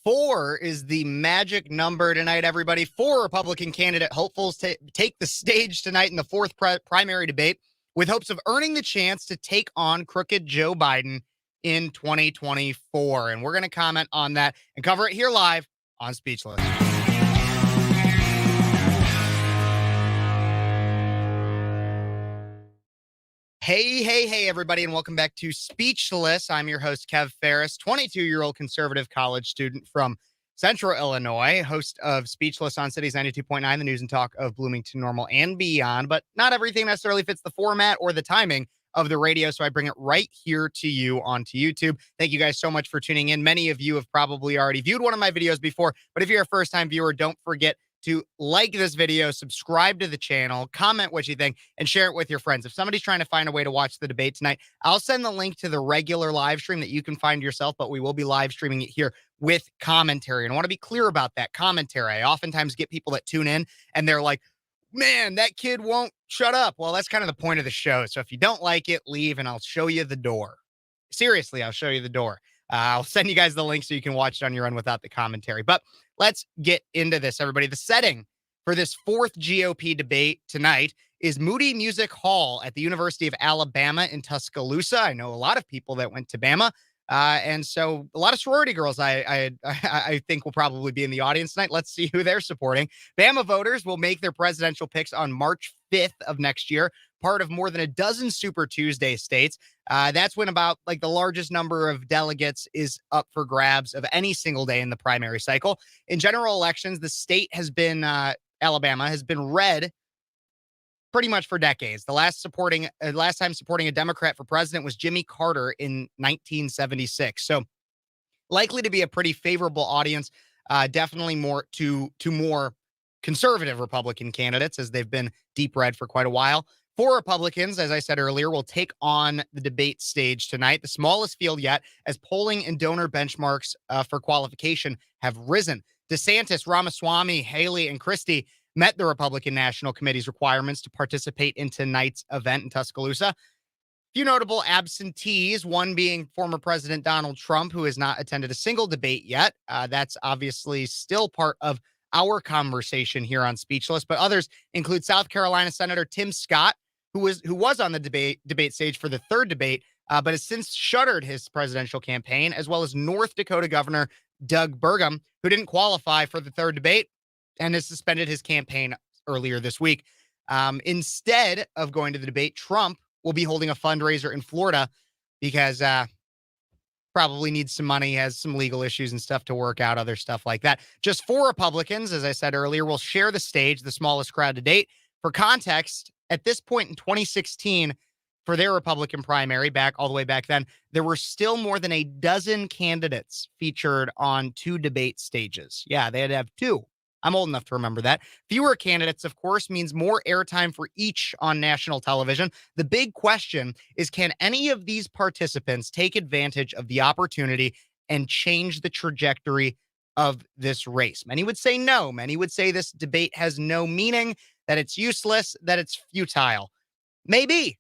4 is the magic number tonight, everybody. 4 Republican candidate hopefuls take the stage tonight in the 4th primary debate with hopes of earning the chance to take on crooked Joe Biden in 2024. And we're going to comment on that and cover it here live on Speechless. Hey, everybody, and welcome back to Speechless. I'm your host, Kev Phares, 22-year-old conservative college student from Central Illinois, host of Speechless on Cities 92.9, the news and talk of Bloomington Normal and beyond. But not everything necessarily fits the format or the timing of the radio, so I bring it right here to you onto YouTube. Thank you guys so much for tuning in. Many of you have probably already viewed one of my videos before, but if you're a first-time viewer, don't forget to like this video, subscribe to the channel, comment what you think, and share it with your friends. If somebody's trying to find a way to watch the debate tonight, I'll send the link to the regular live stream that you can find yourself, but we will be live streaming it here with commentary. And I want to be clear about that commentary. I oftentimes get people that tune in and they're like, man, that kid won't shut up. Well, that's kind of the point of the show. So if you don't like it, leave and I'll show you the door. Seriously, I'll show you the door. I'll send you guys the link so you can watch it on your own without the commentary. But let's get into this, everybody. The setting for this 4th GOP debate tonight is Moody Music Hall at the University of Alabama in Tuscaloosa. I know a lot of people that went to Bama. And so a lot of sorority girls I think will probably be in the audience tonight. Let's see who they're supporting. Bama voters will make their presidential picks on March 5th of next year, part of more than a dozen Super Tuesday states. That's when about like the largest number of delegates is up for grabs of any single day in the primary cycle. In general elections, the state has been, Alabama has been red pretty much for decades. The last time supporting a Democrat for president was Jimmy Carter in 1976. So likely to be a pretty favorable audience, definitely more to more conservative Republican candidates as they've been deep red for quite a while. 4 Republicans, as I said earlier, will take on the debate stage tonight, the smallest field yet, as polling and donor benchmarks for qualification have risen. DeSantis, Ramaswamy, Haley, and Christie met the Republican National Committee's requirements to participate in tonight's event in Tuscaloosa. Few notable absentees, one being former President Donald Trump, who has not attended a single debate yet. That's obviously still part of our conversation here on Speechless, but others include South Carolina Senator Tim Scott, who was on the debate stage for the 3rd debate, but has since shuttered his presidential campaign, as well as North Dakota Governor Doug Burgum, who didn't qualify for the 3rd debate and has suspended his campaign earlier this week. Instead of going to the debate, Trump will be holding a fundraiser in Florida because probably needs some money, has some legal issues and stuff to work out, other stuff like that. Just 4 Republicans, as I said earlier, will share the stage, the smallest crowd to date. For context, at this point in 2016, for their Republican primary, all the way back then, there were still more than a dozen candidates featured on 2 debate stages. Yeah, they had to have 2. I'm old enough to remember that. Fewer candidates, of course, means more airtime for each on national television. The big question is, can any of these participants take advantage of the opportunity and change the trajectory of this race? Many would say no. Many would say this debate has no meaning, that it's useless, that it's futile. Maybe.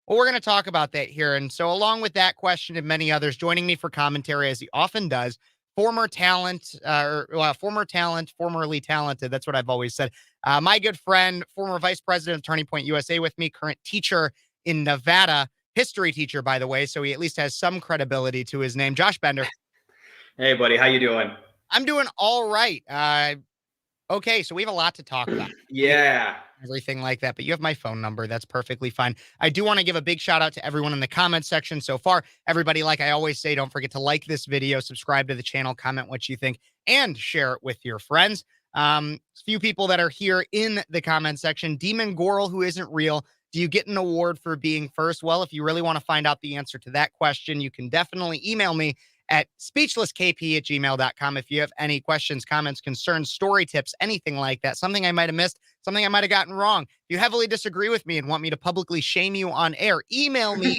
Well, we're going to talk about that here. And so along with that question and many others, joining me for commentary, as he often does, formerly talented. That's what I've always said. My good friend, former vice president of Turning Point USA with me, current teacher in Nevada, history teacher, by the way. So he at least has some credibility to his name. Josh Bender. Hey, buddy. How you doing? I'm doing all right. Okay, so we have a lot to talk about. Yeah. Everything like that, but you have my phone number. That's perfectly fine. I do want to give a big shout out to everyone in the comment section so far. Everybody, like I always say, don't forget to like this video, subscribe to the channel, comment what you think, and share it with your friends. Few people that are here in the comment section. Demon Goral, who isn't real. Do you get an award for being first? Well, if you really want to find out the answer to that question, you can definitely email me at speechlesskp@gmail.com if you have any questions, comments, concerns, story tips, anything like that, something I might have missed, something I might have gotten wrong. If you heavily disagree with me and want me to publicly shame you on air, email me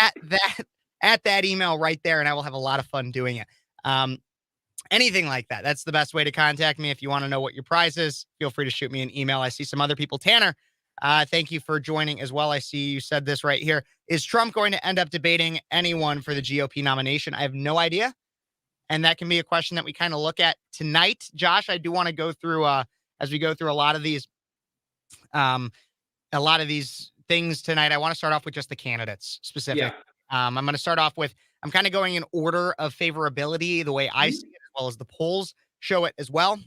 at that email right there, and I will have a lot of fun doing it. Anything like that. That's the best way to contact me. If you want to know what your prize is, feel free to shoot me an email. I see some other people. Tanner, thank you for joining as well. I see you said this right here. Is Trump going to end up debating anyone for the GOP nomination? I have no idea. And that can be a question that we kind of look at tonight. Josh, I do want to go through, as we go through a lot of these things tonight, I want to start off with just the candidates specific. Yeah. I'm going to start off with, I'm kind of going in order of favorability, the way I see it, as well as the polls show it as well.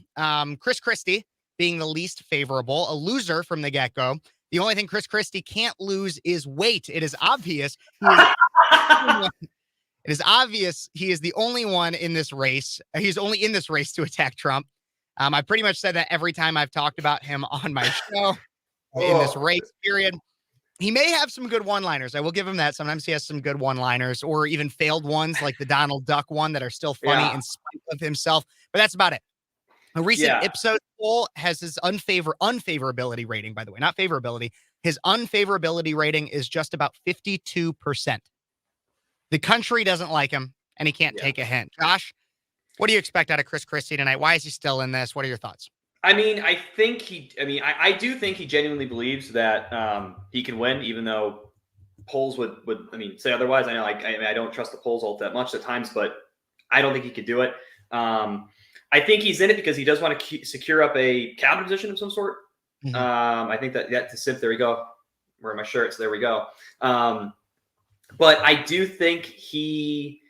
Chris Christie being the least favorable, a loser from the get-go. The only thing Chris Christie can't lose is weight. It is obvious. It is obvious he is the only one in this race. He's only in this race to attack Trump. I pretty much said that every time I've talked about him on my show in this race period. He may have some good one-liners. I will give him that. Sometimes he has some good one-liners or even failed ones like the Donald Duck one that are still funny in spite of himself. But that's about it. A recent Ipsos poll has his unfavorability rating, by the way, not favorability. His unfavorability rating is just about 52%. The country doesn't like him, and he can't take a hint. Josh, what do you expect out of Chris Christie tonight? Why is he still in this? What are your thoughts? I mean, I do think he genuinely believes that he can win, even though polls would say otherwise. I know, I don't trust the polls all that much at times, but I don't think he could do it. I think he's in it because he does want to secure up a cabinet position of some sort. Mm-hmm. I think that to Sip, there we go. Where are my shirts? There we go. But I do think he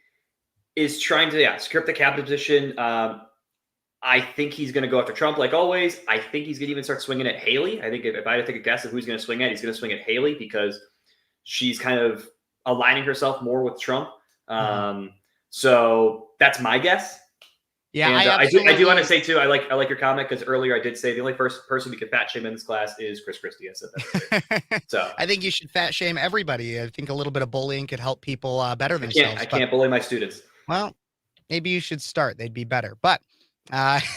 is trying to secure up the cabinet position. I think he's going to go after Trump like always. I think he's going to even start swinging at Haley. I think if I had to take a guess of who he's going to swing at, he's going to swing at Haley because she's kind of aligning herself more with Trump. So that's my guess. Yeah, and, I do want to say too, I like your comment because earlier I did say the only person we could fat shame in this class is Chris Christie. I said that. So I think you should fat shame everybody. I think a little bit of bullying could help people better themselves. I can't bully my students. Well, maybe you should start. They'd be better. But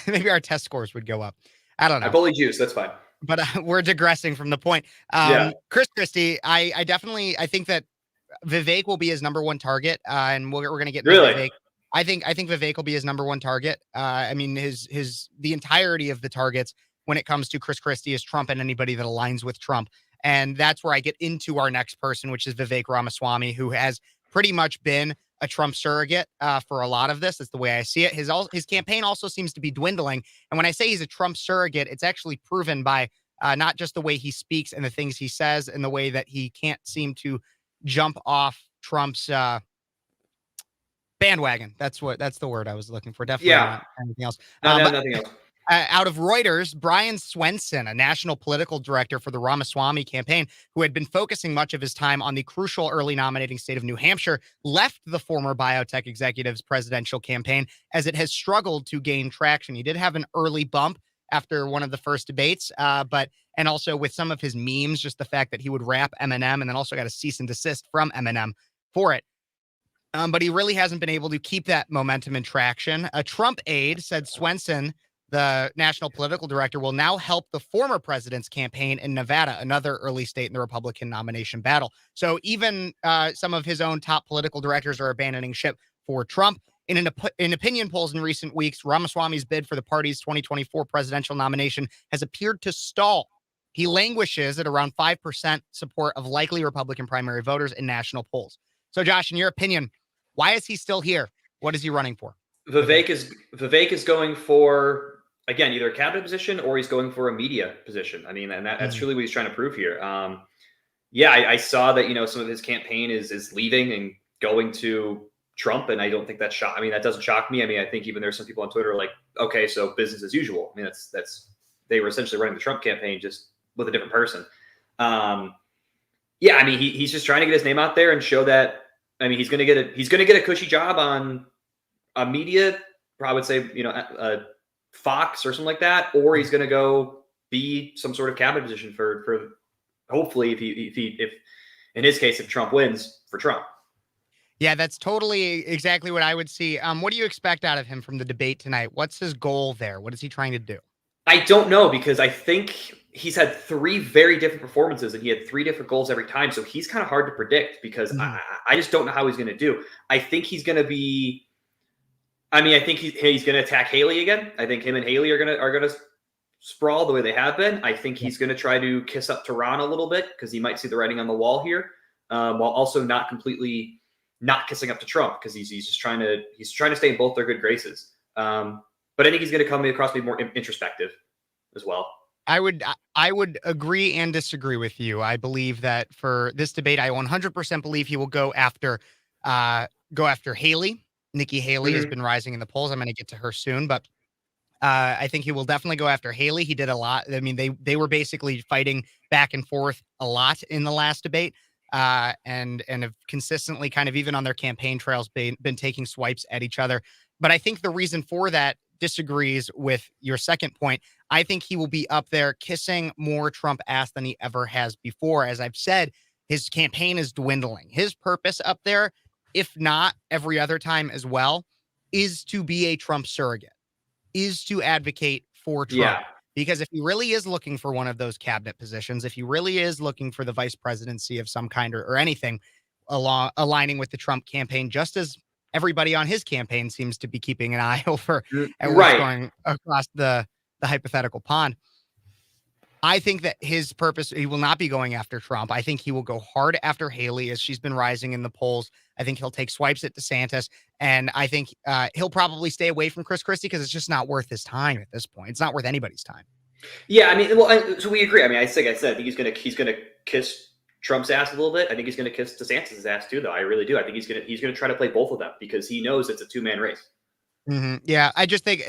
maybe our test scores would go up. I don't know. I bullied you, so that's fine. But we're digressing from the point. Chris Christie, I think that Vivek will be his number one target, and we're going to get Vivek. I think Vivek will be his number one target. I mean, the entirety of the targets when it comes to Chris Christie is Trump and anybody that aligns with Trump, and that's where I get into our next person, which is Vivek Ramaswamy, who has pretty much been a Trump surrogate for a lot of this. That's the way I see it. His campaign also seems to be dwindling. And when I say he's a Trump surrogate, it's actually proven by not just the way he speaks and the things he says and the way that he can't seem to jump off Trump's bandwagon. That's the word I was looking for. Definitely not anything else. Nothing else. Out of Reuters, Brian Swenson, a national political director for the Ramaswamy campaign, who had been focusing much of his time on the crucial early nominating state of New Hampshire, left the former biotech executive's presidential campaign as it has struggled to gain traction. He did have an early bump after one of the first debates, and also with some of his memes, just the fact that he would rap Eminem and then also got a cease and desist from Eminem for it. But he really hasn't been able to keep that momentum and traction. A Trump aide said Swenson, the national political director, will now help the former president's campaign in Nevada, another early state in the Republican nomination battle. So even some of his own top political directors are abandoning ship for Trump. In opinion polls in recent weeks, Ramaswamy's bid for the party's 2024 presidential nomination has appeared to stall. He languishes at around 5% support of likely Republican primary voters in national polls. So, Josh, in your opinion, why is he still here? What is he running for? Vivek is going for, again, either a cabinet position or he's going for a media position. I mean, and that's really what he's trying to prove here. I saw that, some of his campaign is leaving and going to Trump, and I don't think that's shock. I mean, that doesn't shock me. I mean, I think even there's some people on Twitter like, okay, so business as usual. I mean, that's they were essentially running the Trump campaign just with a different person. I mean, he's just trying to get his name out there and show that. I mean, he's going to get a cushy job on a media, I would say, Fox or something like that, or he's going to go be some sort of cabinet position for hopefully if in his case, if Trump wins, for Trump. Yeah, that's totally exactly what I would see. What do you expect out of him from the debate tonight? What's his goal there? What is he trying to do? I don't know, because I think he's had 3 very different performances and he had 3 different goals every time. So he's kind of hard to predict because I just don't know how he's going to do. I think he's going to be, I think he's going to attack Haley again. I think him and Haley are going to sprawl the way they have been. I think he's going to try to kiss up to Ron a little bit because he might see the writing on the wall here, while also not completely not kissing up to Trump because he's just trying to stay in both their good graces. But I think he's going to come across to be more introspective as well. I would agree and disagree with you. I believe that for this debate, I 100% believe he will go after Haley. Nikki Haley has been rising in the polls. I'm going to get to her soon, but I think he will definitely go after Haley. He did a lot. I mean, they were basically fighting back and forth a lot in the last debate, and have consistently kind of even on their campaign trails been taking swipes at each other. But I think the reason for that disagrees with your second point. I think he will be up there kissing more Trump ass than he ever has before. As I've said, his campaign is dwindling. His purpose up there, if not every other time as well, is to be a Trump surrogate, is to advocate for Trump. Yeah. Because if he really is looking for one of those cabinet positions, if he really is looking for the vice presidency of some kind or anything aligning with the Trump campaign, just as everybody on his campaign seems to be keeping an eye over at what's going across the hypothetical pond. I think that his purpose, he will not be going after Trump. I think he will go hard after Haley as she's been rising in the polls. I think he'll take swipes at DeSantis. And I think he'll probably stay away from Chris Christie because it's just not worth his time at this point. It's not worth anybody's time. Yeah, I mean, well, so we agree. I mean, I think I think he's gonna kiss Trump's ass a little bit. I think he's gonna kiss DeSantis' ass too, though. I really do. I think he's gonna try to play both of them because he knows it's a two-man race. Mm-hmm. Yeah, I just think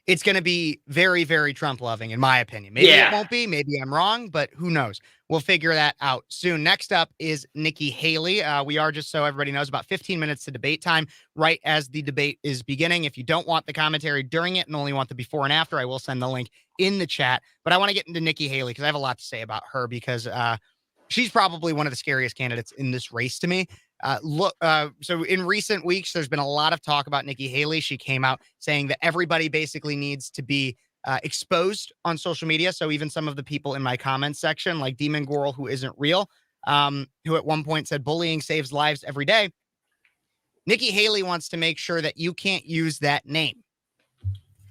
it's going to be very, very Trump loving, in my opinion. Maybe it won't be. Maybe I'm wrong, but who knows? We'll figure that out soon. Next up is Nikki Haley. We are, just so everybody knows, about 15 minutes to debate time right as the debate is beginning. If you don't want the commentary during it and only want the before and after, I will send the link in the chat. But I want to get into Nikki Haley because I have a lot to say about her because she's probably one of the scariest candidates in this race to me. So in recent weeks, there's been a lot of talk about Nikki Haley. She came out saying that everybody basically needs to be exposed on social media. So even some of the people in my comments section, like Demon Girl, who isn't real, who at one point said bullying saves lives every day. Nikki Haley wants to make sure that you can't use that name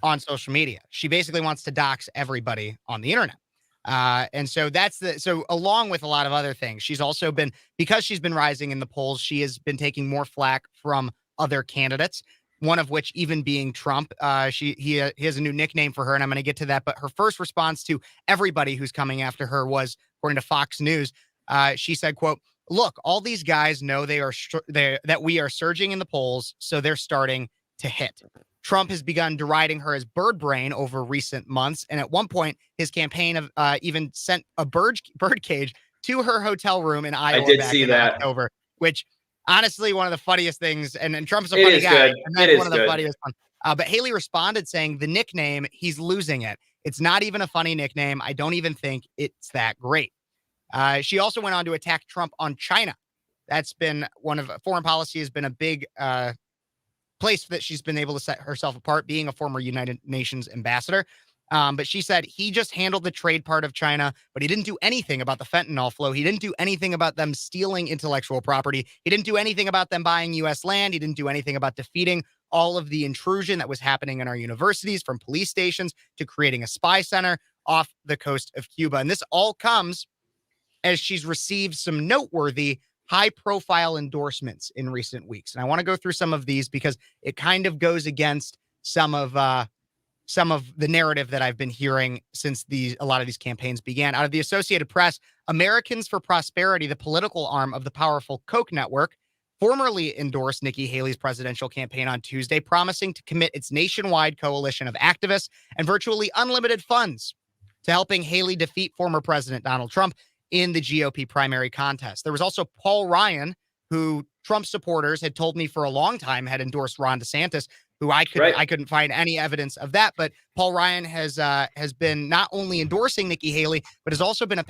on social media. She basically wants to dox everybody on the internet. And so so along with a lot of other things, she's also been, because she's been rising in the polls, she has been taking more flack from other candidates, one of which even being Trump. He has a new nickname for her, and I'm going to get to that. But her first response to everybody who's coming after her was, according to Fox News, she said, quote, "Look, all these guys know that we are surging in the polls, so they're starting to hit." Trump has begun deriding her as bird brain over recent months. And at one point, his campaign even sent a bird cage to her hotel room in Iowa. I did see that. October, which honestly, one of the funniest things. And Trump's a funny guy. Good. And that's one of the funniest ones. But Haley responded saying the nickname, he's losing it. It's not even a funny nickname. I don't even think it's that great. She also went on to attack Trump on China. That's been foreign policy has been a big place that she's been able to set herself apart, being a former United Nations ambassador. But she said he just handled the trade part of China, but he didn't do anything about the fentanyl flow. He didn't do anything about them stealing intellectual property. He didn't do anything about them buying U.S. land. He didn't do anything about defeating all of the intrusion that was happening in our universities, from police stations to creating a spy center off the coast of Cuba. And this all comes as she's received some noteworthy high-profile endorsements in recent weeks. And I want to go through some of these because it kind of goes against some of the narrative that I've been hearing since a lot of these campaigns began. Out of the Associated Press, Americans for Prosperity, the political arm of the powerful Koch network, formally endorsed Nikki Haley's presidential campaign on Tuesday, promising to commit its nationwide coalition of activists and virtually unlimited funds to helping Haley defeat former President Donald Trump in the GOP primary contest. There was also Paul Ryan, who Trump supporters had told me for a long time had endorsed Ron DeSantis, who I couldn't find any evidence of that. But Paul Ryan has been not only endorsing Nikki Haley, but has also been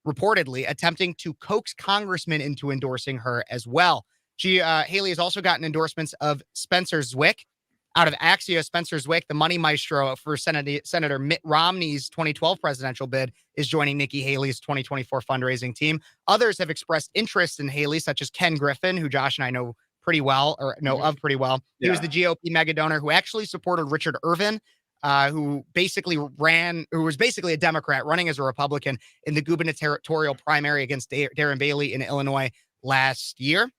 reportedly attempting to coax congressmen into endorsing her as well. Haley has also gotten endorsements of Spencer Zwick. Out of Axios, Spencer Zwick, the money maestro for Senator Mitt Romney's 2012 presidential bid, is joining Nikki Haley's 2024 fundraising team. Others have expressed interest in Haley, such as Ken Griffin, who Josh and I know pretty well, or know of pretty well. He was the GOP mega donor who actually supported Richard Irvin, who was basically a Democrat running as a Republican in the gubernatorial primary against Darren Bailey in Illinois last year.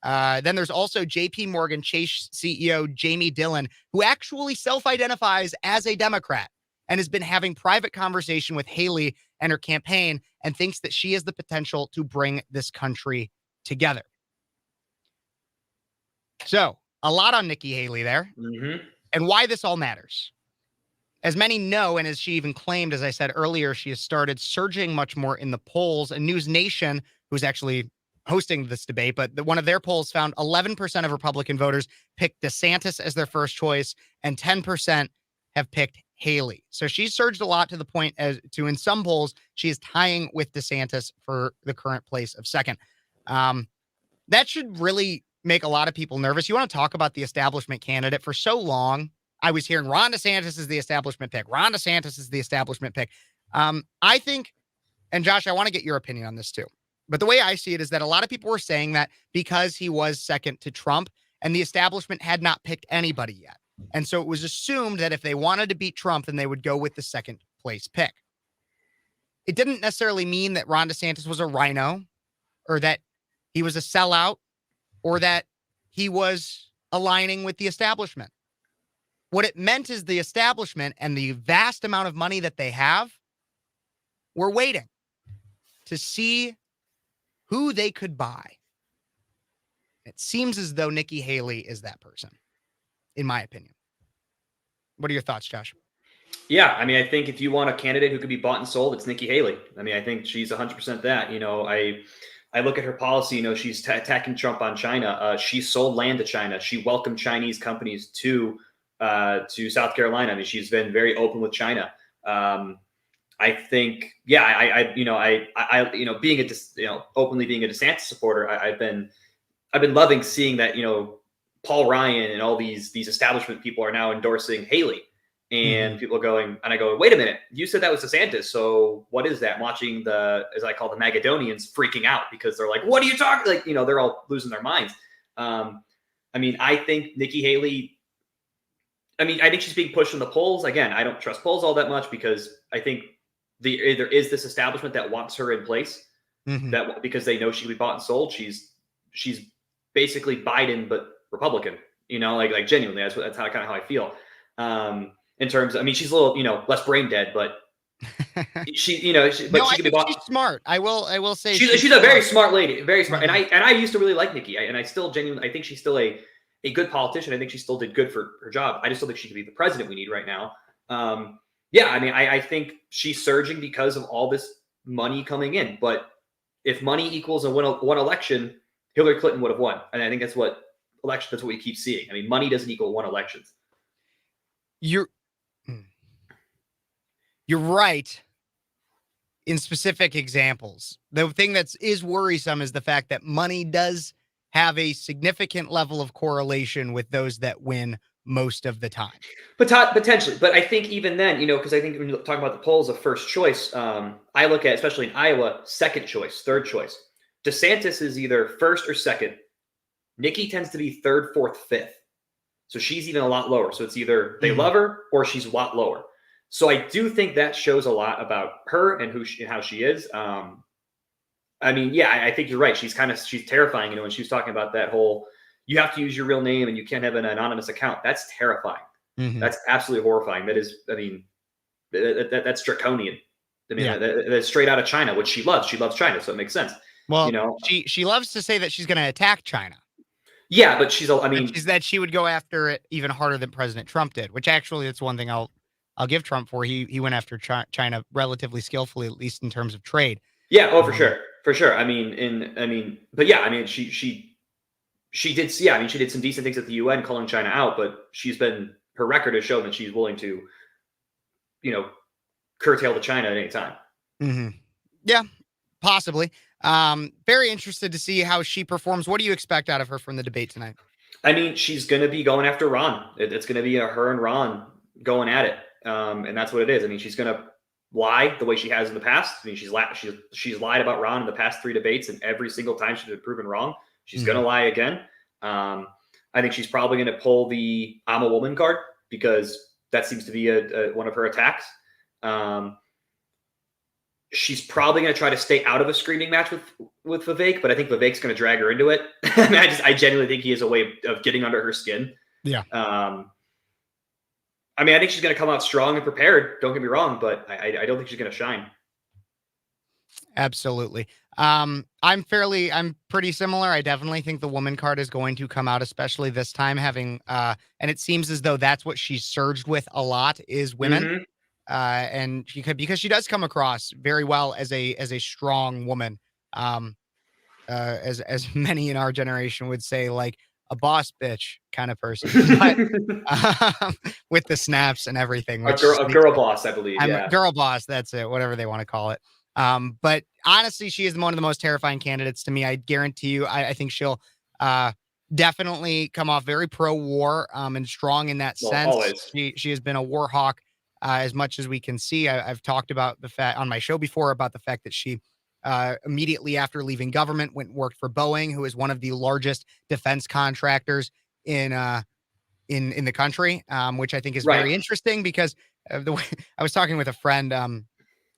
Then there's also JP Morgan Chase CEO Jamie Dillon, who actually self-identifies as a Democrat and has been having private conversation with Haley and her campaign and thinks that she has the potential to bring this country together. So a lot on Nikki Haley there, and why this all matters. As many know, and as she even claimed, as I said earlier, she has started surging much more in the polls. And News Nation, who's actually hosting this debate, but one of their polls found 11% of Republican voters picked DeSantis as their first choice, and 10% have picked Haley. So she's surged a lot to the point as to, in some polls, she is tying with DeSantis for the current place of second. That should really make a lot of people nervous. You want to talk about the establishment candidate. For so long, I was hearing Ron DeSantis is the establishment pick. Ron DeSantis is the establishment pick. I think, and Josh, I want to get your opinion on this too. But the way I see it is that a lot of people were saying that because he was second to Trump and the establishment had not picked anybody yet. And so it was assumed that if they wanted to beat Trump, then they would go with the second place pick. It didn't necessarily mean that Ron DeSantis was a rhino or that he was a sellout or that he was aligning with the establishment. What it meant is the establishment and the vast amount of money that they have were waiting to see who they could buy. It seems as though Nikki Haley is that person, in my opinion. What are your thoughts, Josh? Yeah, I mean, I think if you want a candidate who could be bought and sold, it's Nikki Haley. I mean, I think she's 100% that. You know, I look at her policy. You know, she's attacking Trump on China. She sold land to China. She welcomed Chinese companies to South Carolina. I mean, she's been very open with China. I think, yeah, being openly being a DeSantis supporter, I've been loving seeing that, you know, Paul Ryan and all these establishment people are now endorsing Haley, and people are going, and I go, wait a minute, you said that was DeSantis. So what is that? I'm watching as I call the Magadonians, freaking out because they're like, what are you talking? Like, you know, they're all losing their minds. I mean, I think Nikki Haley, I think she's being pushed in the polls. Again, I don't trust polls all that much because I think there is this establishment that wants her in place, that because they know she can be bought and sold. She's basically Biden, but Republican, you know, like genuinely, that's how kind of how I feel. In terms of, I mean, she's a little, you know, less brain dead, but she can be bought. She's smart. I will say she's a very smart lady, very smart. And I used to really like Nikki, and I still genuinely, I think she's still a good politician. I think she still did good for her job. I just don't think she could be the president we need right now. Yeah, I mean, I think she's surging because of all this money coming in. But if money equals one election, Hillary Clinton would have won. And I think that's what we keep seeing. I mean, money doesn't equal one elections. You're right in specific examples. The thing that is worrisome is the fact that money does have a significant level of correlation with those that win most of the time. Potentially. But I think even then, you know, because I think when you're talking about the polls of first choice, I look at, especially in Iowa, second choice, third choice. DeSantis is either first or second. Nikki tends to be third, fourth, fifth. So she's even a lot lower. So it's either they love her or she's a lot lower. So I do think that shows a lot about her and how she is. I mean, yeah, I think you're right. She's terrifying. You know, when she was talking about that whole, you have to use your real name and you can't have an anonymous account. That's terrifying. That's absolutely horrifying. That is, I mean, that's draconian. I mean, that's straight out of China, which she loves. She loves China, so it makes sense. Well, you know, she loves to say that she's going to attack China. Yeah, but she's that she would go after it even harder than President Trump did, which actually that's one thing I'll give Trump for. He went after China relatively skillfully, at least in terms of trade. Yeah, for sure. But yeah, I mean, she did. Yeah, I mean, she did some decent things at the UN, calling China out. But her record has shown that she's willing to, you know, curtail to China at any time. Yeah, possibly. Very interested to see how she performs. What do you expect out of her from the debate tonight? I mean, she's going to be going after Ron. It's going to be her and Ron going at it. And that's what it is. I mean, she's going to lie the way she has in the past. I mean, she's lied about Ron in the past 3 debates, and every single time she's been proven wrong. She's going to lie again. I think she's probably going to pull the "I'm a woman" card because that seems to be one of her attacks. She's probably going to try to stay out of a screaming match with Vivek, but I think Vivek's going to drag her into it. I mean, I genuinely think he has a way of getting under her skin. Yeah. I mean, I think she's going to come out strong and prepared. Don't get me wrong, but I don't think she's going to shine. Absolutely. I'm pretty similar. I definitely think the woman card is going to come out, especially this time having, and it seems as though that's what she's surged with a lot is women. Mm-hmm. And because she does come across very well as a strong woman. As many in our generation would say, like a boss bitch kind of person, but with the snaps and everything. A girl boss, I believe. A girl boss. That's it. Whatever they want to call it. But honestly, she is one of the most terrifying candidates to me. I guarantee you. I think she'll definitely come off very pro-war and strong in that sense. Always. She has been a war hawk as much as we can see. I've talked about the fact on my show before about the fact that she immediately after leaving government went and worked for Boeing, who is one of the largest defense contractors in the country, which I think is very interesting because of the way I was talking with a friend on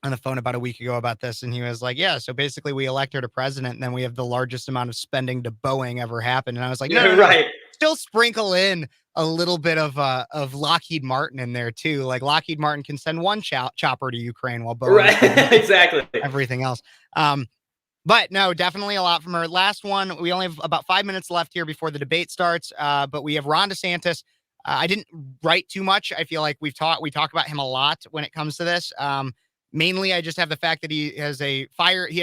the phone about a week ago about this, and he was like, yeah, so basically we elect her to president and then we have the largest amount of spending to Boeing ever happen. And I was like, no, right. Still sprinkle in a little bit of Lockheed Martin in there too. Like Lockheed Martin can send one chopper to Ukraine while Boeing exactly everything else. But no, definitely a lot from her. Last one, we only have about 5 minutes left here before the debate starts. But we have Ron DeSantis. I didn't write too much. I feel like we talk about him a lot when it comes to this. Mainly, I just have the fact that he had a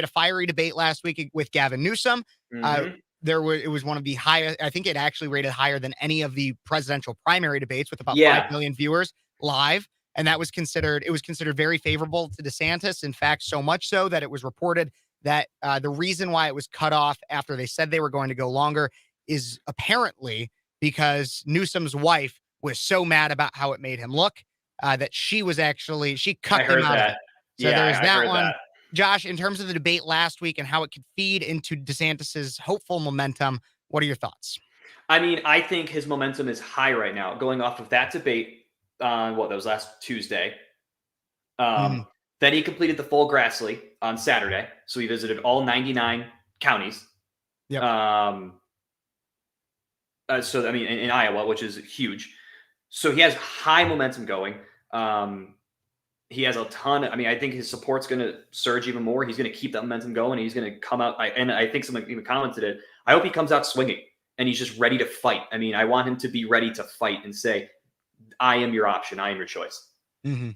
fiery debate last week with Gavin Newsom. Mm-hmm. It was one of the highest. I think it actually rated higher than any of the presidential primary debates with about 5 million viewers live. And it was considered very favorable to DeSantis. In fact, so much so that it was reported that the reason why it was cut off after they said they were going to go longer is apparently because Newsom's wife was so mad about how it made him look that she cut him out of it. So there's that one. Josh, in terms of the debate last week and how it could feed into DeSantis's hopeful momentum, what are your thoughts? I mean, I think his momentum is high right now, going off of that debate on that was last Tuesday. Then he completed the full Grassley on Saturday. So he visited all 99 counties. Yep. So, I mean, in Iowa, which is huge. So he has high momentum going. He has a ton. I think his support's going to surge even more. He's going to keep that momentum going. He's going to come out. And I think someone even commented it. I hope he comes out swinging and he's just ready to fight. I mean, I want him to be ready to fight and say, I am your option. I am your choice. Mm-hmm.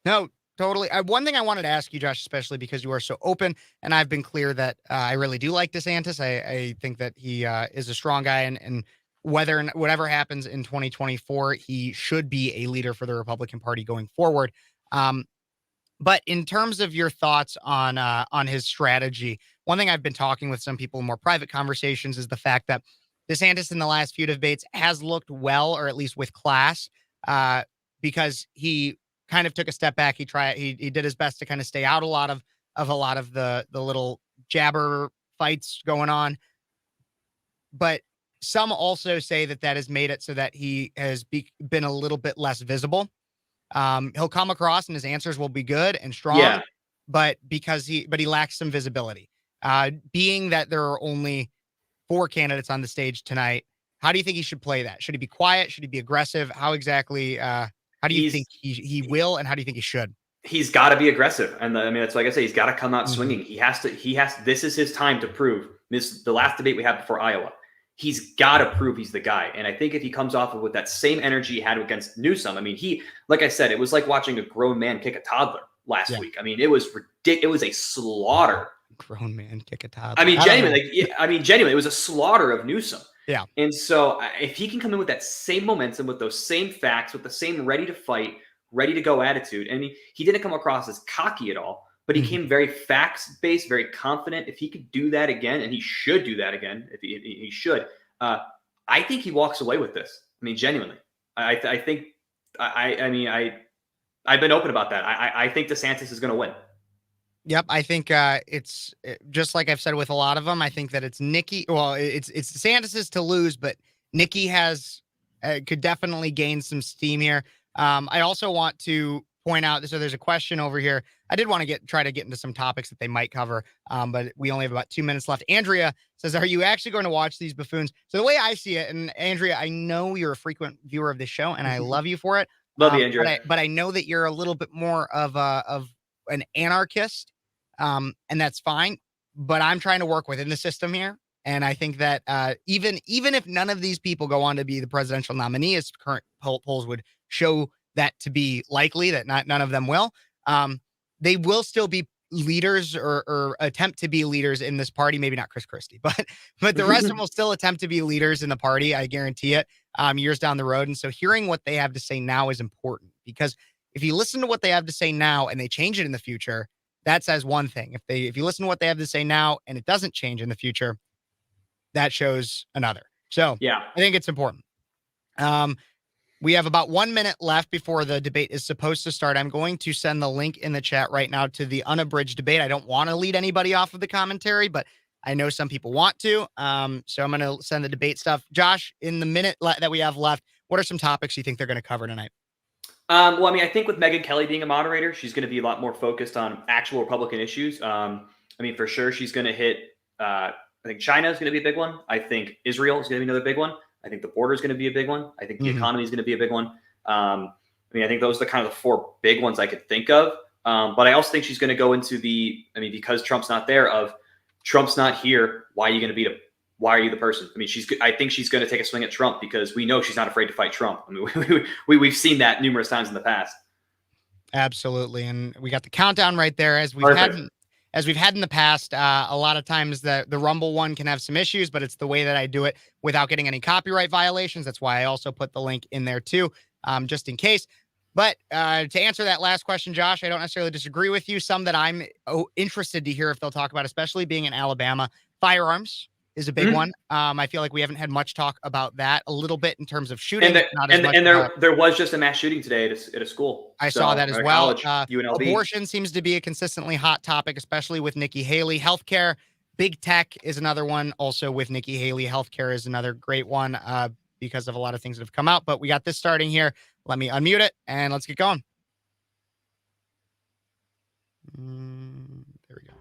No, totally. One thing I wanted to ask you, Josh, especially because you are so open, and I've been clear that I really do like DeSantis. I think that he is a strong guy, and whatever happens in 2024, he should be a leader for the Republican Party going forward. But in terms of your thoughts on his strategy, one thing I've been talking with some people in more private conversations is the fact that DeSantis in the last few debates has looked well, or at least with class, because he kind of took a step back. He did his best to kind of stay out a lot of the little jabber fights going on. But some also say that has made it so that he has been a little bit less visible. He'll come across and his answers will be good and strong, but he lacks some visibility. Being that there are only 4 candidates on the stage tonight, how do you think he should play that? Should he be quiet? Should he be aggressive? How exactly, how do you think he will, and how do you think he should? He's got to be aggressive. And that's like I say, he's got to come out swinging. This is his time to prove the last debate we had before Iowa. He's got to prove he's the guy. And I think if he comes off with that same energy he had against Newsom, like I said, it was like watching a grown man kick a toddler last week. It was ridiculous. It was a slaughter. Grown man kick a toddler. Genuinely, it was a slaughter of Newsom. Yeah. And so if he can come in with that same momentum, with those same facts, with the same ready to fight, ready to go attitude, and he didn't come across as cocky at all, but he came very facts-based, very confident. If he could do that again, and he should do that again, if he should, I think he walks away with this. Genuinely. I've been open about that. I think DeSantis is going to win. Yep, I think it's just like I've said with a lot of them. I think that it's Nikki. Well, it's DeSantis's to lose, but Nikki could definitely gain some steam here. I also want to point out, so there's a question over here. I did want to try to get into some topics that they might cover, but we only have about 2 minutes left. Andrea says, are you actually going to watch these buffoons? So the way I see it, and Andrea, I know you're a frequent viewer of this show, and I love you for it. Love you, Andrea. But I know that you're a little bit more of an anarchist, and that's fine. But I'm trying to work within the system here. And I think that even if none of these people go on to be the presidential nominee, as current polls would show that to be likely, that none of them will, they will still be leaders or attempt to be leaders in this party. Maybe not Chris Christie, but the rest of them will still attempt to be leaders in the party. I guarantee it, years down the road. And so hearing what they have to say now is important, because if you listen to what they have to say now and they change it in the future, that says one thing. If you listen to what they have to say now and it doesn't change in the future, that shows another. So yeah, I think it's important. We have about 1 minute left before the debate is supposed to start. I'm going to send the link in the chat right now to the unabridged debate. I don't want to lead anybody off of the commentary, but I know some people want to. So I'm going to send the debate stuff. Josh, in the minute that we have left, what are some topics you think they're going to cover tonight? Well, I mean, I think with Megyn Kelly being a moderator, she's going to be a lot more focused on actual Republican issues. I mean, for sure, she's going to hit, I think China is going to be a big one. I think Israel is going to be another big one. I think the border is going to be a big one. I think the economy is going to be a big one. I mean, I think those are the kind of the four big ones I could think of. But I also think she's going to go into because Trump's not there, Trump's not here, why are you going to beat him? Why are you the person? I mean, I think she's going to take a swing at Trump because we know she's not afraid to fight Trump. I mean, we've seen that numerous times in the past. Absolutely. And we got the countdown right there, as we've had in the past. A lot of times the Rumble one can have some issues, but it's the way that I do it without getting any copyright violations. That's why I also put the link in there too, just in case. But to answer that last question, Josh, I don't necessarily disagree with you. Some that I'm interested to hear if they'll talk about, especially being in Alabama, firearms is a big one. I feel like we haven't had much talk about that. A little bit in terms of shooting. There was just a mass shooting today at a school. I saw that as well. UNLV. Abortion seems to be a consistently hot topic, especially with Nikki Haley. Healthcare, big tech is another one. Also with Nikki Haley, healthcare is another great one because of a lot of things that have come out. But we got this starting here. Let me unmute it and let's get going. There we go.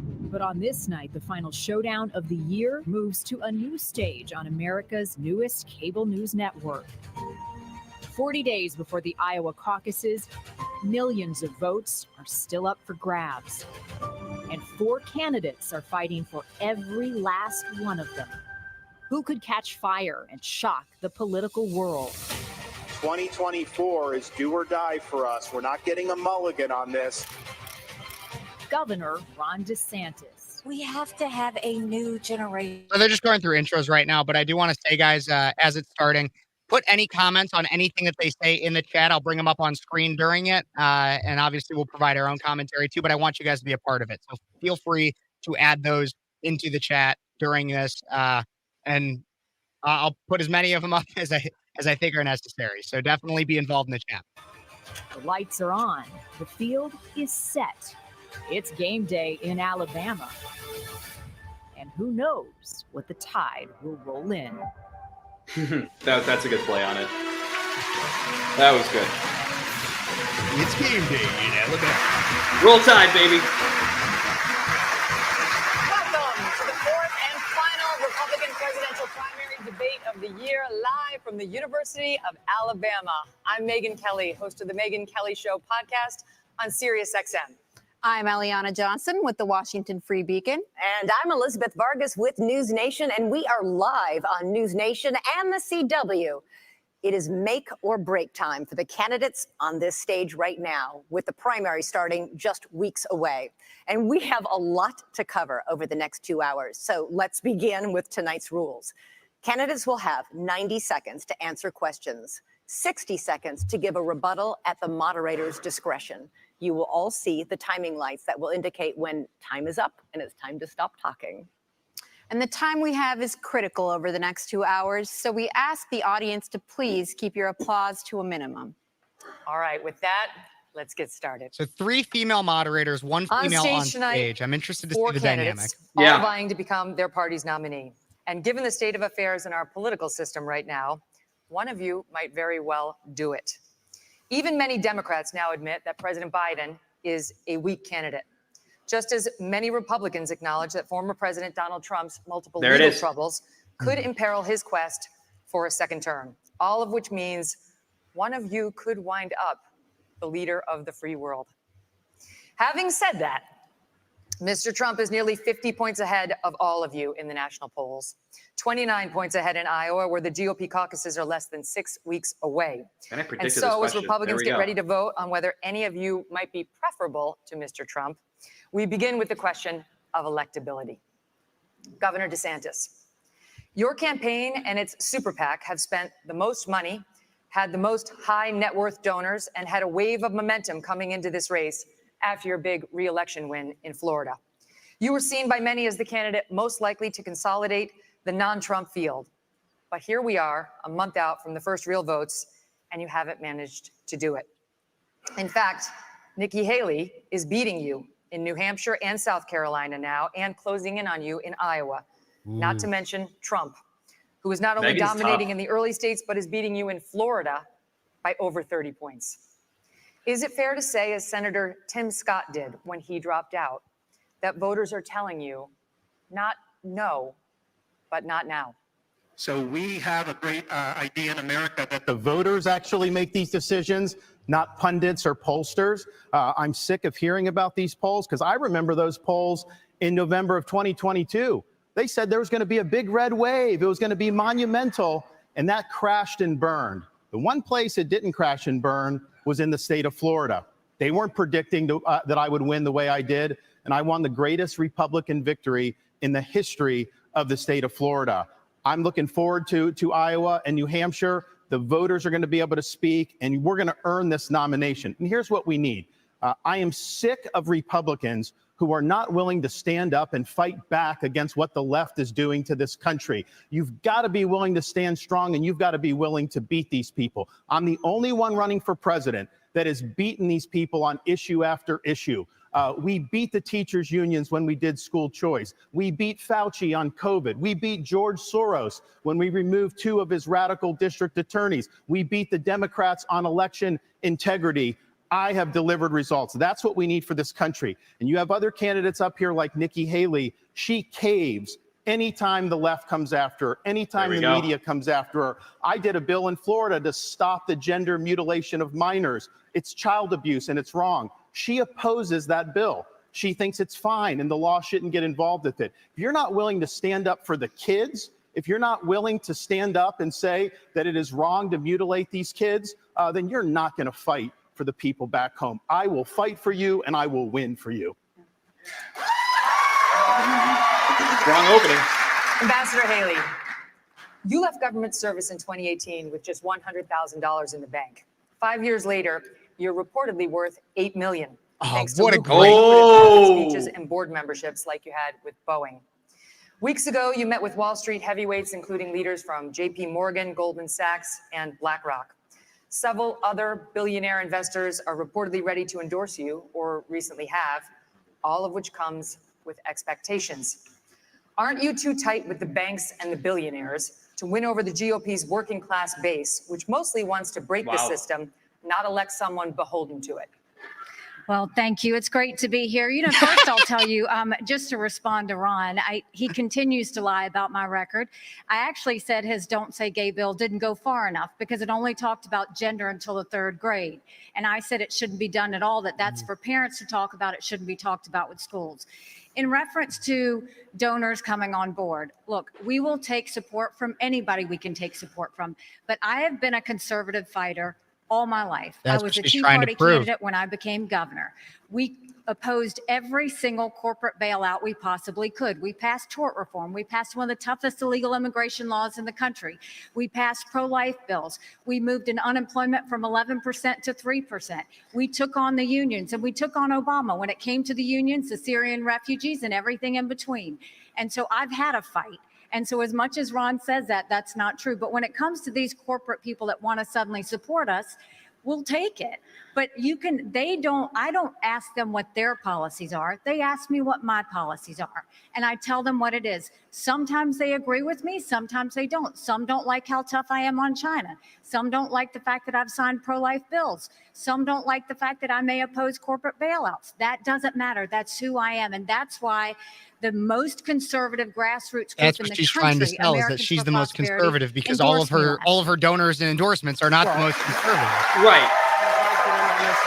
But on this night, the final showdown of the year moves to a new stage on America's newest cable news network. 40 days before the Iowa caucuses, millions of votes are still up for grabs. And 4 candidates are fighting for every last one of them. Who could catch fire and shock the political world? 2024 is do or die for us. We're not getting a mulligan on this. Governor Ron DeSantis. We have to have a new generation. So they're just going through intros right now, but I do want to say, guys, as it's starting, put any comments on anything that they say in the chat. I'll bring them up on screen during it. And obviously we'll provide our own commentary too, but I want you guys to be a part of it. So feel free to add those into the chat during this. And I'll put as many of them up as I think are necessary. So definitely be involved in the chat. The lights are on. The field is set. It's game day in Alabama. And who knows what the tide will roll in. That's a good play on it. That was good. It's game day in Alabama. Roll Tide, baby. Welcome to the 4th and final Republican presidential primary debate of the year, live from the University of Alabama. I'm Megyn Kelly, host of the Megyn Kelly Show podcast on SiriusXM. I'm Eliana Johnson with the Washington Free Beacon. And I'm Elizabeth Vargas with News Nation, and we are live on News Nation and the CW. It is make or break time for the candidates on this stage right now, with the primary starting just weeks away. And we have a lot to cover over the next 2 hours. So let's begin with tonight's rules. Candidates will have 90 seconds to answer questions, 60 seconds to give a rebuttal at the moderator's discretion. You will all see the timing lights that will indicate when time is up and it's time to stop talking. And the time we have is critical over the next 2 hours, so we ask the audience to please keep your applause to a minimum. All right, with that, let's get started. So 3 female moderators, 1 female on stage. I'm interested to see the dynamic. All vying to become their party's nominee. And given the state of affairs in our political system right now, one of you might very well do it. Even many Democrats now admit that President Biden is a weak candidate, just as many Republicans acknowledge that former President Donald Trump's multiple legal troubles could imperil his quest for a second term, all of which means one of you could wind up the leader of the free world. Having said that, Mr. Trump is nearly 50 points ahead of all of you in the national polls, 29 points ahead in Iowa, where the GOP caucuses are less than 6 weeks away. And so as Republicans get ready to vote on whether any of you might be preferable to Mr. Trump, we begin with the question of electability. Governor DeSantis, your campaign and its super PAC have spent the most money, had the most high net worth donors, and had a wave of momentum coming into this race after your big re-election win in Florida. You were seen by many as the candidate most likely to consolidate the non-Trump field. But here we are, a month out from the first real votes, and you haven't managed to do it. In fact, Nikki Haley is beating you in New Hampshire and South Carolina now, and closing in on you in Iowa. Not to mention Trump, who is not only dominating in the early states, but is beating you in Florida by over 30 points. Is it fair to say, as Senator Tim Scott did when he dropped out, that voters are telling you not no, but not now? So we have a great idea in America that the voters actually make these decisions, not pundits or pollsters. I'm sick of hearing about these polls because I remember those polls in November of 2022. They said there was going to be a big red wave. It was going to be monumental, and that crashed and burned. The one place it didn't crash and burn was in the state of Florida. They weren't predicting that I would win the way I did, and I won the greatest Republican victory in the history of the state of Florida. I'm looking forward to Iowa and New Hampshire. The voters are going to be able to speak, and we're going to earn this nomination. And here's what we need. I am sick of Republicans who are not willing to stand up and fight back against what the left is doing to this country. You've got to be willing to stand strong, and you've got to be willing to beat these people. I'm the only one running for president that has beaten these people on issue after issue. We beat the teachers' unions when we did school choice. We beat Fauci on COVID. We beat George Soros when we removed 2 of his radical district attorneys. We beat the Democrats on election integrity. I have delivered results. That's what we need for this country. And you have other candidates up here like Nikki Haley. She caves anytime the left comes after her, anytime the media comes after her. I did a bill in Florida to stop the gender mutilation of minors. It's child abuse and it's wrong. She opposes that bill. She thinks it's fine and the law shouldn't get involved with it. If you're not willing to stand up for the kids, if you're not willing to stand up and say that it is wrong to mutilate these kids, then you're not going to fight for the people back home. I will fight for you and I will win for you. Strong opening. Ambassador Haley, you left government service in 2018 with just $100,000 in the bank. 5 years later, you're reportedly worth $8 million. Thanks to speeches and board memberships like you had with Boeing. Weeks ago, you met with Wall Street heavyweights, including leaders from JP Morgan, Goldman Sachs, and BlackRock. Several other billionaire investors are reportedly ready to endorse you, or recently have, all of which comes with expectations. Aren't you too tight with the banks and the billionaires to win over the GOP's working class base, which mostly wants to break the system, not elect someone beholden to it? Well, thank you. It's great to be here. You know, first I'll tell you, just to respond to Ron, he continues to lie about my record. I actually said his Don't Say Gay bill didn't go far enough because it only talked about gender until the 3rd grade. And I said it shouldn't be done at all, that's for parents to talk about. It shouldn't be talked about with schools. In reference to donors coming on board, look, we will take support from anybody we can take support from. But I have been a conservative fighter all my life. I was a Tea-Party candidate when I became governor. We opposed every single corporate bailout we possibly could. We passed tort reform. We passed one of the toughest illegal immigration laws in the country. We passed pro-life bills. We moved in unemployment from 11% to 3%. We took on the unions, and we took on Obama when it came to the unions, the Syrian refugees, and everything in between. And so I've had a fight. And so as much as Ron says that, that's not true. But when it comes to these corporate people that want to suddenly support us, we'll take it. But But I don't ask them what their policies are. They ask me what my policies are. And I tell them what it is. Sometimes they agree with me, sometimes they don't. Some don't like how tough I am on China. Some don't like the fact that I've signed pro-life bills. Some don't like the fact that I may oppose corporate bailouts. That doesn't matter. That's who I am. And that's why the most conservative grassroots group That's in what the she's country, trying to tell, is that Americans she's for the most Prosperity, conservative because all of her donors and endorsements are not the most conservative. Right.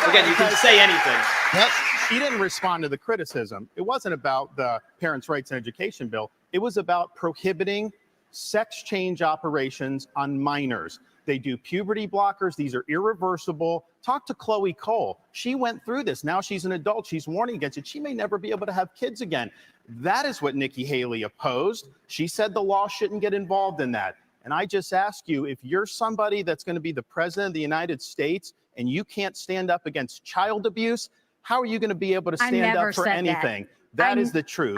Again, you can say anything. Yep. She didn't respond to the criticism. It wasn't about the Parents' Rights and Education bill. It was about prohibiting sex change operations on minors. They do puberty blockers. These are irreversible. Talk to Chloe Cole. She went through this. Now she's an adult. She's warning against it. She may never be able to have kids again. That is what Nikki Haley opposed. She said the law shouldn't get involved in that. And I just ask you, if you're somebody that's going to be the president of the United States and you can't stand up against child abuse, how are you going to be able to stand up for anything? That is the truth.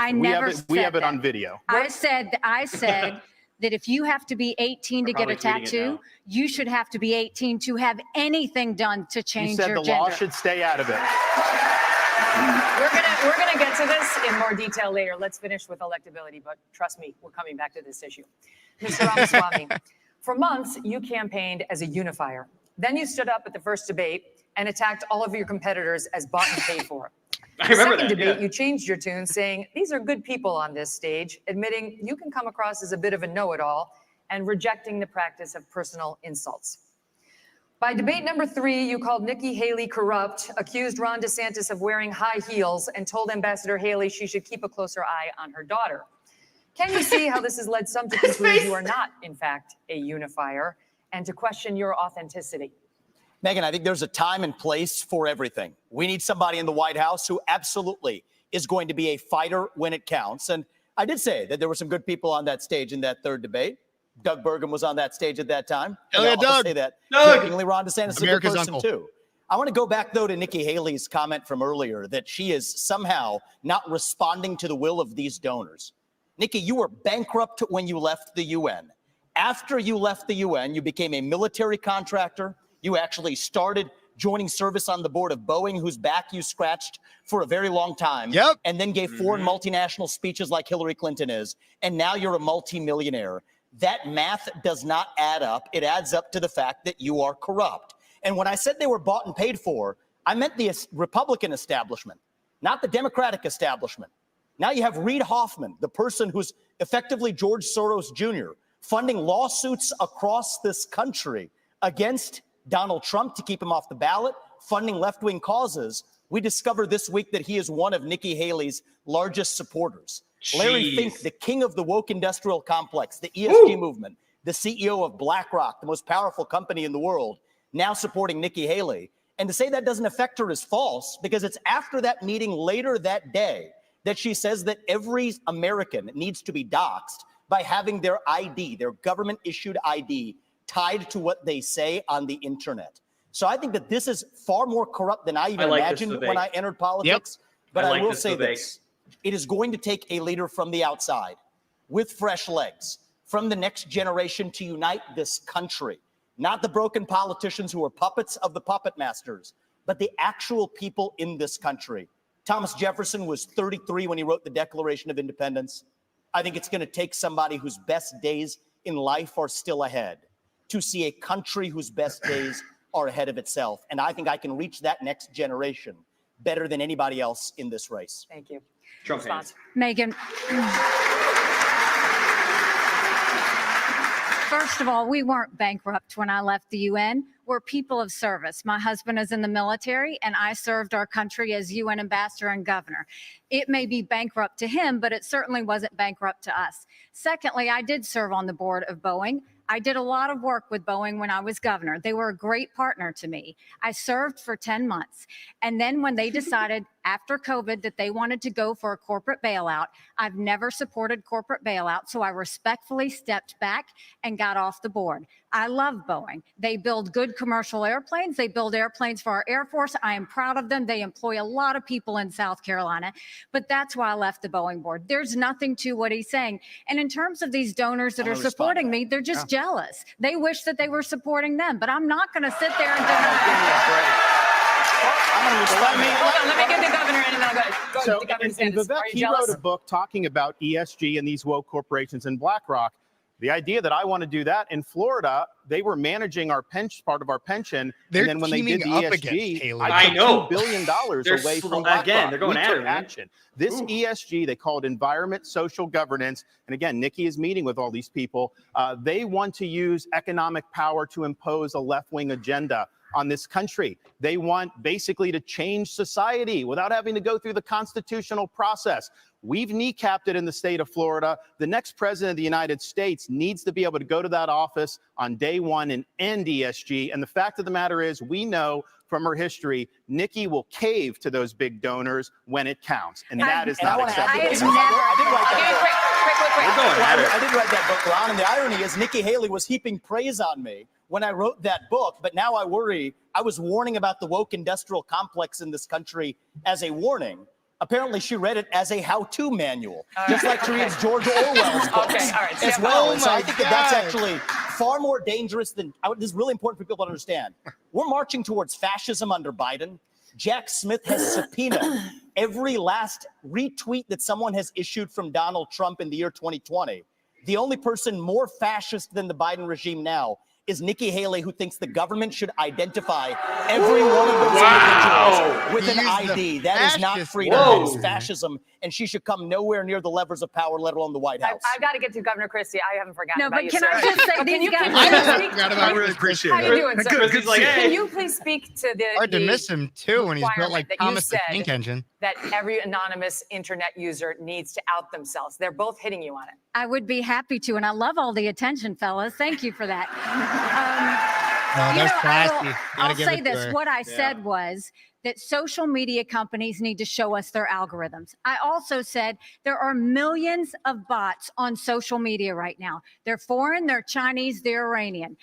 We have it on video. I said that if you have to be 18 to get a tattoo, you should have to be 18 to have anything done to change your gender. You said the law should stay out of it. We're gonna get to this in more detail later. Let's finish with electability, but trust me, we're coming back to this issue. Mr. Ramaswamy, for months you campaigned as a unifier. Then you stood up at the first debate and attacked all of your competitors as bought and paid for. I remember that. Second debate, you changed your tune, saying these are good people on this stage, admitting you can come across as a bit of a know-it-all and rejecting the practice of personal insults. By debate number 3, you called Nikki Haley corrupt, accused Ron DeSantis of wearing high heels, and told Ambassador Haley she should keep a closer eye on her daughter. Can you see how this has led some to conclude you are not, in fact, a unifier, and to question your authenticity? Megyn, I think there's a time and place for everything. We need somebody in the White House who absolutely is going to be a fighter when it counts. And I did say that there were some good people on that stage in that third debate. Doug Burgum was on that stage at that time. Hell yeah, I'll Doug. say that. Doug. Jokingly, Ron DeSantis is a good person, too. I want to go back, though, to Nikki Haley's comment from earlier that she is somehow not responding to the will of these donors. Nikki, you were bankrupt when you left the UN. After you left the UN, you became a military contractor. You actually started joining service on the board of Boeing, whose back you scratched for a very long time. Yep. And then gave foreign multinational speeches like Hillary Clinton is. And now you're a multimillionaire. That math does not add up. It adds up to the fact that you are corrupt. And when I said they were bought and paid for, I meant the Republican establishment, not the Democratic establishment. Now you have Reid Hoffman, the person who's effectively George Soros Jr., funding lawsuits across this country against Donald Trump to keep him off the ballot, funding left-wing causes. We discovered this week that he is one of Nikki Haley's largest supporters. Larry Fink, the king of the woke industrial complex, the ESG movement, the CEO of BlackRock, the most powerful company in the world, now supporting Nikki Haley. And to say that doesn't affect her is false, because it's after that meeting later that day that she says that every American needs to be doxxed by having their ID, their government-issued ID, tied to what they say on the internet. So I think that this is far more corrupt than I even imagined when I entered politics. Yep. But I will say this. It is going to take a leader from the outside with fresh legs from the next generation to unite this country. Not the broken politicians who are puppets of the puppet masters, but the actual people in this country. Thomas Jefferson was 33 when he wrote the Declaration of Independence. I think it's going to take somebody whose best days in life are still ahead to see a country whose best days are ahead of itself. And I think I can reach that next generation better than anybody else in this race. Thank you. Trump hands. Megyn. First of all, we weren't bankrupt when I left the UN. We're people of service. My husband is in the military, and I served our country as UN ambassador and governor. It may be bankrupt to him, but it certainly wasn't bankrupt to us. Secondly, I did serve on the board of Boeing. I did a lot of work with Boeing when I was governor. They were a great partner to me. I served for 10 months. And then when they decided after COVID that they wanted to go for a corporate bailout, I've never supported corporate bailout, so I respectfully stepped back and got off the board. I love Boeing. They build good commercial airplanes. They build airplanes for our Air Force. I am proud of them. They employ a lot of people in South Carolina, but that's why I left the Boeing board. There's nothing to what he's saying. And in terms of these donors that are supporting me, they're just jealous. They wish that they were supporting them, but I'm not going to sit there and deny. Hold on, let me get the governor in and then I'll go. So, Governor and DeSantis, Vivek, are you he jealous? wrote a book talking about ESG and these woke corporations and BlackRock. The idea that I want to do that in Florida, they were managing our part of our pension, They're and then when they did the teaming up against ESG, Haley. I I know. took $2 billion They're away slow- from BlackRock. again, they're going we at took it, man. action. This ESG, they call it environment, social governance, and again, Nikki is meeting with all these people. They want to use economic power to impose a left-wing agenda on this country. They want basically to change society without having to go through the constitutional process. We've kneecapped it in the state of Florida. The next president of the United States needs to be able to go to that office on day one and end ESG. And the fact of the matter is, we know from her history, Nikki will cave to those big donors when it counts. And that is not acceptable. I did write that book, Ron, and the irony is Nikki Haley was heaping praise on me when I wrote that book, but now I worry. I was warning about the woke industrial complex in this country as a warning. Apparently, she read it as a how-to manual, just like she reads George Orwell's books as well. And so I think that's actually far more dangerous than, this is really important for people to understand. We're marching towards fascism under Biden. Jack Smith has subpoenaed every last retweet that someone has issued from Donald Trump in the year 2020. The only person more fascist than the Biden regime now is Nikki Haley, who thinks the government should identify every one of those individuals with an ID. That is not freedom, that is fascism, and she should come nowhere near the levers of power, let alone the White House. I've got to get to Governor Christie. I haven't forgotten No, about but you, can sir. I just say, Can these you guys- please speak? I really appreciate How it. you doing, sir? Christie's like, hey. Can you please speak to the Hard to miss him too when he's built like requirement that you Thomas the said Tank Engine. that every anonymous internet user needs to out themselves? They're both hitting you on it. I would be happy to, and I love all the attention, fellas. Thank you for that. That's classy. I'll Gotta give say it to this. her. What I said was that social media companies need to show us their algorithms. I also said there are millions of bots on social media right now. They're foreign, they're Chinese, they're Iranian.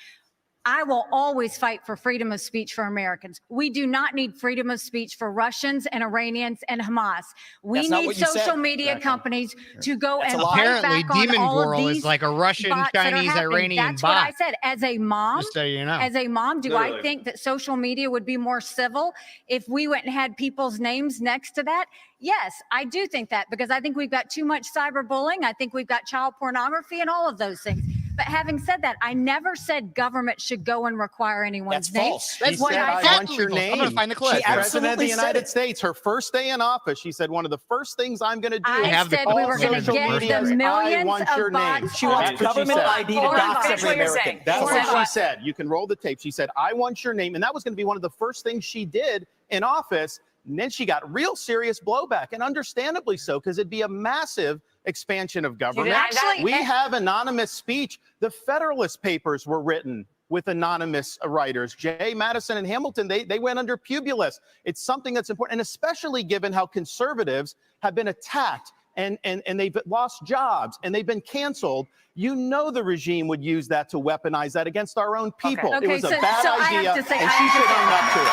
I will always fight for freedom of speech for Americans. We do not need freedom of speech for Russians and Iranians and Hamas. We That's not need what you social said. media companies to go That's and a lie. fight Apparently, back on Demon all of Girl these is like a Russian, bots that are Chinese, happening. Iranian That's bot. what I said. As a mom, Just so you know. as a mom, do I Literally. think that social media would be more civil if we went and had people's names next to that? Yes, I do think that, because I think we've got too much cyberbullying. I think we've got child pornography and all of those things. But having said that, I never said government should go and require anyone's That's name. false. That's She what said, I I said. want your name. I'm gonna find the clip. She's president of the absolutely said United it. States. Her first day in office, she said, one of the first things I'm going to do I have the said we call were going to social get media. the I millions want your of name. bots. She wants That's what she government said. ID to Hold on, dox finish every what you're American. saying. That's Hold what on. she said. You can roll the tape. She said, I want your name. And that was going to be one of the first things she did in office. And then she got real serious blowback, and understandably so, because it'd be a massive expansion of government. Actually, We have anonymous speech. The Federalist Papers were written with anonymous writers. Jay Madison and Hamilton, they went under Publius. It's something that's important, and especially given how conservatives have been attacked and they've lost jobs and they've been canceled. You know the regime would use that to weaponize that against our own people. Okay, It was a so bad I have idea, to say- and I she have to should say- own up to it.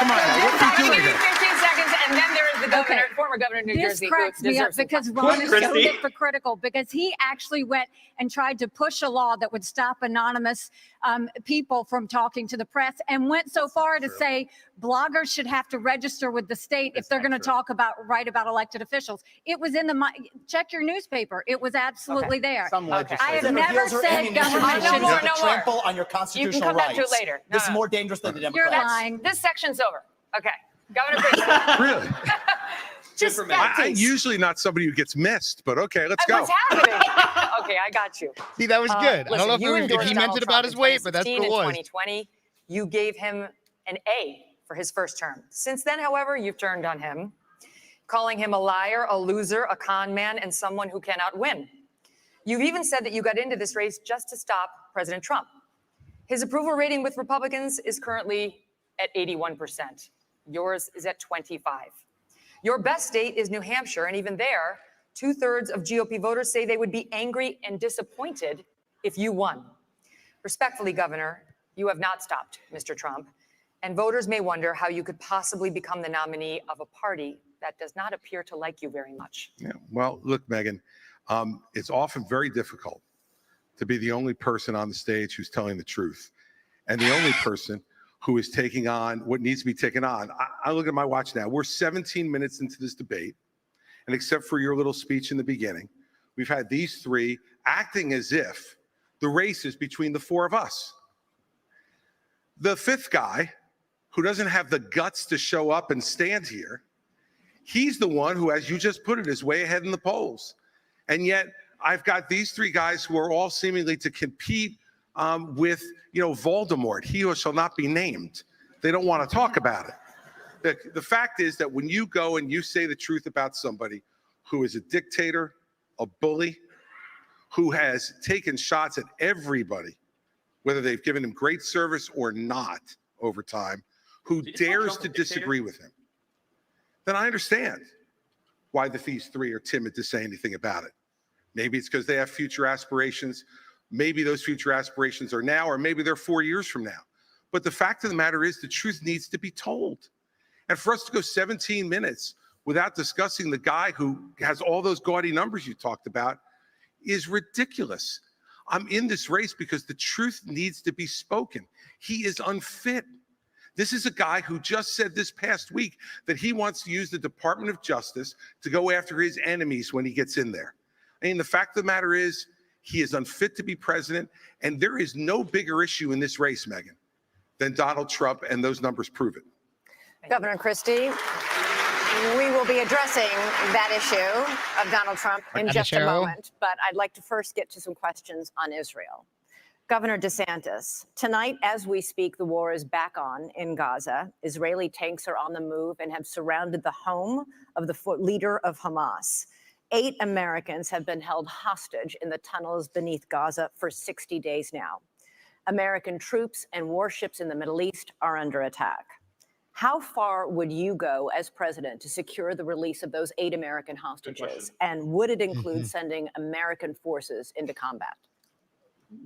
Come on, now, what are I'll you give doing you here? 15 seconds, and then there is the governor, Okay. former governor of New This Jersey. who cracks me up deserves some because time. Ron is so Christie. hypocritical, because he actually went and tried to push a law that would stop anonymous people from talking to the press, and went so far to say bloggers should have to register with the state if they're going to write about elected officials. It was in the, check your newspaper. It was absolutely there. Some I legislators. have never Reveals her said ammunition government to No more, should. no more. trample on your You constitutional can come back to it rights. later. This is more dangerous than the You're Democrats. lying. This section's over. Okay. Governor Christie. Really? Just for me. that I'm piece. usually not somebody who gets missed, but okay, let's go. What's happening? Okay, I got you. See, that was good. I don't know Listen, if he meant it about his weight, but that's what it was. 2020, you gave him an A for his first term. Since then, however, you've turned on him, calling him a liar, a loser, a con man, and someone who cannot win. You've even said that you got into this race just to stop President Trump. His approval rating with Republicans is currently at 81%. Yours is at 25. Your best state is New Hampshire, and even there, 2/3 of GOP voters say they would be angry and disappointed if you won. Respectfully, Governor, you have not stopped Mr. Trump, and voters may wonder how you could possibly become the nominee of a party that does not appear to like you very much. Yeah. Well, look, Megan, it's often very difficult to be the only person on the stage who's telling the truth, and the only person who is taking on what needs to be taken on. I look at my watch now. We're 17 minutes into this debate, and except for your little speech in the beginning, we've had these three acting as if the race is between the four of us. The fifth guy, who doesn't have the guts to show up and stand here, he's the one who, as you just put it, is way ahead in the polls. And yet I've got these three guys who are all seemingly to compete with, Voldemort, he who shall not be named. They don't want to talk about it. The fact is that when you go and you say the truth about somebody who is a dictator, a bully, who has taken shots at everybody, whether they've given him great service or not over time, who dares to disagree with him, then I understand why these three are timid to say anything about it. Maybe it's because they have future aspirations. Maybe those future aspirations are now, or maybe they're 4 years from now. But the fact of the matter is the truth needs to be told. And for us to go 17 minutes without discussing the guy who has all those gaudy numbers you talked about is ridiculous. I'm in this race because the truth needs to be spoken. He is unfit. This is a guy who just said this past week that he wants to use the Department of Justice to go after his enemies when he gets in there. I mean, the fact of the matter is he is unfit to be president, and there is no bigger issue in this race, Megyn, than Donald Trump, and those numbers prove it. Governor Christie, we will be addressing that issue of Donald Trump in just a moment, but I'd like to first get to some questions on Israel. Governor DeSantis, tonight as we speak, the war is back on in Gaza. Israeli tanks are on the move and have surrounded the home of the leader of Hamas. 8 Americans have been held hostage in the tunnels beneath Gaza for 60 days now. American troops and warships in the Middle East are under attack. How far would you go as president to secure the release of those 8 American hostages? And would it include sending American forces into combat?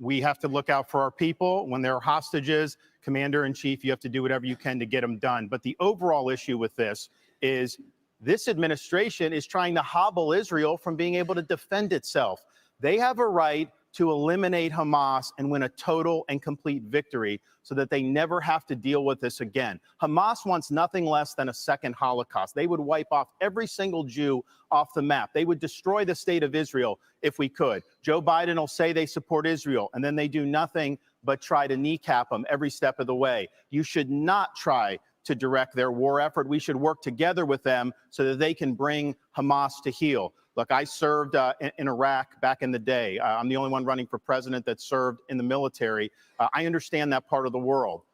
We have to look out for our people. When there are hostages, Commander-in-Chief, you have to do whatever you can to get them done. But the overall issue with this is this administration is trying to hobble Israel from being able to defend itself. They have a right to eliminate Hamas and win a total and complete victory so that they never have to deal with this again. Hamas wants nothing less than a second Holocaust. They would wipe off every single Jew off the map. They would destroy the state of Israel if we could. Joe Biden will say they support Israel, and then they do nothing but try to kneecap them every step of the way. You should not try to direct their war effort. We should work together with them so that they can bring Hamas to heel. Look, I served in Iraq back in the day. I'm the only one running for president that served in the military. I understand that part of the world.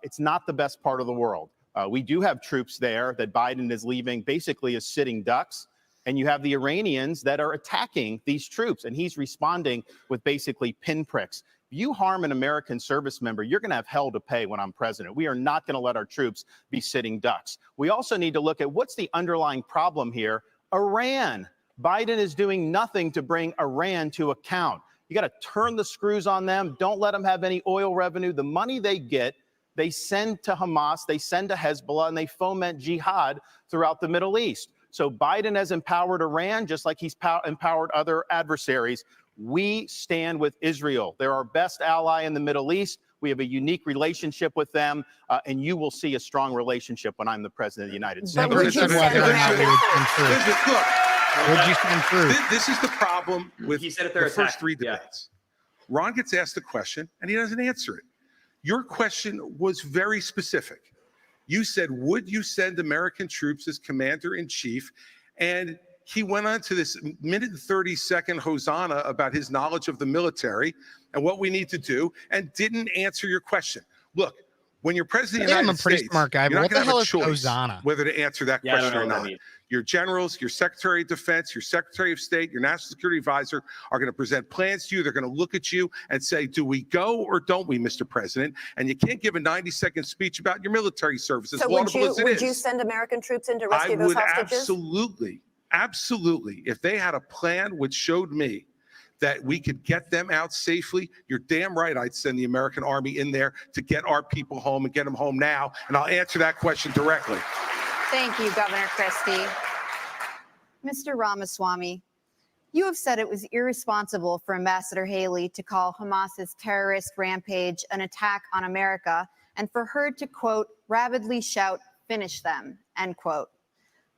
It's not the best part of the world. We do have troops there that Biden is leaving basically as sitting ducks. And you have the Iranians that are attacking these troops, and he's responding with basically pinpricks. If you harm an American service member, you're going to have hell to pay when I'm president. We are not going to let our troops be sitting ducks. We also need to look at what's the underlying problem here. Iran. Biden is doing nothing to bring Iran to account. You got to turn the screws on them. Don't let them have any oil revenue. The money they get, they send to Hamas, they send to Hezbollah, and they foment jihad throughout the Middle East. So Biden has empowered Iran just like he's empowered other adversaries. We stand with Israel. They're our best ally in the Middle East. We have a unique relationship with them, and you will see a strong relationship when I'm the president of the United States. This is the problem with the first 3 debates. Ron gets asked the question, and he doesn't answer it. Your question was very specific. You said, would you send American troops as commander-in-chief? And he went on to this minute and 30-second hosanna about his knowledge of the military and what we need to do, and didn't answer your question. Look, when you're president of the United States, smart guy, you're not what going the to hell have a is choice hosanna? whether to answer that question or not. Your generals, your Secretary of Defense, your Secretary of State, your National Security Advisor are going to present plans to you. They're going to look at you and say, do we go or don't we, Mr. President? And you can't give a 90-second speech about your military service, as laudable as it is. Would you send American troops in to rescue those hostages? Absolutely. If they had a plan which showed me that we could get them out safely, you're damn right I'd send the American Army in there to get our people home and get them home now. And I'll answer that question directly. Thank you, Governor Christie. Mr. Ramaswamy, you have said it was irresponsible for Ambassador Haley to call Hamas's terrorist rampage an attack on America and for her to, quote, rabidly shout, finish them, end quote.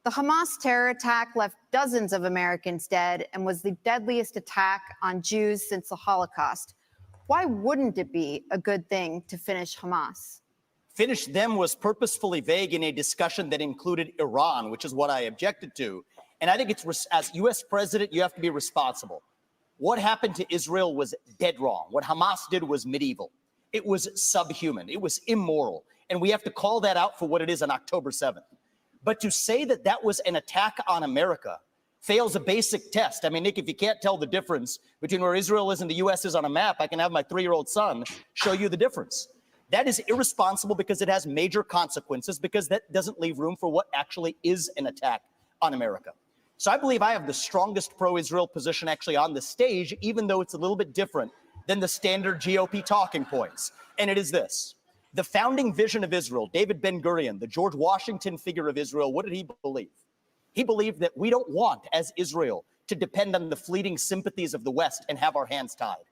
The Hamas terror attack left dozens of Americans dead and was the deadliest attack on Jews since the Holocaust. Why wouldn't it be a good thing to finish Hamas? Finish them was purposefully vague in a discussion that included Iran, which is what I objected to. And I think it's, as U.S. president, you have to be responsible. What happened to Israel was dead wrong. What Hamas did was medieval. It was subhuman. It was immoral. And we have to call that out for what it is on October 7th. But to say that that was an attack on America fails a basic test. I mean, Nick, if you can't tell the difference between where Israel is and the U.S. is on a map, I can have my 3-year-old son show you the difference. That is irresponsible because it has major consequences, because that doesn't leave room for what actually is an attack on America. So I believe I have the strongest pro-Israel position actually on the stage, even though it's a little bit different than the standard GOP talking points. And it is this. The founding vision of Israel, David Ben-Gurion, the George Washington figure of Israel, what did he believe? He believed that we don't want, as Israel, to depend on the fleeting sympathies of the West and have our hands tied.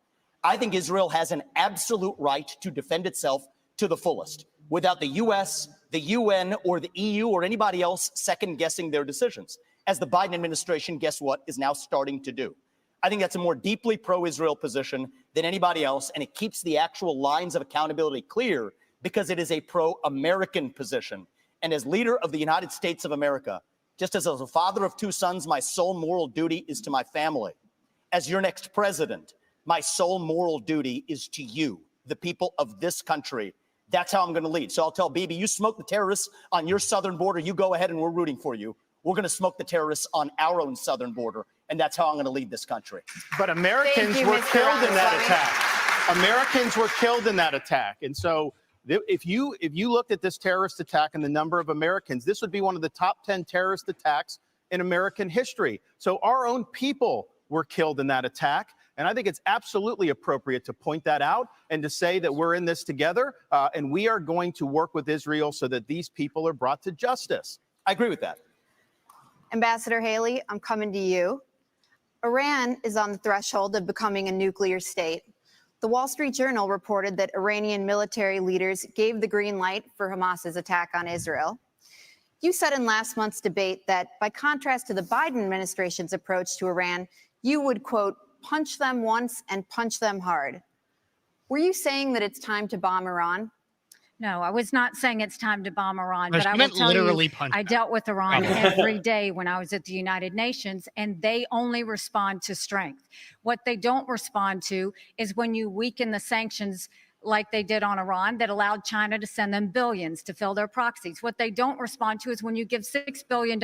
I think Israel has an absolute right to defend itself to the fullest, without the U.S., the UN, or the EU, or anybody else second-guessing their decisions, as the Biden administration, guess what, is now starting to do. I think that's a more deeply pro-Israel position than anybody else, and it keeps the actual lines of accountability clear because it is a pro-American position. And as leader of the United States of America, just as a father of 2 sons, my sole moral duty is to my family. As your next president, my sole moral duty is to you, the people of this country. That's how I'm going to lead. So I'll tell Bibi, you smoke the terrorists on your southern border, you go ahead and we're rooting for you. We're going to smoke the terrorists on our own southern border, and that's how I'm going to lead this country. But Americans were killed in that attack. Americans were killed in that attack. And so if you looked at this terrorist attack and the number of Americans, this would be one of the top 10 terrorist attacks in American history. So our own people were killed in that attack. And I think it's absolutely appropriate to point that out and to say that we're in this together and we are going to work with Israel so that these people are brought to justice. I agree with that. Ambassador Haley, I'm coming to you. Iran is on the threshold of becoming a nuclear state. The Wall Street Journal reported that Iranian military leaders gave the green light for Hamas's attack on Israel. You said in last month's debate that, by contrast to the Biden administration's approach to Iran, you would, quote, punch them once and punch them hard. Were you saying that it's time to bomb Iran? No, I was not saying it's time to bomb Iran, No, but she I will meant tell literally you, punch I them. dealt with Iran every day when I was at the United Nations, and they only respond to strength. What they don't respond to is when you weaken the sanctions like they did on Iran that allowed China to send them billions to fill their proxies. What they don't respond to is when you give $6 billion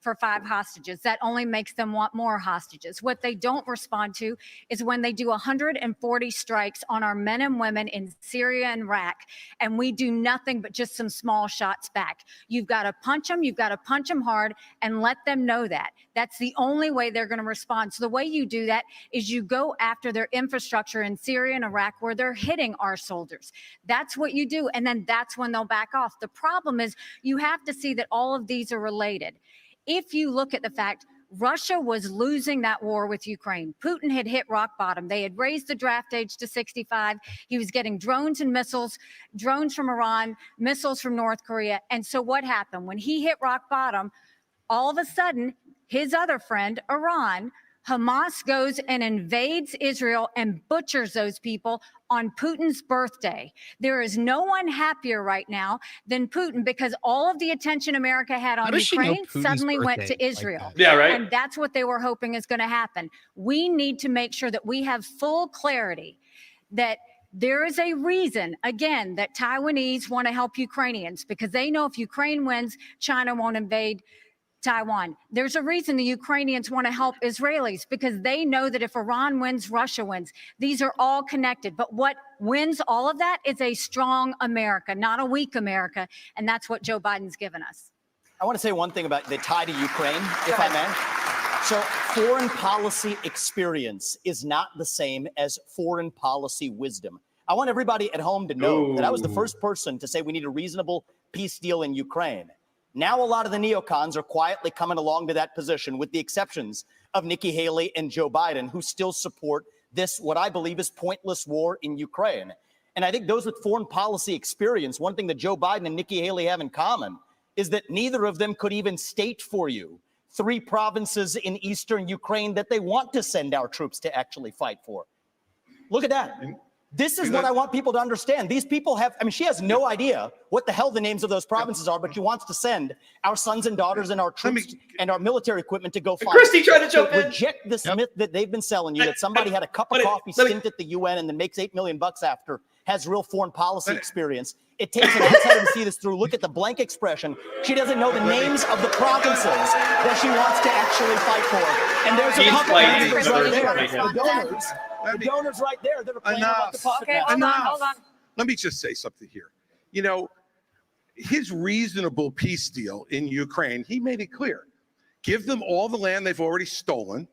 for 5 hostages. That only makes them want more hostages. What they don't respond to is when they do 140 strikes on our men and women in Syria and Iraq, and we do nothing but just some small shots back. You've got to punch them. You've got to punch them hard and let them know that. That's the only way they're going to respond. So the way you do that is you go after their infrastructure in Syria and Iraq where they're hitting our soldiers. That's what you do. And then that's when they'll back off. The problem is you have to see that all of these are related. If you look at the fact Russia was losing that war with Ukraine. Putin had hit rock bottom. They had raised the draft age to 65. He was getting drones and missiles, drones from Iran, missiles from North Korea. And so what happened? When he hit rock bottom, all of a sudden, his other friend, Iran, Hamas goes and invades Israel and butchers those people on Putin's birthday. There is no one happier right now than Putin because all of the attention America had on Ukraine suddenly went to Israel. Like yeah, right. And that's what they were hoping is going to happen. We need to make sure that we have full clarity that there is a reason, again, that Taiwanese want to help Ukrainians because they know if Ukraine wins, China won't invade Taiwan. There's a reason the Ukrainians want to help Israelis because they know that if Iran wins, Russia wins. These are all connected. But what wins all of that is a strong America, not a weak America. And that's what Joe Biden's given us. I want to say one thing about the tie to Ukraine, if I may. So foreign policy experience is not the same as foreign policy wisdom. I want everybody at home to know that I was the first person to say we need a reasonable peace deal in Ukraine. Now a lot of the neocons are quietly coming along to that position, with the exceptions of Nikki Haley and Joe Biden, who still support this, what I believe is pointless war in Ukraine. And I think those with foreign policy experience, one thing that Joe Biden and Nikki Haley have in common is that neither of them could even state for you 3 provinces in eastern Ukraine that they want to send our troops to actually fight for. Look at that. This is what I want people to understand. These people have, I mean, she has no idea what the hell the names of those provinces are, but she wants to send our sons and daughters and our troops and our military equipment to go fight. Christie tried to jump in. Reject this myth that they've been selling you, that somebody had a cup of coffee stint at the UN and then makes $8 million after, has real foreign policy experience. It takes an outsider to see this through. Look at the blank expression. She doesn't know the names of the provinces that she wants to actually fight for. And there's a couple answers right there. The donors right there that are playing about the puppet. Okay, hold on. Let me just say something here. You know, his reasonable peace deal in Ukraine, he made it clear. Give them all the land they've already stolen.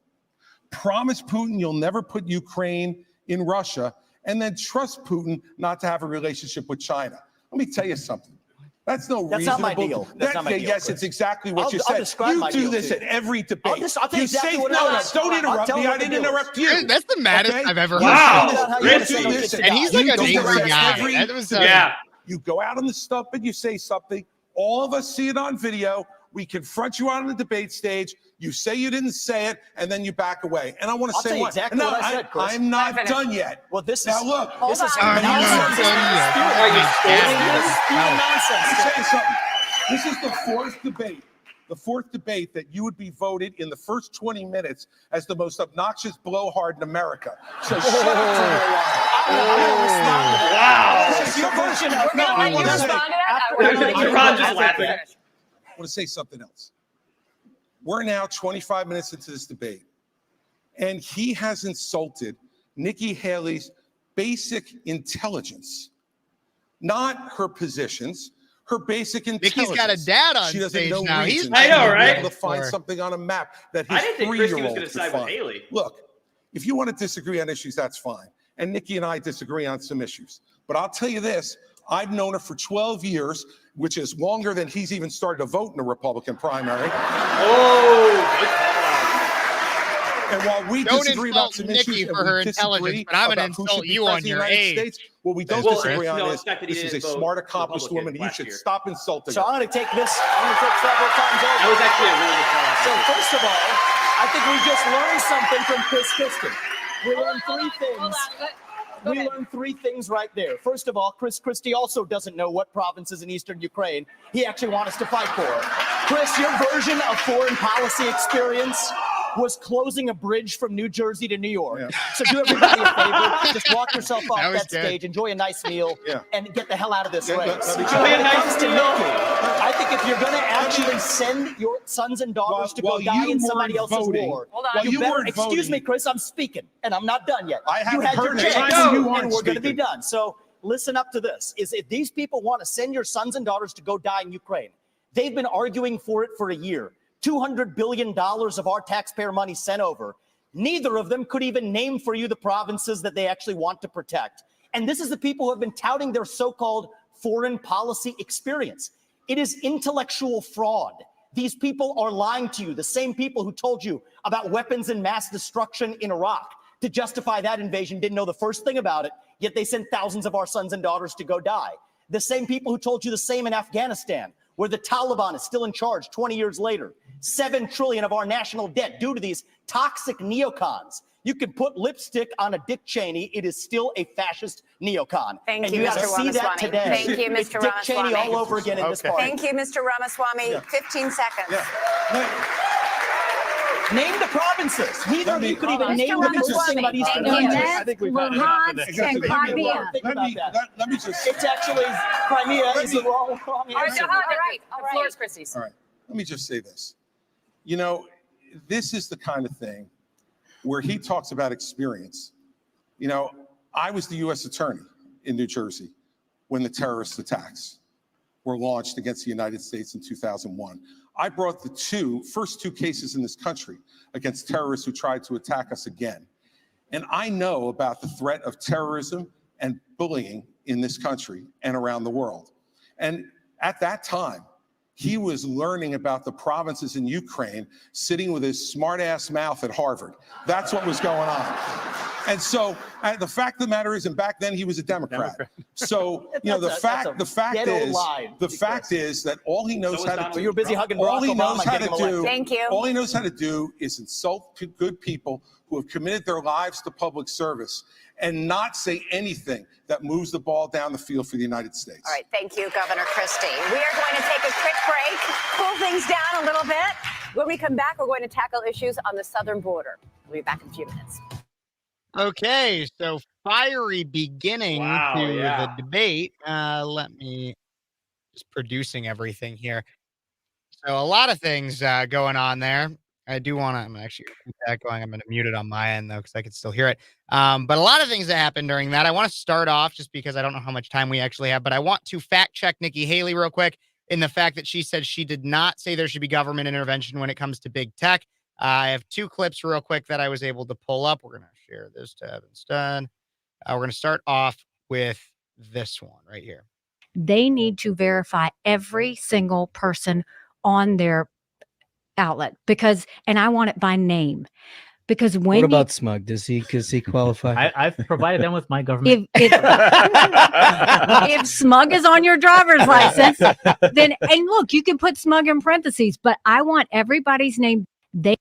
Promise Putin you'll never put Ukraine in Russia, and then trust Putin not to have a relationship with China. Let me tell you something. That's no That's reasonable. not my deal. That's not my deal, Yes, Chris. it's exactly what you I'll said. describe my You do deal this to at you. every debate. I'll tell you exactly what it is. Don't interrupt I'll me. tell I you didn't what it interrupt you. That's the maddest Okay? I've ever heard. Wow. And he's like an angry guy. That was, Yeah. You go out on the stump and you say something. All of us see it on video. We confront you on the debate stage. You say you didn't say it, and then you back away. And I want to I'll say tell you one. exactly No, what I said, Chris. I'm not done yet. Well, this is Now look. This is I'm not nonsense. done yet. Are you Nonsense. Let me tell you something. This is the 4th debate. The 4th debate that you would be voted in the first 20 minutes as the most obnoxious blowhard in America. So shut up for a while. Wow. This is your version of We're gonna let you respond to that. Ron just laughing. I want to say something else. We're now 25 minutes into this debate, and he has insulted Nikki Haley's basic intelligence, not her positions, her basic intelligence. Nikki's got a dad on She doesn't stage know now. regions. I know, She right? be able to find something on a map that his I didn't think Christie was 3-year-old going to could side with find. Haley. Look, if you want to disagree on issues, that's fine. And Nikki and I disagree on some issues. But I'll tell you this, I've known her for 12 years, which is longer than he's even started to vote in the Republican primary. Oh, good call. And while we Don't disagree about insult some Nikki issues, and for we her disagree intelligence, but I'm gonna about who insult should be you on president of your the United age. States, what we don't Well, disagree on no, is it's not that he this is a didn't vote smart, accomplished Republican woman. You last should year. stop insulting So her. I'm going to take this. I'm going to take several times over. That was actually a really good call. So first of all, I think we just learned something from Chris Christie. We learned 3 things. We learned 3 things right there. First of all, Chris Christie also doesn't know what provinces in eastern Ukraine he actually wants us to fight for. Chris, your version of foreign policy experience was closing a bridge from New Jersey to New York. Yeah. So do everybody a favor, just walk yourself off That was that good. stage, enjoy a nice meal, Yeah. and get the hell out of this Yeah, race. let me- When it Enjoy a comes nice to meal. Nikki, I think if you're going to actually send your sons and daughters to go While die you in somebody weren't else's voting- war, Hold on. while you you better, weren't excuse me, voting- Chris, I'm speaking, and I'm not done yet. I You haven't had your heard it. chance, I know you aren't and we're going to be speaking. done. So listen up to this, is if these people want to send your sons and daughters to go die in Ukraine, they've been arguing for it for a year. $200 billion of our taxpayer money sent over. Neither of them could even name for you the provinces that they actually want to protect. And this is the people who have been touting their so-called foreign policy experience. It is intellectual fraud. These people are lying to you, the same people who told you about weapons and mass destruction in Iraq to justify that invasion, didn't know the first thing about it, yet they sent thousands of our sons and daughters to go die. The same people who told you the same in Afghanistan, where the Taliban is still in charge 20 years later. $7 trillion of our national debt due to these toxic neocons. You can put lipstick on a Dick Cheney, it is still a fascist neocon. Thank and you, you have to Mr. see that Ramaswamy. today. Thank you, It's Mr. Dick Cheney Ramaswamy. all over again in this party. Thank you, Mr. Ramaswamy. 15 seconds. Name the provinces. Neither of you could even Mr. name the first thing about Eastern Ramaswamy. Ukraine. I think we've had enough of this. And Crimea. Think about that. Let me just. It's actually Crimea is the wrong All right, answer. all right. The floor is Christie's. All right. Let me just say this. You know, this is the kind of thing where he talks about experience. You know, I was the U.S. attorney in New Jersey when the terrorist attacks were launched against the United States in 2001. I brought the first two cases in this country against terrorists who tried to attack us again. And I know about the threat of terrorism and bullying in this country and around the world. And at that time, he was learning about the provinces in Ukraine, sitting with his smart-ass mouth at Harvard. That's what was going on. And so the fact of the matter is, and back then he was a Democrat. So, the fact is that all he knows how to do. You were busy hugging all Barack he knows Obama how getting to do. elected. Thank you. All he knows how to do is insult good people who have committed their lives to public service and not say anything that moves the ball down the field for the United States. All right, thank you, Governor Christie. We are going to take a quick break, cool things down a little bit. When we come back, we're going to tackle issues on the southern border. We'll be back in a few minutes. Okay, so fiery beginning to the debate. Let me just producing everything here. So a lot of things going on there. I do want to, I'm actually going to keep that going. I'm going to mute it on my end though, because I can still hear it. But a lot of things that happened during that. I want to start off just because I don't know how much time we actually have, but I want to fact check Nikki Haley real quick in the fact that she said she did not say there should be government intervention when it comes to big tech. I have two clips real quick that I was able to pull up. We're going to share this tab instead. We're going to start off with this one right here. They need to verify every single person on their outlet and I want it by name. Because when what about Smug? Does he qualify? I've provided them with my government. If Smug is on your driver's license, then and look, you can put Smug in parentheses, but I want everybody's name.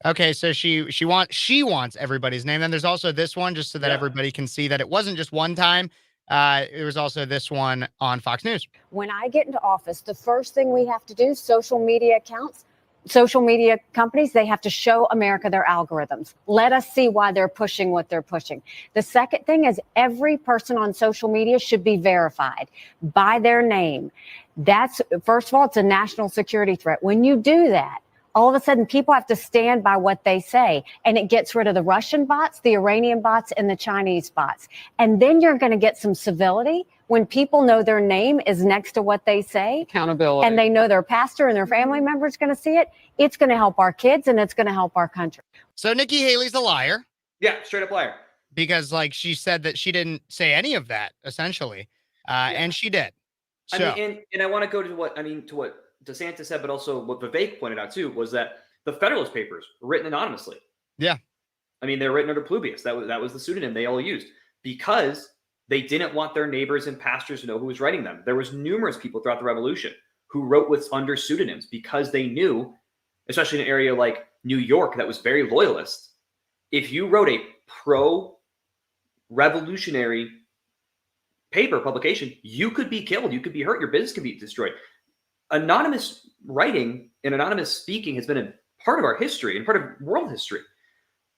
Okay, so she wants everybody's name. Then there's also this one, just so that everybody can see that it wasn't just one time. It was also this one on Fox News. When I get into office, the first thing we have to do, social media accounts, social media companies, they have to show America their algorithms. Let us see why they're pushing what they're pushing. The second thing is every person on social media should be verified by their name. That's, first of all, it's a national security threat. When you do that, all of a sudden people have to stand by what they say, and it gets rid of the Russian bots, the Iranian bots, and the Chinese bots. And then you're going to get some civility when people know their name is next to what they say. Accountability. And they know their pastor and their family member is going to see it. It's going to help our kids and it's going to help our country. So Nikki Haley's a liar. Yeah, straight up liar. Because she said that she didn't say any of that, essentially. And she did. So. I mean, and I want to go to what DeSantis said, but also what Vivek pointed out too, was that the Federalist Papers were written anonymously. Yeah. I mean, they're written under Pluvius. That was the pseudonym they all used because they didn't want their neighbors and pastors to know who was writing them. There was numerous people throughout the revolution who wrote under pseudonyms because they knew, especially in an area like New York that was very loyalist, if you wrote a pro-revolutionary paper publication, you could be killed, you could be hurt, your business could be destroyed. Anonymous writing and anonymous speaking has been a part of our history and part of world history.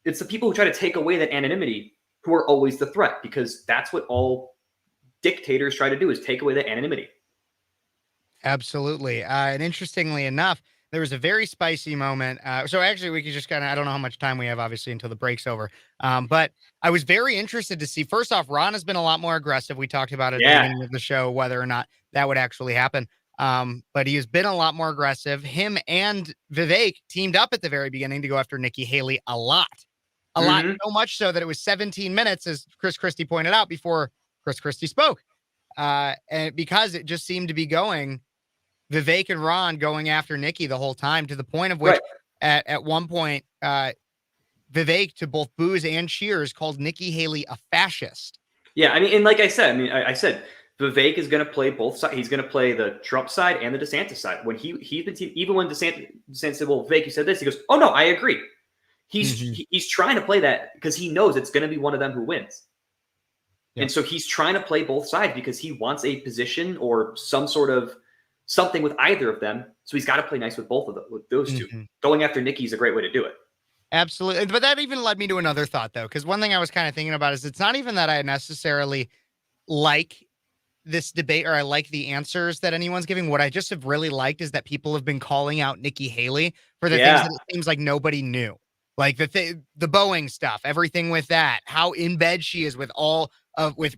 It's the people who try to take away that anonymity who are always the threat, because that's what all dictators try to do, is take away that anonymity. Absolutely. And interestingly enough, there was a very spicy moment. So actually we could just I don't know how much time we have, obviously, until the break's over. But I was very interested to see, first off, Ron has been a lot more aggressive. We talked about it at the beginning of the show, whether or not that would actually happen. But he has been a lot more aggressive. Him and Vivek teamed up at the very beginning to go after Nikki Haley a lot, so much so that it was 17 minutes, as Chris Christie pointed out, before Chris Christie spoke. And because it just seemed to be going, Vivek and Ron going after Nikki the whole time, to the point of which at one point, Vivek, to both boos and cheers, called Nikki Haley a fascist. Yeah. I mean, and like I said, I said, Vivek is going to play both sides. He's going to play the Trump side and the DeSantis side. When even when DeSantis said, well, Vivek, you said this, he goes, oh no, I agree. He's trying to play that because he knows it's going to be one of them who wins. Yep. And so he's trying to play both sides because he wants a position or some sort of something with either of them. So he's got to play nice with both of them, with those two. Going after Nikki is a great way to do it. Absolutely. But that even led me to another thought, though, because one thing I was kind of thinking about is it's not even that I necessarily like this debate or I like the answers that anyone's giving. What I just have really liked is that people have been calling out Nikki Haley for the things that it seems like nobody knew. Like the Boeing stuff, everything with that, how in bed she is with all of with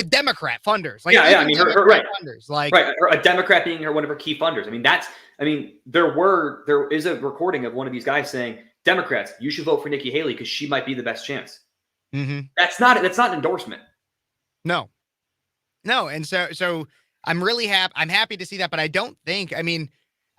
Democrat funders. Like, I mean, her right. Funders, like a Democrat being one of her key funders. I mean, there is a recording of one of these guys saying, Democrats, you should vote for Nikki Haley because she might be the best chance. That's not an endorsement. No. And so I'm really happy. I'm happy to see that, but I don't think, I mean,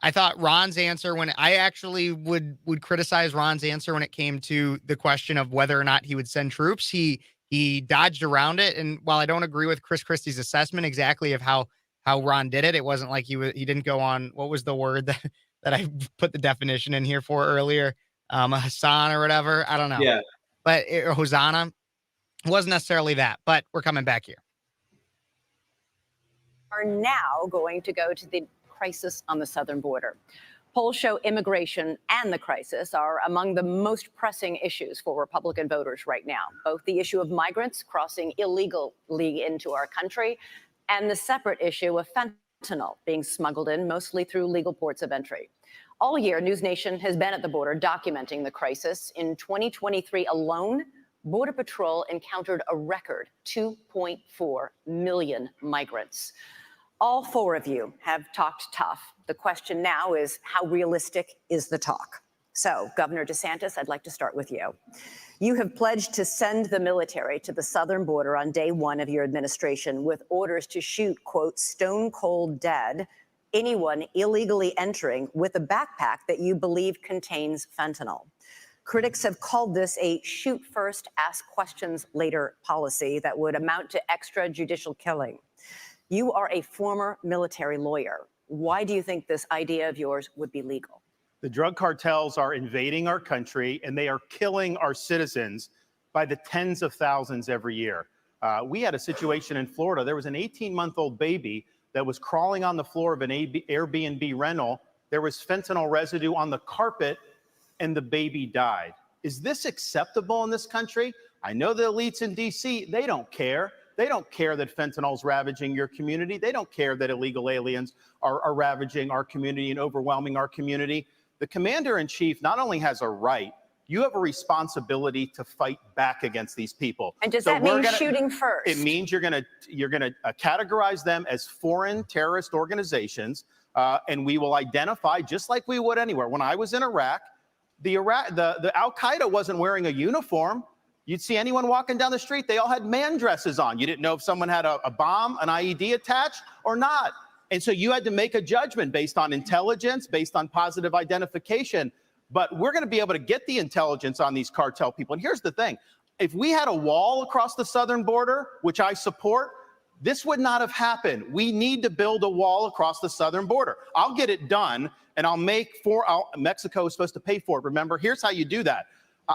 I thought Ron's answer when I actually would criticize Ron's answer when it came to the question of whether or not he would send troops. He dodged around it. And while I don't agree with Chris Christie's assessment exactly of how Ron did it, it wasn't like he didn't go on, what was the word that I put the definition in here for earlier? A Hassan or whatever. I don't know. Yeah. But Hosanna. It wasn't necessarily that, but we're coming back here. Are now going to go to the crisis on the southern border. Polls show immigration and the crisis are among the most pressing issues for Republican voters right now. Both the issue of migrants crossing illegally into our country and the separate issue of fentanyl being smuggled in mostly through legal ports of entry. All year, News Nation has been at the border documenting the crisis. In 2023 alone, Border Patrol encountered a record 2.4 million migrants. All four of you have talked tough. The question now is, how realistic is the talk? So, Governor DeSantis, I'd like to start with you. You have pledged to send the military to the southern border on day one of your administration with orders to shoot, quote, stone cold dead anyone illegally entering with a backpack that you believe contains fentanyl. Critics have called this a shoot first, ask questions later policy that would amount to extrajudicial killing. You are a former military lawyer. Why do you think this idea of yours would be legal? The drug cartels are invading our country, and they are killing our citizens by the tens of thousands every year. We had a situation in Florida. There was an 18-month-old baby that was crawling on the floor of an Airbnb rental. There was fentanyl residue on the carpet, and the baby died. Is this acceptable in this country? I know the elites in D.C., they don't care. They don't care that fentanyl is ravaging your community. They don't care that illegal aliens are ravaging our community and overwhelming our community. The commander-in-chief not only has a right, you have a responsibility to fight back against these people. And does that mean shooting first? It means you're gonna categorize them as foreign terrorist organizations, and we will identify just like we would anywhere. When I was in Iraq, the Al-Qaeda wasn't wearing a uniform. You'd see anyone walking down the street, they all had man dresses on. You didn't know if someone had a bomb, an IED attached or not. And so you had to make a judgment based on intelligence, based on positive identification. But we're going to be able to get the intelligence on these cartel people. And here's the thing. If we had a wall across the southern border, which I support, this would not have happened. We need to build a wall across the southern border. I'll get it done, and Mexico is supposed to pay for it. Remember, here's how you do that.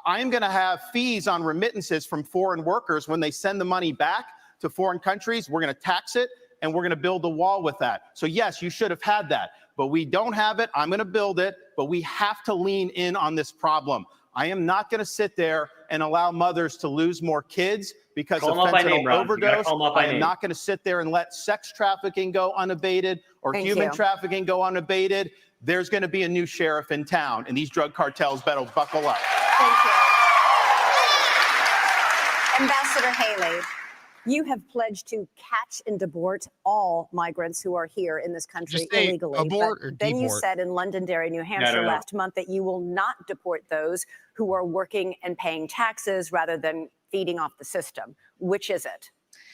I am going to have fees on remittances from foreign workers when they send the money back to foreign countries. We're going to tax it, and we're going to build a wall with that. So, yes, you should have had that, but we don't have it. I'm going to build it, but we have to lean in on this problem. I am not going to sit there and allow mothers to lose more kids because of fentanyl overdose. I am not going to sit there and let sex trafficking go unabated or human trafficking go unabated. There's going to be a new sheriff in town, and these drug cartels better buckle up. Thank you. Ambassador Haley, you have pledged to catch and deport all migrants who are here in this country illegally. Abort or then you deport? said in Londonderry, New Hampshire last month that you will not deport those who are working and paying taxes rather than feeding off the system. Which is it?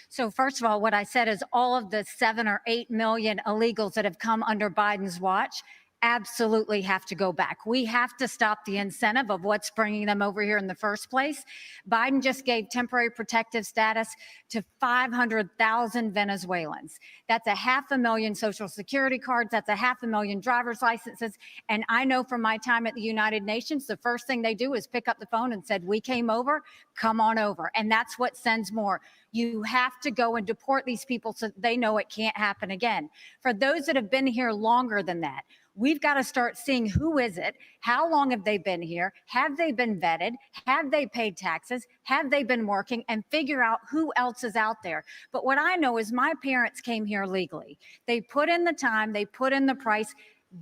So first of all, what I said is all of the 7 or 8 million illegals that have come under Biden's watch absolutely have to go back. We have to stop the incentive of what's bringing them over here in the first place. Biden just gave temporary protective status to 500,000 Venezuelans. That's 500,000 Social Security cards. That's 500,000 driver's licenses. And I know from my time at the United Nations, the first thing they do is pick up the phone and said, we came over, come on over. And that's what sends more. You have to go and deport these people so they know it can't happen again. For those that have been here longer than that, we've got to start seeing who is it, how long have they been here, have they been vetted, have they paid taxes, have they been working, and figure out who else is out there. But what I know is my parents came here legally. They put in the time, they put in the price.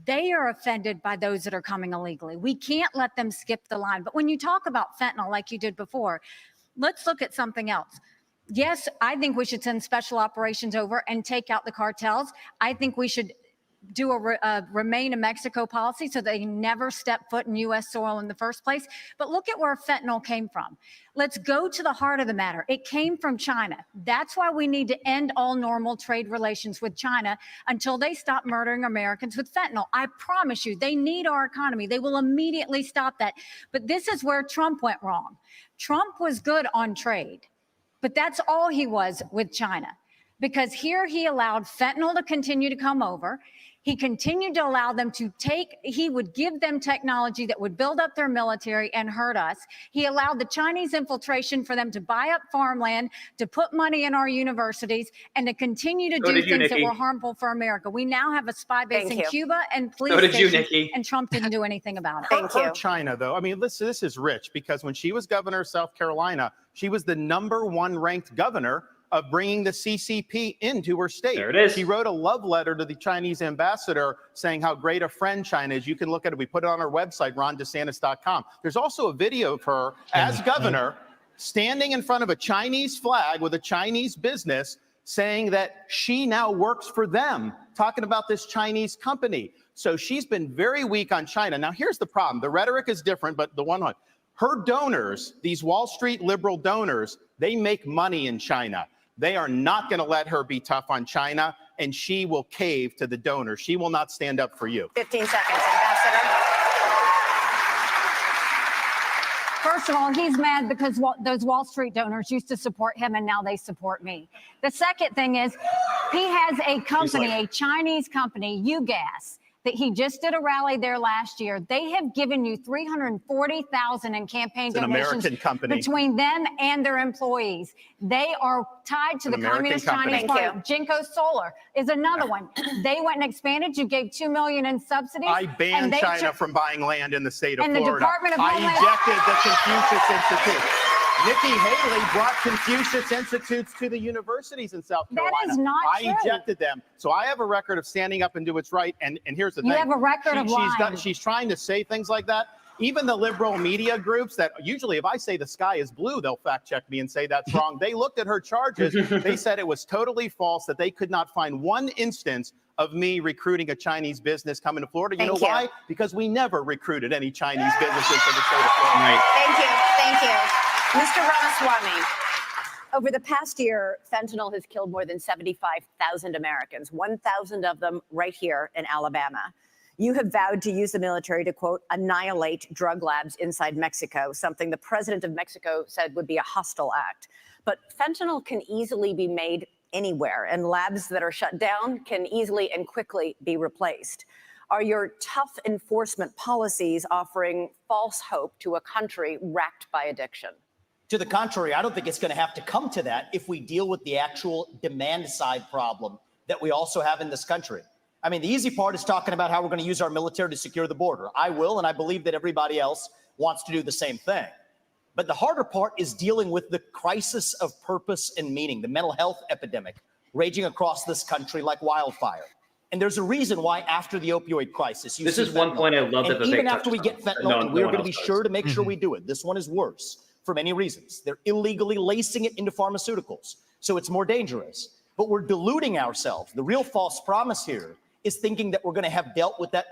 They are offended by those that are coming illegally. We can't let them skip the line. But when you talk about fentanyl like you did before, let's look at something else. Yes, I think we should send special operations over and take out the cartels. I think we should do a remain in Mexico policy so they never step foot in U.S. soil in the first place. But look at where fentanyl came from. Let's go to the heart of the matter. It came from China. That's why we need to end all normal trade relations with China until they stop murdering Americans with fentanyl. I promise you, they need our economy. They will immediately stop that. But this is where Trump went wrong. Trump was good on trade, but that's all he was with China. Because here he allowed fentanyl to continue to come over. He continued to allow them to he would give them technology that would build up their military and hurt us. He allowed the Chinese infiltration for them to buy up farmland, to put money in our universities, and to continue to do things that were harmful for America. We now have a spy base in Cuba and police stations, and Trump didn't do anything about it. For China, though, I mean, this is rich, because when she was governor of South Carolina, she was the #1 ranked governor of bringing the CCP into her state. There it is. She wrote a love letter to the Chinese ambassador saying how great a friend China is. You can look at it. We put it on our website, rondesantis.com. There's also a video of her as governor standing in front of a Chinese flag with a Chinese business saying that she now works for them, talking about this Chinese company. So she's been very weak on China. Now, here's the problem. The rhetoric is different, but her donors, these Wall Street liberal donors, they make money in China. They are not going to let her be tough on China, and she will cave to the donors. She will not stand up for you. 15 seconds, Ambassador. First of all, he's mad because those Wall Street donors used to support him, and now they support me. The second thing is he has a company, a Chinese company, UGAS, that he just did a rally there last year. They have given you $340,000 in campaign donations between them and their employees. They are tied to the Communist Chinese Party. Jinko Solar is another one. They went and expanded. You gave $2 million in subsidies. I banned China from buying land in the state of Florida. The Department of Homeland ejected the Confucius Institute. Nikki Haley brought Confucius Institutes to the universities in South Carolina. That is not true. I ejected them. So I have a record of standing up and do what's right. And here's the thing. You have a record of lying. She's trying to say things like that. Even the liberal media groups that usually if I say the sky is blue, they'll fact check me and say that's wrong. They looked at her charges. They said it was totally false, that they could not find one instance of me recruiting a Chinese business coming to Florida. You know why? Because we never recruited any Chinese businesses from the state of Florida. Right. Thank you. Thank you. Mr. Ramaswamy, over the past year, fentanyl has killed more than 75,000 Americans, 1,000 of them right here in Alabama. You have vowed to use the military to, quote, annihilate drug labs inside Mexico, something the president of Mexico said would be a hostile act. But fentanyl can easily be made anywhere, and labs that are shut down can easily and quickly be replaced. Are your tough enforcement policies offering false hope to a country racked by addiction? To the contrary, I don't think it's going to have to come to that if we deal with the actual demand side problem that we also have in this country. I mean, the easy part is talking about how we're going to use our military to secure the border. I will, and I believe that everybody else wants to do the same thing. But the harder part is dealing with the crisis of purpose and meaning, the mental health epidemic raging across this country like wildfire. And there's a reason why after the opioid crisis, this is one point I love that Vivek even after we get fentanyl, and we're going to be sure to make sure we do it. This one is worse for many reasons. They're illegally lacing it into pharmaceuticals, so it's more dangerous. But we're deluding ourselves. The real false promise here is thinking that we're going to have dealt with that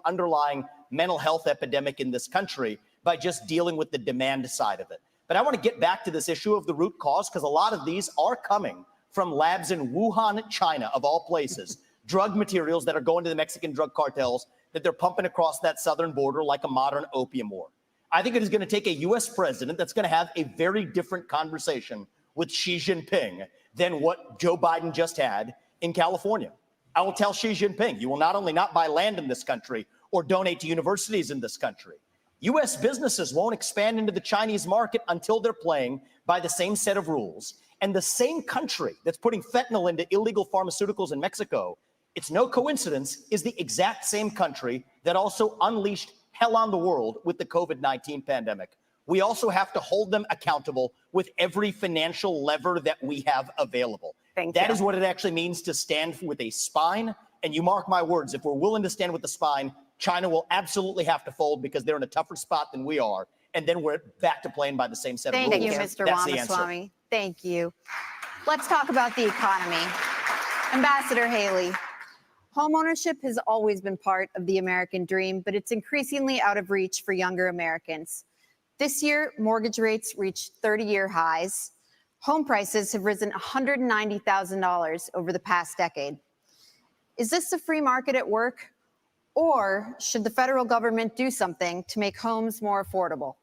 underlying mental health epidemic in this country by just dealing with the demand side of it. But I want to get back to this issue of the root cause, because a lot of these are coming from labs in Wuhan, China, of all places. Drug materials that are going to the Mexican drug cartels that they're pumping across that southern border like a modern opium war. I think it is going to take a U.S. president that's going to have a very different conversation with Xi Jinping than what Joe Biden just had in California. I will tell Xi Jinping, you will not only not buy land in this country or donate to universities in this country. U.S. businesses won't expand into the Chinese market until they're playing by the same set of rules. And the same country that's putting fentanyl into illegal pharmaceuticals in Mexico, it's no coincidence, is the exact same country that also unleashed hell on the world with the COVID-19 pandemic. We also have to hold them accountable with every financial lever that we have available. That is what it actually means to stand with a spine. And you mark my words, if we're willing to stand with the spine, China will absolutely have to fold because they're in a tougher spot than we are. And then we're back to playing by the same set of rules. Thank you, Mr. Ramaswamy. Thank you. Let's talk about the economy. Ambassador Haley, Homeownership has always been part of the American dream, but it's increasingly out of reach for younger Americans. This year, mortgage rates reached 30-year highs. Home prices have risen $190,000 over the past decade. Is this the free market at work? Or should the federal government do something to make homes more affordable?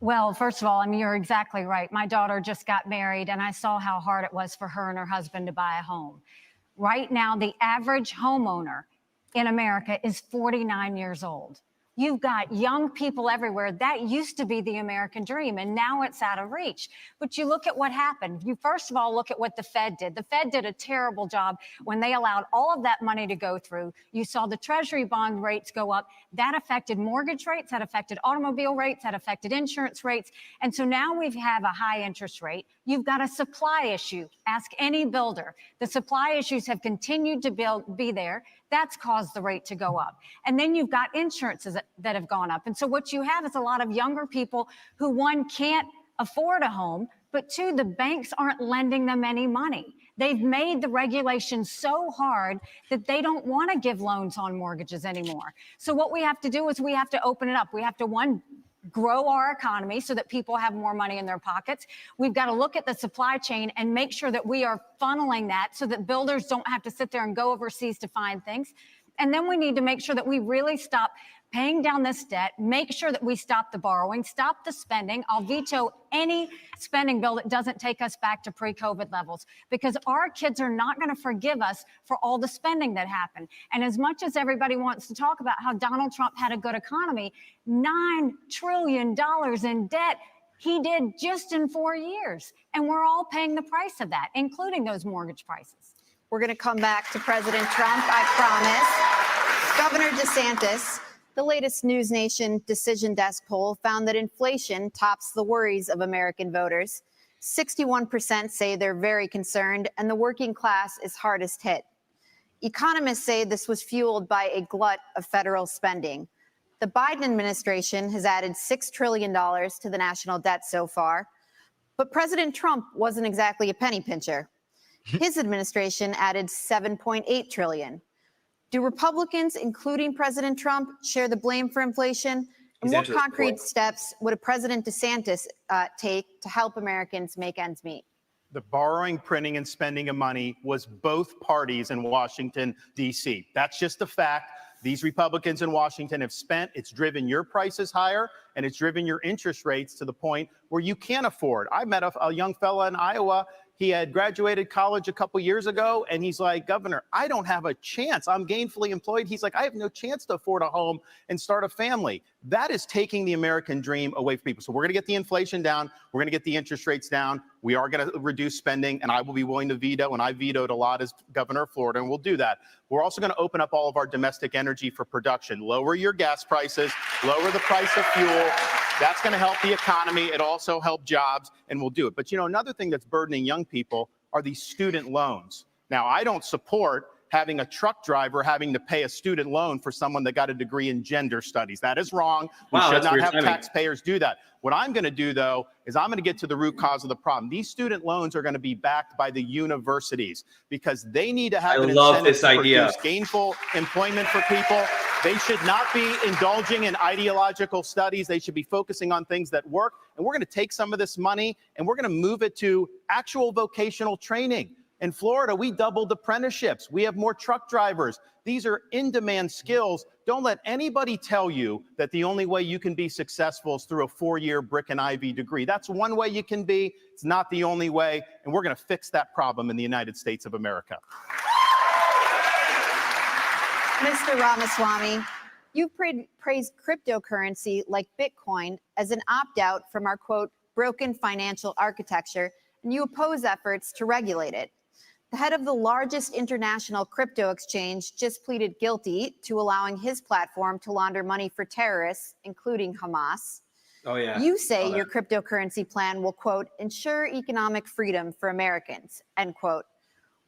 Well, first of all, I mean, you're exactly right. My daughter just got married, and I saw how hard it was for her and her husband to buy a home. Right now, the average homeowner in America is 49 years old. You've got young people everywhere. That used to be the American dream, and now it's out of reach. But you look at what happened. You first of all look at what the Fed did. The Fed did a terrible job when they allowed all of that money to go through. You saw the Treasury bond rates go up. That affected mortgage rates, that affected automobile rates, that affected insurance rates. And so now we have a high interest rate. You've got a supply issue. Ask any builder. The supply issues have continued to be there. That's caused the rate to go up. And then you've got insurances that have gone up. And so what you have is a lot of younger people who, one, can't afford a home, but two, the banks aren't lending them any money. They've made the regulations so hard that they don't want to give loans on mortgages anymore. So what we have to do is we have to open it up. We have to, one, grow our economy so that people have more money in their pockets. We've got to look at the supply chain and make sure that we are funneling that so that builders don't have to sit there and go overseas to find things. And then we need to make sure that we really stop paying down this debt, make sure that we stop the borrowing, stop the spending. I'll veto any spending bill that doesn't take us back to pre-COVID levels, because our kids are not going to forgive us for all the spending that happened. And as much as everybody wants to talk about how Donald Trump had a good economy, $9 trillion in debt, he did just in 4 years. And we're all paying the price of that, including those mortgage prices. We're going to come back to President Trump, I promise. Governor DeSantis, the latest News Nation Decision Desk poll found that inflation tops the worries of American voters. 61% say they're very concerned, and the working class is hardest hit. Economists say this was fueled by a glut of federal spending. The Biden administration has added $6 trillion to the national debt so far, but President Trump wasn't exactly a penny pincher. His administration added $7.8 trillion. Do Republicans, including President Trump, share the blame for inflation? And what concrete steps would a President DeSantis take to help Americans make ends meet? The borrowing, printing, and spending of money was both parties in Washington, D.C. That's just a fact. These Republicans in Washington have spent. It's driven your prices higher, and it's driven your interest rates to the point where you can't afford. I met a young fella in Iowa. He had graduated college a couple years ago, and he's like, Governor, I don't have a chance. I'm gainfully employed. He's like, I have no chance to afford a home and start a family. That is taking the American dream away from people. So we're going to get the inflation down. We're going to get the interest rates down. We are going to reduce spending, and I will be willing to veto, and I vetoed a lot as governor of Florida, and we'll do that. We're also going to open up all of our domestic energy for production, lower your gas prices, lower the price of fuel. That's going to help the economy. It also help jobs, and we'll do it. But, you know, another thing that's burdening young people are these student loans. Now, I don't support having a truck driver having to pay a student loan for someone that got a degree in gender studies. That is wrong. We should not have taxpayers do that. What I'm going to do, though, is I'm going to get to the root cause of the problem. These student loans are going to be backed by the universities because they need to have an incentive to produce gainful employment for people. They should not be indulging in ideological studies. They should be focusing on things that work. And we're going to take some of this money and we're going to move it to actual vocational training. In Florida, we doubled apprenticeships. We have more truck drivers. These are in-demand skills. Don't let anybody tell you that the only way you can be successful is through a 4-year brick and ivy degree. That's one way you can be. It's not the only way. And we're going to fix that problem in the United States of America. Mr. Ramaswamy, you've praised cryptocurrency like Bitcoin as an opt-out from our, quote, broken financial architecture, and you oppose efforts to regulate it. The head of the largest international crypto exchange just pleaded guilty to allowing his platform to launder money for terrorists, including Hamas. Oh, yeah. You say your cryptocurrency plan will, quote, ensure economic freedom for Americans, end quote.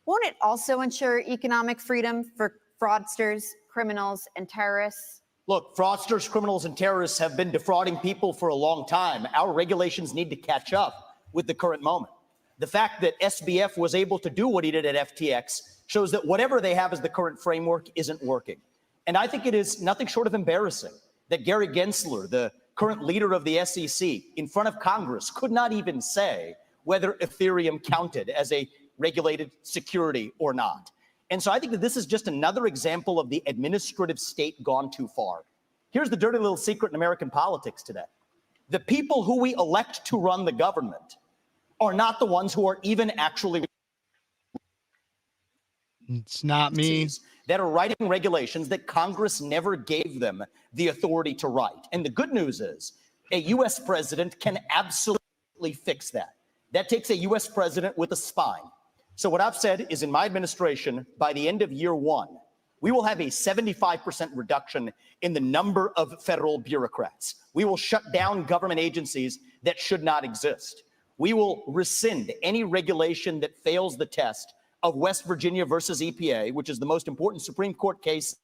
Won't it also ensure economic freedom for fraudsters, criminals, and terrorists? Look, fraudsters, criminals, and terrorists have been defrauding people for a long time. Our regulations need to catch up with the current moment. The fact that SBF was able to do what he did at FTX shows that whatever they have as the current framework isn't working. And I think it is nothing short of embarrassing that Gary Gensler, the current leader of the SEC, in front of Congress, could not even say whether Ethereum counted as a regulated security or not. And so I think that this is just another example of the administrative state gone too far. Here's the dirty little secret in American politics today. The people who we elect to run the government are not the ones who are even actually. It's not me. That are writing regulations that Congress never gave them the authority to write. And the good news is a U.S. president can absolutely fix that. That takes a U.S. president with a spine. So what I've said is in my administration, by the end of year one, we will have a 75% reduction in the number of federal bureaucrats. We will shut down government agencies that should not exist. We will rescind any regulation that fails the test of West Virginia versus EPA, which is the most important Supreme Court case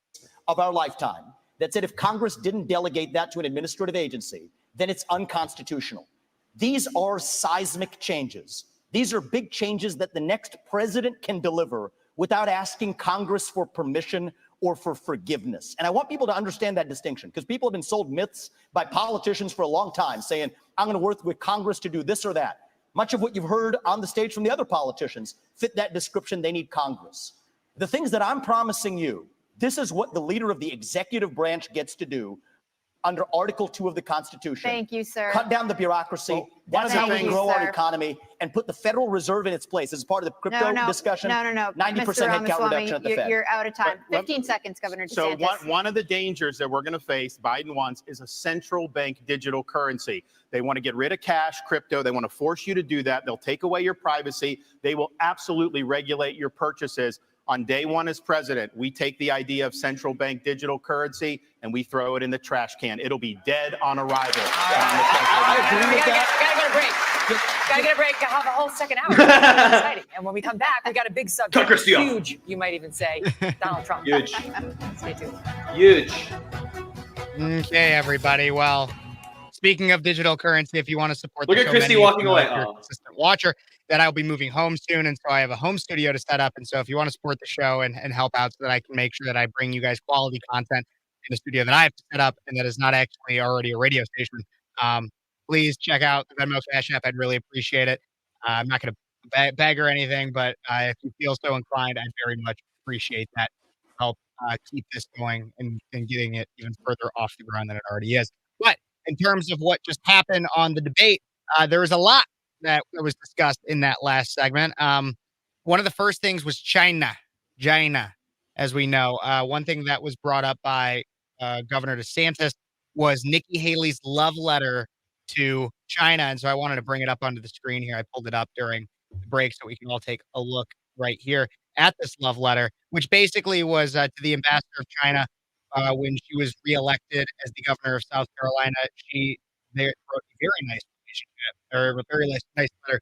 of our lifetime, that said if Congress didn't delegate that to an administrative agency, then it's unconstitutional. These are seismic changes. These are big changes that the next president can deliver without asking Congress for permission or for forgiveness. And I want people to understand that distinction, because people have been sold myths by politicians for a long time saying, I'm going to work with Congress to do this or that. Much of what you've heard on the stage from the other politicians fit that description. They need Congress. The things that I'm promising you, this is what the leader of the executive branch gets to do under Article 2 of the Constitution. Thank you, sir. Cut down the bureaucracy. That's how we grow our economy and put the Federal Reserve in its place. As part of the crypto discussion. No. 90% Mr. headcount reduction at the Fed. You're out of time. 15 seconds, Governor DeSantis. So one of the dangers that we're going to face, Biden wants, is a central bank digital currency. They want to get rid of cash, crypto. They want to force you to do that. They'll take away your privacy. They will absolutely regulate your purchases. On day one as president, we take the idea of central bank digital currency and we throw it in the trash can. It'll be dead on arrival. Gotta get a break. I'll have a whole second hour. Exciting. And when we come back, we got a big subject. Huge, you might even say. Donald Trump. Huge. Stay tuned. Huge. Okay, everybody. Well, speaking of digital currency, if you want to support Look the at show, Christie many of walking you know away. if you're a consistent watcher, that I'll be moving home soon. And so I have a home studio to set up. And so if you want to support the show and help out so that I can make sure that I bring you guys quality content in the studio that I have to set up and that is not actually already a radio station, please check out the Venmo Cash App. I'd really appreciate it. I'm not going to beg or anything, but if you feel so inclined, I'd very much appreciate that. Help keep this going and getting it even further off the ground than it already is. But in terms of what just happened on the debate, there was a lot that was discussed in that last segment. One of the first things was China, as we know. One thing that was brought up by Governor DeSantis was Nikki Haley's love letter to China. And so I wanted to bring it up onto the screen here. I pulled it up during the break so we can all take a look right here at this love letter, which basically was to the ambassador of China when she was reelected as the governor of South Carolina. They wrote a very nice relationship, or a very nice letter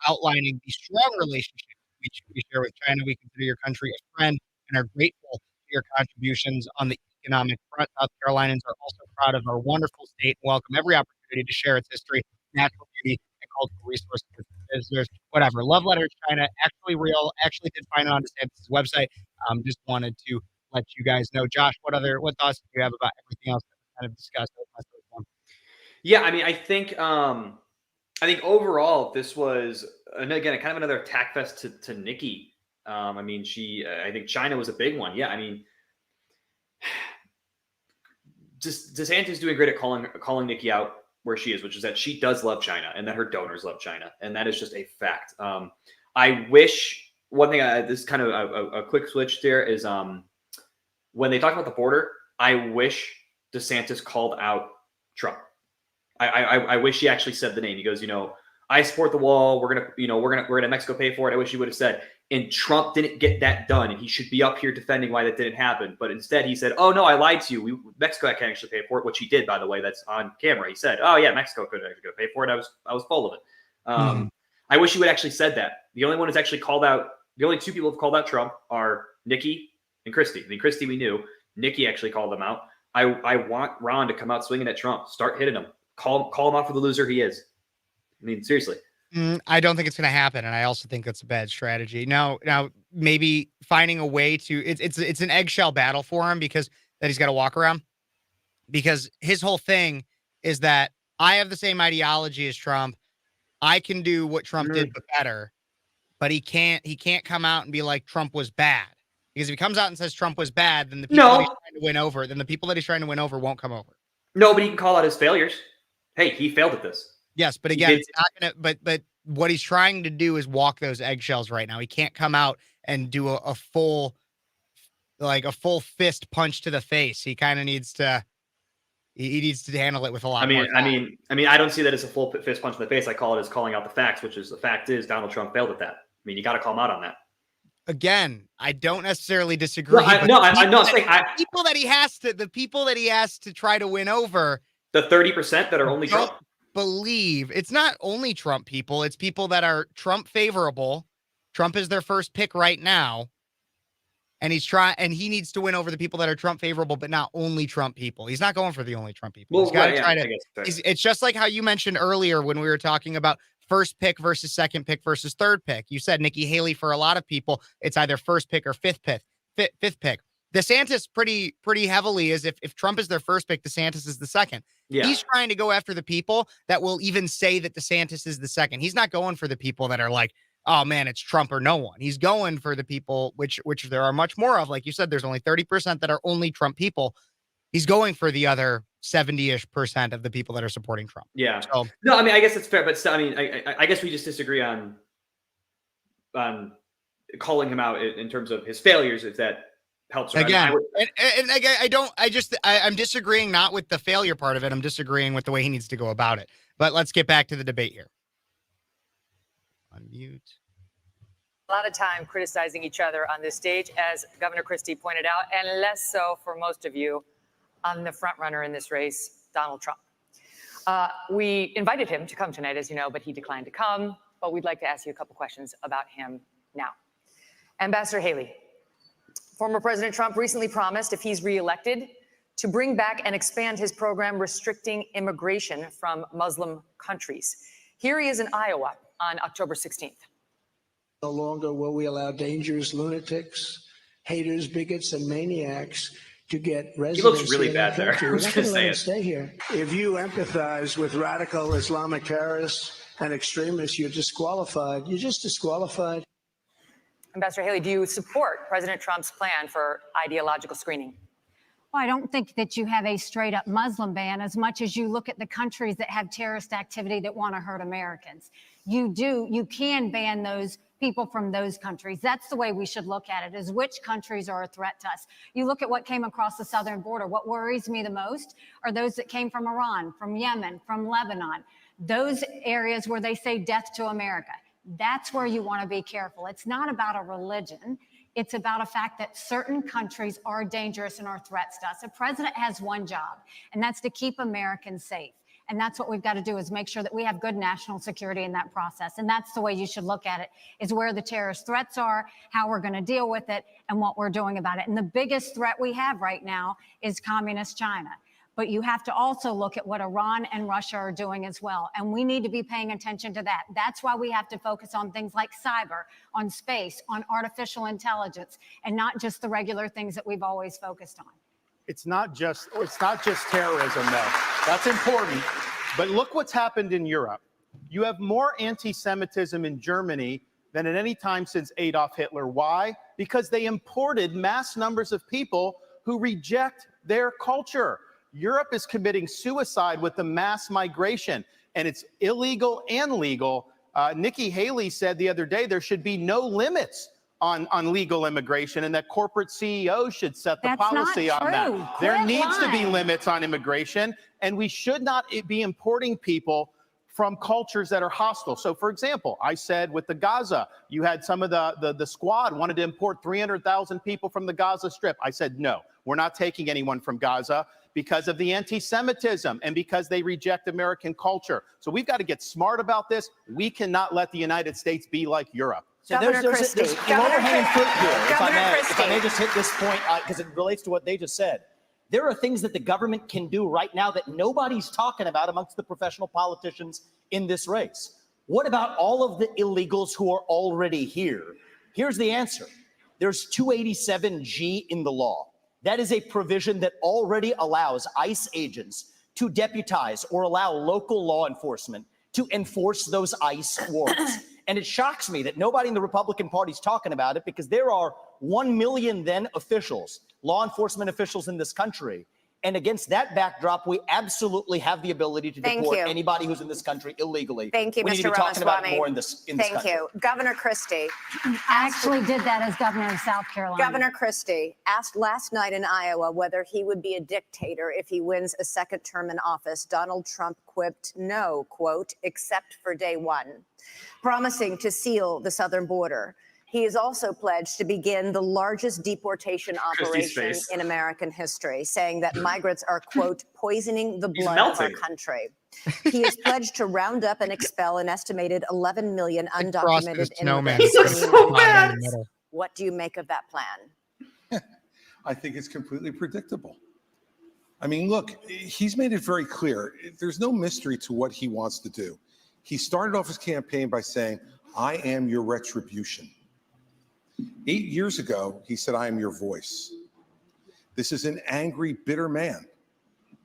outlining the strong relationship we share with China. We consider your country a friend and are grateful for your contributions on the economic front. South Carolinians are also proud of our wonderful state and welcome every opportunity to share its history, natural beauty, and cultural resources with visitors. Whatever. Love letter to China, actually real. Actually did find it on DeSantis' website. Just wanted to let you guys know. Josh, what thoughts do you have about everything else that we kind of discussed? Yeah, I mean, I think overall this was, and again, kind of another attack fest to Nikki. I mean, I think China was a big one. Yeah, I mean, DeSantis doing great at calling Nikki out where she is, which is that she does love China and that her donors love China, and that is just a fact. I wish one thing. This is kind of a quick switch there is when they talk about the border. I wish DeSantis called out Trump. I wish he actually said the name. He goes, I support the wall. We're gonna Mexico pay for it. I wish he would have said. And Trump didn't get that done, and he should be up here defending why that didn't happen. But instead, he said, "Oh no, I lied to you. Mexico can actually pay for it," which he did, by the way. That's on camera. He said, "Oh yeah, Mexico could actually pay for it. I was full of it." I wish he would actually said that. The only one who's actually called out. The only two people who've called out Trump are Nikki and Christie. I mean, Christie we knew. Nikki actually called them out. I want Ron to come out swinging at Trump. Start hitting him. Call him out for the loser he is. I mean, seriously. I don't think it's going to happen, and I also think that's a bad strategy. Now, maybe finding a way to it's an eggshell battle for him because that he's got to walk around, because his whole thing is that I have the same ideology as Trump. I can do what Trump did but better, but he can't come out and be like Trump was bad, because if he comes out and says Trump was bad, then the people that he's trying to win over, won't come over. No, but he can call out his failures. Hey, he failed at this. Yes, but again, it's not gonna. But what he's trying to do is walk those eggshells right now. He can't come out and do a full fist punch to the face. He kind of needs to. He needs to handle it with a lot more. I mean, I don't see that as a full fist punch in the face. I call it as calling out the facts, which is the fact is Donald Trump failed at that. I mean, you got to call him out on that. Again, I don't necessarily disagree. I'm not saying the people that he has to try to win over. The 30% that are only Trump. Believe it's not only Trump people. It's people that are Trump favorable. Trump is their first pick right now. And he needs to win over the people that are Trump favorable, but not only Trump people. He's not going for the only Trump people. He's got to try to. It's just like how you mentioned earlier when we were talking about first pick versus second pick versus third pick. You said Nikki Haley, for a lot of people, it's either first pick or fifth pick. DeSantis pretty heavily is if Trump is their first pick, DeSantis is the second. Yeah. He's trying to go after the people that will even say that DeSantis is the second. He's not going for the people that are like, oh man, it's Trump or no one. He's going for the people, which there are much more of. Like you said, there's only 30% that are only Trump people. He's going for the other 70-ish% of the people that are supporting Trump. Yeah. So, no, I mean, I guess it's fair, but still, I mean, I guess we just disagree on calling him out in terms of his failures, if that helps. Again, I'm disagreeing not with the failure part of it. I'm disagreeing with the way he needs to go about it. But let's get back to the debate here. Unmute. A lot of time criticizing each other on this stage, as Governor Christie pointed out, and less so for most of you on the front runner in this race, Donald Trump. We invited him to come tonight, as you know, but he declined to come. But we'd like to ask you a couple questions about him now. Ambassador Haley, former President Trump recently promised, if he's reelected, to bring back and expand his program restricting immigration from Muslim countries. Here he is in Iowa on October 16th. No longer will we allow dangerous lunatics, haters, bigots, and maniacs to get residency. He looks really bad there. We're not going to let him stay here. If you empathize with radical Islamic terrorists and extremists, you're disqualified. You're just disqualified. Ambassador Haley, do you support President Trump's plan for ideological screening? Well, I don't think that you have a straight up Muslim ban as much as you look at the countries that have terrorist activity that want to hurt Americans. You can ban those people from those countries. That's the way we should look at it, is which countries are a threat to us. You look at what came across the southern border. What worries me the most are those that came from Iran, from Yemen, from Lebanon, those areas where they say death to America. That's where you want to be careful. It's not about a religion. It's about a fact that certain countries are dangerous and are threats to us. A president has one job, and that's to keep Americans safe. And that's what we've got to do, is make sure that we have good national security in that process. And that's the way you should look at it, is where the terrorist threats are, how we're going to deal with it, and what we're doing about it. And the biggest threat we have right now is communist China. But you have to also look at what Iran and Russia are doing as well. And we need to be paying attention to that. That's why we have to focus on things like cyber, on space, on artificial intelligence, and not just the regular things that we've always focused on. It's not just terrorism, though. That's important. But look what's happened in Europe. You have more anti-Semitism in Germany than at any time since Adolf Hitler. Why? Because they imported mass numbers of people who reject their culture. Europe is committing suicide with the mass migration, and it's illegal and legal. Nikki Haley said the other day there should be no limits on legal immigration, and that corporate CEOs should set the policy on that. There needs to be limits on immigration, and we should not be importing people from cultures that are hostile. So, for example, I said with the Gaza, you had some of the squad wanted to import 300,000 people from the Gaza Strip. I said, no, we're not taking anyone from Gaza, because of the anti-Semitism and because they reject American culture. So we've got to get smart about this. We cannot let the United States be like Europe. So there's lower-hanging fruit here, if I may just hit this point, because it relates to what they just said. There are things that the government can do right now that nobody's talking about amongst the professional politicians in this race. What about all of the illegals who are already here? Here's the answer. There's 287G in the law. That is a provision that already allows ICE agents to deputize or allow local law enforcement to enforce those ICE warrants. And it shocks me that nobody in the Republican Party is talking about it, because there are 1 million then officials, law enforcement officials in this country. And against that backdrop, we absolutely have the ability to deport anybody who's in this country illegally. Thank you, we Mr. need to be talking about it Ramaswamy. more in this country. Thank you. Governor Christie. I actually did that as governor of South Carolina. Governor Christie asked last night in Iowa whether he would be a dictator if he wins a second term in office. Donald Trump quipped, no, quote, except for day one, promising to seal the southern border. He has also pledged to begin the largest deportation operation in American history, saying that migrants are, quote, poisoning the blood of our country. He has pledged to round up and expel an estimated 11 million undocumented immigrants in the United States. What do you make of that plan? I think it's completely predictable. I mean, look, he's made it very clear. There's no mystery to what he wants to do. He started off his campaign by saying, I am your retribution. 8 years ago, he said, I am your voice. This is an angry, bitter man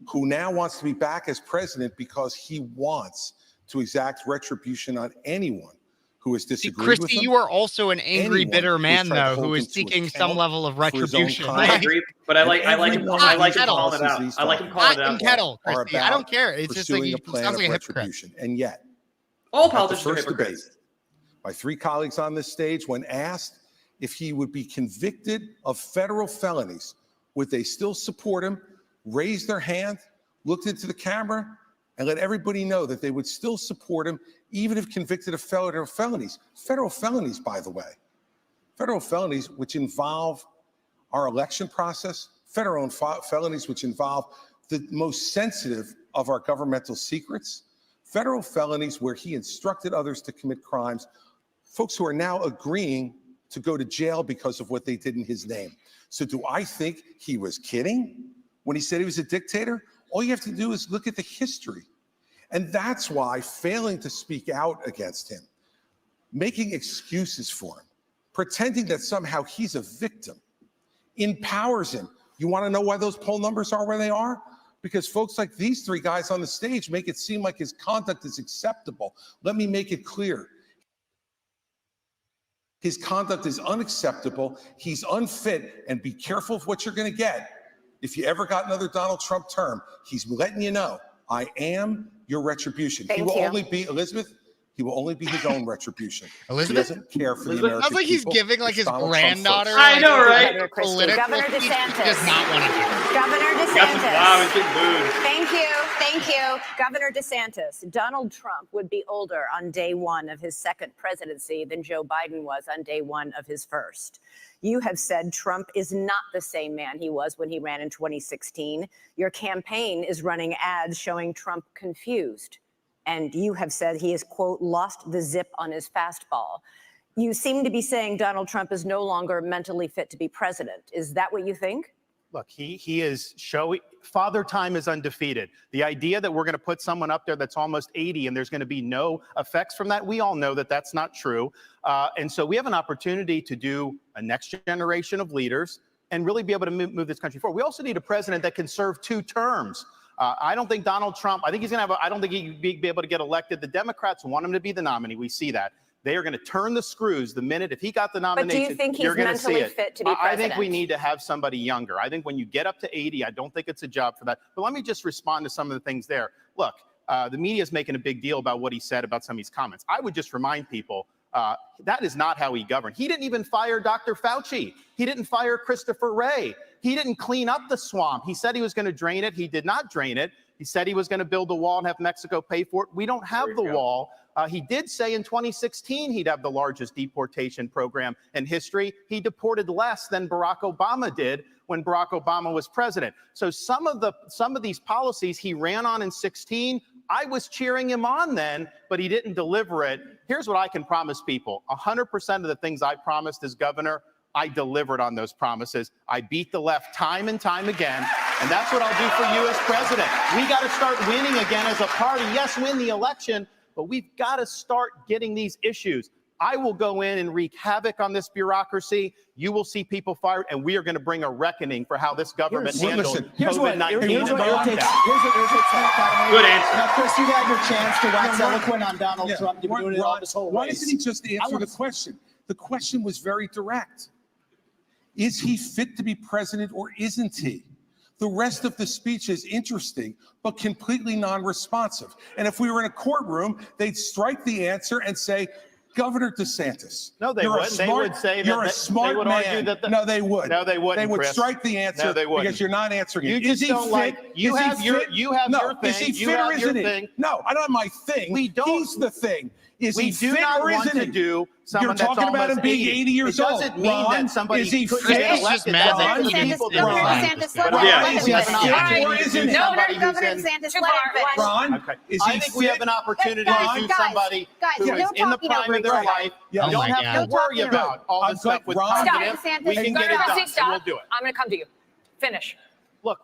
who now wants to be back as president because he wants to exact retribution on anyone who has disagreed with him. Christie, you are also an angry, bitter man, though, who is seeking some level of retribution. I agree, but I like him calling it out. I like him calling it out. Kettle, Christie. I don't care. It's just like he sounds like a hypocrite. And yet, all politicians are first hypocrites. Debate, my three colleagues on this stage, when asked if he would be convicted of federal felonies, would they still support him, raise their hand, looked into the camera, and let everybody know that they would still support him, even if convicted of federal felonies. Federal felonies, by the way. Federal felonies which involve our election process, federal felonies which involve the most sensitive of our governmental secrets, federal felonies where he instructed others to commit crimes, folks who are now agreeing to go to jail because of what they did in his name. So do I think he was kidding when he said he was a dictator? All you have to do is look at the history. And that's why failing to speak out against him, making excuses for him, pretending that somehow he's a victim, empowers him. You want to know why those poll numbers are where they are? Because folks like these three guys on the stage make it seem like his conduct is acceptable. Let me make it clear. His conduct is unacceptable. He's unfit, and be careful of what you're going to get. If you ever got another Donald Trump term, he's letting you know, I am your retribution. He will only be, Elizabeth, he will only be his own retribution. Elizabeth? He doesn't care for the American Sounds like he's people. giving like his Donald granddaughter. I know, right? Governor DeSantis. Does not want to do. Governor DeSantis. Wow, he's getting booed. Thank you. Thank you. Governor DeSantis. Donald Trump would be older on day one of his second presidency than Joe Biden was on day one of his first. You have said Trump is not the same man he was when he ran in 2016. Your campaign is running ads showing Trump confused. And you have said he has, quote, lost the zip on his fastball. You seem to be saying Donald Trump is no longer mentally fit to be president. Is that what you think? Look, he is showing father time is undefeated. The idea that we're going to put someone up there that's almost 80 and there's going to be no effects from that, we all know that that's not true. And so we have an opportunity to do a next generation of leaders and really be able to move this country forward. We also need a president that can serve 2 terms. I don't think Donald Trump, I think he's going to have, I don't think he'd be able to get elected. The Democrats want him to be the nominee. We see that. They are going to turn the screws the minute, if he got the nomination, but do you think you're he's going to see mentally it. fit to be president? I think we need to have somebody younger. I think when you get up to 80, I don't think it's a job for that. But let me just respond to some of the things there. Look, the media is making a big deal about what he said about some of these comments. I would just remind people that is not how he governed. He didn't even fire Dr. Fauci. He didn't fire Christopher Wray. He didn't clean up the swamp. He said he was going to drain it. He did not drain it. He said he was going to build the wall and have Mexico pay for it. We don't have the wall. He did say in 2016 he'd have the largest deportation program in history. He deported less than Barack Obama did when Barack Obama was president. So some of these policies he ran on in 16, I was cheering him on then, but he didn't deliver it. Here's what I can promise people. 100% of the things I promised as governor, I delivered on those promises. I beat the left time and time again, and that's what I'll do for you as president. We got to start winning again as a party. Yes, win the election, but we've got to start getting these issues. I will go in and wreak havoc on this bureaucracy. You will see people fired, and we are going to bring a reckoning for how this government handled COVID-19. Here's what irritates. Good answer. Now, Chris, you had your chance to wax eloquent on Donald Trump. You've been doing it all this whole Why race. doesn't he just answer the question? The question was very direct. Is he fit to be president or isn't he? The rest of the speech is interesting, but completely non-responsive. And if we were in a courtroom, they'd strike the answer and say, Governor DeSantis. No, they wouldn't. They would say that you're a smart they would man. argue that No, they would. No, they wouldn't. They would Chris. strike the answer No, they wouldn't. because you're not answering You it. just Is he don't fit? like. You Is he have your. fit? You have No. your thing. Is he You fit have or your isn't he? thing. No, I don't have my thing. We don't. He's the thing. Is We he do fit not or want isn't to he? do someone You're that's talking about him almost being 80 years It old. doesn't mean Ron, that somebody is he couldn't fit? get elected. That's Ron, the people that Ron, decide. Ron, Yeah. Is he have an opportunity or to isn't do he? somebody Governor who's in? DeSantis, let him finish. Ron, Okay. is he I think we have an opportunity to do somebody who no is in the talking prime over of their each life. Yeah. You Oh don't my have God. to worry about all I'm this stuff with Ron. confidence. Stop, We can get it done, and we'll do it. I'm going to come to you. Finish. Look,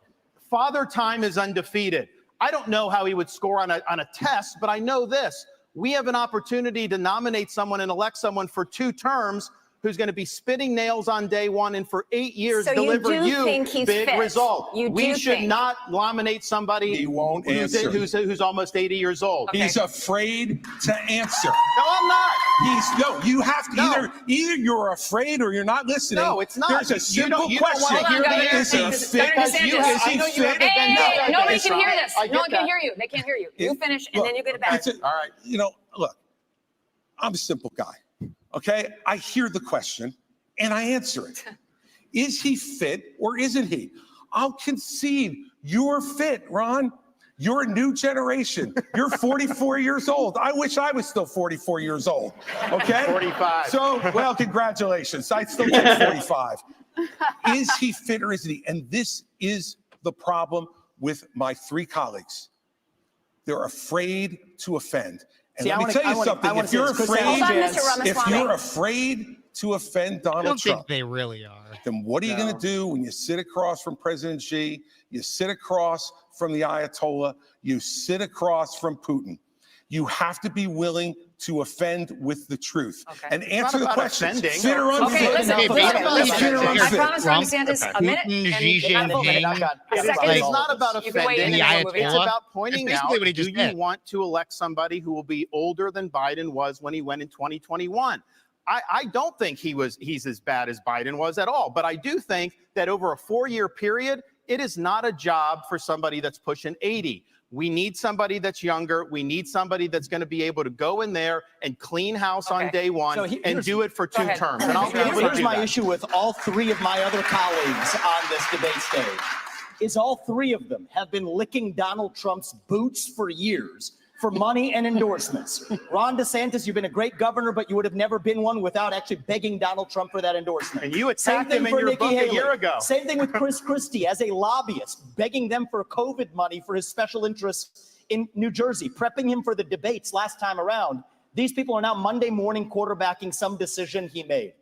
Father Time is undefeated. I don't know how he would score on a test, but I know this. We have an opportunity to nominate someone and elect someone for 2 terms who's going to be spitting nails on day one and for 8 years So you deliver do you think he's big fit? result. You We do should think? not nominate somebody He won't answer. who's almost 80 years old. He's afraid to answer. No, I'm not. You have to either you're afraid or you're not listening. No, it's not. There's a You simple don't want question. to hear the Is he answer fit? because you DeSantis, have, Is I he know you have fit? the Hey, nobody can hear this. I get No one can that. hear you. They can't hear you. You finish, and Look, then you get it back. All right. Look, I'm a simple guy. Okay? I hear the question and I answer it. Is he fit or isn't he? I'll concede you're fit, Ron. You're a new generation. You're 44 years old. I wish I was still 44 years old. Okay? 45. So, well, congratulations. I still get 45. Is he fit or isn't he? And this is the problem with my 3 colleagues. They're afraid to offend. And See, let I me wanna- tell I you wanna- something. I wanna If say you're this, Chris, afraid, hold on, Mr. Ramaswamy. if you're afraid to offend I Donald don't think Trump, they really are. then what are you going to do when you sit across from President Xi, you sit across from the Ayatollah, you sit across from Putin? You have to be willing to offend with the truth and answer the about question. offending. Fit or unfit? Okay, listen. Okay, Listen. fit or I unfit? promise Ron DeSantis a minute. Putin, and Xi not a full minute. Jinping. A second. It's not about You can weigh in offending. and then we'll move It's on. about pointing That's out, basically what he do just you did. want to elect somebody who will be older than Biden was when he went in 2021? I don't think he's as bad as Biden was at all, but I do think that over a 4-year period, it is not a job for somebody that's pushing 80. We need somebody that's younger. We need somebody that's going to be able to go in there and clean house on day one So and here's- do it for 2 ahead. terms. And I'll be able to Here's do my that. issue with all 3 of my other colleagues on this debate stage, is all 3 of them have been licking Donald Trump's boots for years for money and endorsements. Ron DeSantis, you've been a great governor, but you would have never been one without actually begging Donald Trump for that endorsement. And you Same attacked thing him in for your Nikki book a Haley. year ago. Same thing with Chris Christie as a lobbyist, begging them for COVID money for his special interests in New Jersey, prepping him for the debates last time around. These people are now Monday morning quarterbacking some decision he made.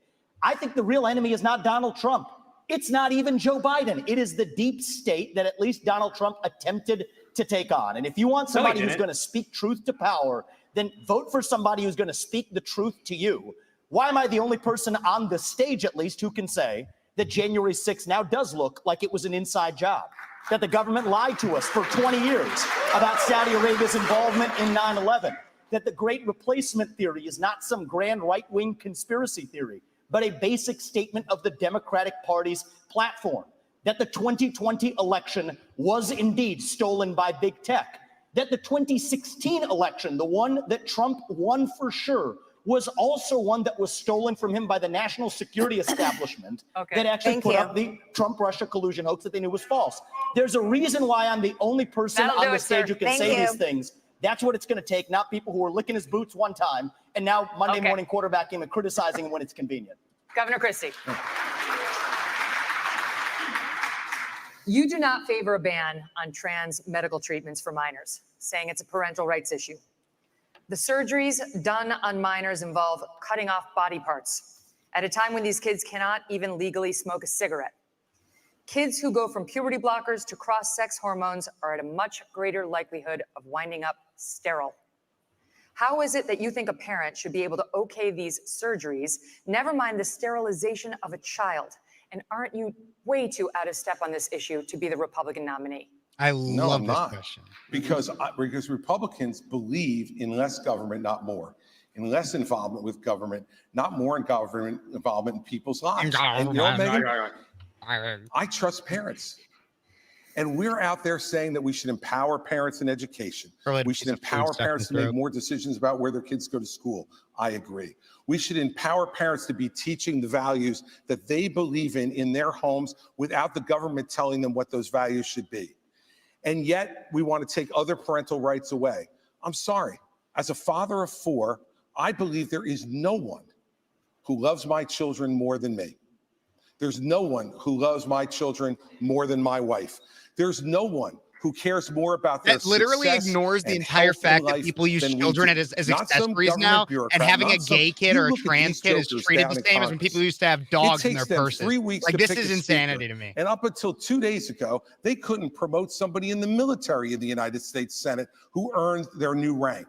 I think the real enemy is not Donald Trump. It's not even Joe Biden. It is the deep state that at least Donald Trump attempted to take on. And if you want somebody who's going to speak truth to power, then vote for somebody who's going to speak the truth to you. Why am I the only person on the stage, at least, who can say that January 6th now does look like it was an inside job? That the government lied to us for 20 years about Saudi Arabia's involvement in 9/11? That the Great Replacement theory is not some grand right-wing conspiracy theory, but a basic statement of the Democratic Party's platform? That the 2020 election was indeed stolen by big tech? That the 2016 election, the one that Trump won for sure, was also one that was stolen from him by the national security establishment that actually put up the Trump-Russia collusion hoax that they knew was false? There's a reason why I'm the only person on the stage who can say these things. That's what it's going to take, not people who are licking his boots one time and now Monday morning quarterbacking and criticizing him when it's convenient. Governor Christie. You do not favor a ban on trans medical treatments for minors, saying it's a parental rights issue. The surgeries done on minors involve cutting off body parts at a time when these kids cannot even legally smoke a cigarette. Kids who go from puberty blockers to cross-sex hormones are at a much greater likelihood of winding up sterile. How is it that you think a parent should be able to okay these surgeries, never mind the sterilization of a child? And aren't you way too out of step on this issue to be the Republican nominee? I No, love I'm this not. question. Because Republicans believe in less government, not more. In less involvement with government, not more in government involvement in people's lives. And you know what, Megan? I trust parents. And we're out there saying that we should empower parents in education. We should empower parents to make more decisions about where their kids go to school. I agree. We should empower parents to be teaching the values that they believe in their homes without the government telling them what those values should be. And yet we want to take other parental rights away. I'm sorry. As a father of 4, I believe there is no one who loves my children more than me. There's no one who loves my children more than my wife. There's no one who cares more about their That literally success ignores the and entire health in fact that life people use than we children do. as Not some accessories government now, and bureaucrat, having a not some- gay kid you or a look at trans these kid is jokers treated down the in same as when Congress. people used to have dogs in It their takes them purses. 3 weeks Like, to this pick is a insanity speaker. to me. And up until 2 days ago, they couldn't promote somebody in the military in the United States Senate who earned their new rank.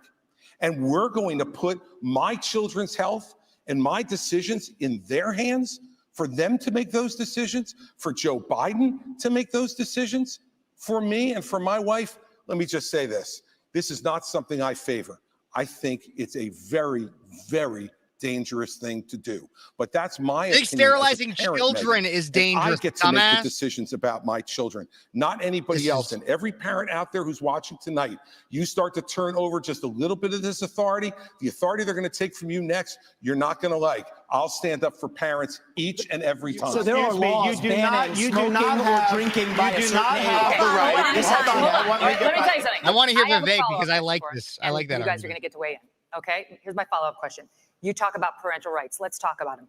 And we're going to put my children's health and my decisions in their hands for them to make those decisions, for Joe Biden to make those decisions, for me and for my wife. Let me just say this. This is not something I favor. I think it's a very, very dangerous thing to do. But that's my opinion. Sterilizing as a parent, children Megan. is And dangerous, I get to make dumbass. the decisions about my children, not anybody else. And every parent out there who's watching tonight, you start to turn over just a little bit of this authority, the authority they're going to take from you next, you're not going to like. I'll stand up for parents each and every time. So there are laws banning smoking or drinking by a certain age. Let me tell you something. I want to hear have a Vivek follow-up because I like question this. for I him, like that and you guys are argument. going to get to weigh in. Okay, here's my follow-up question. You talk about parental rights. Let's talk about them.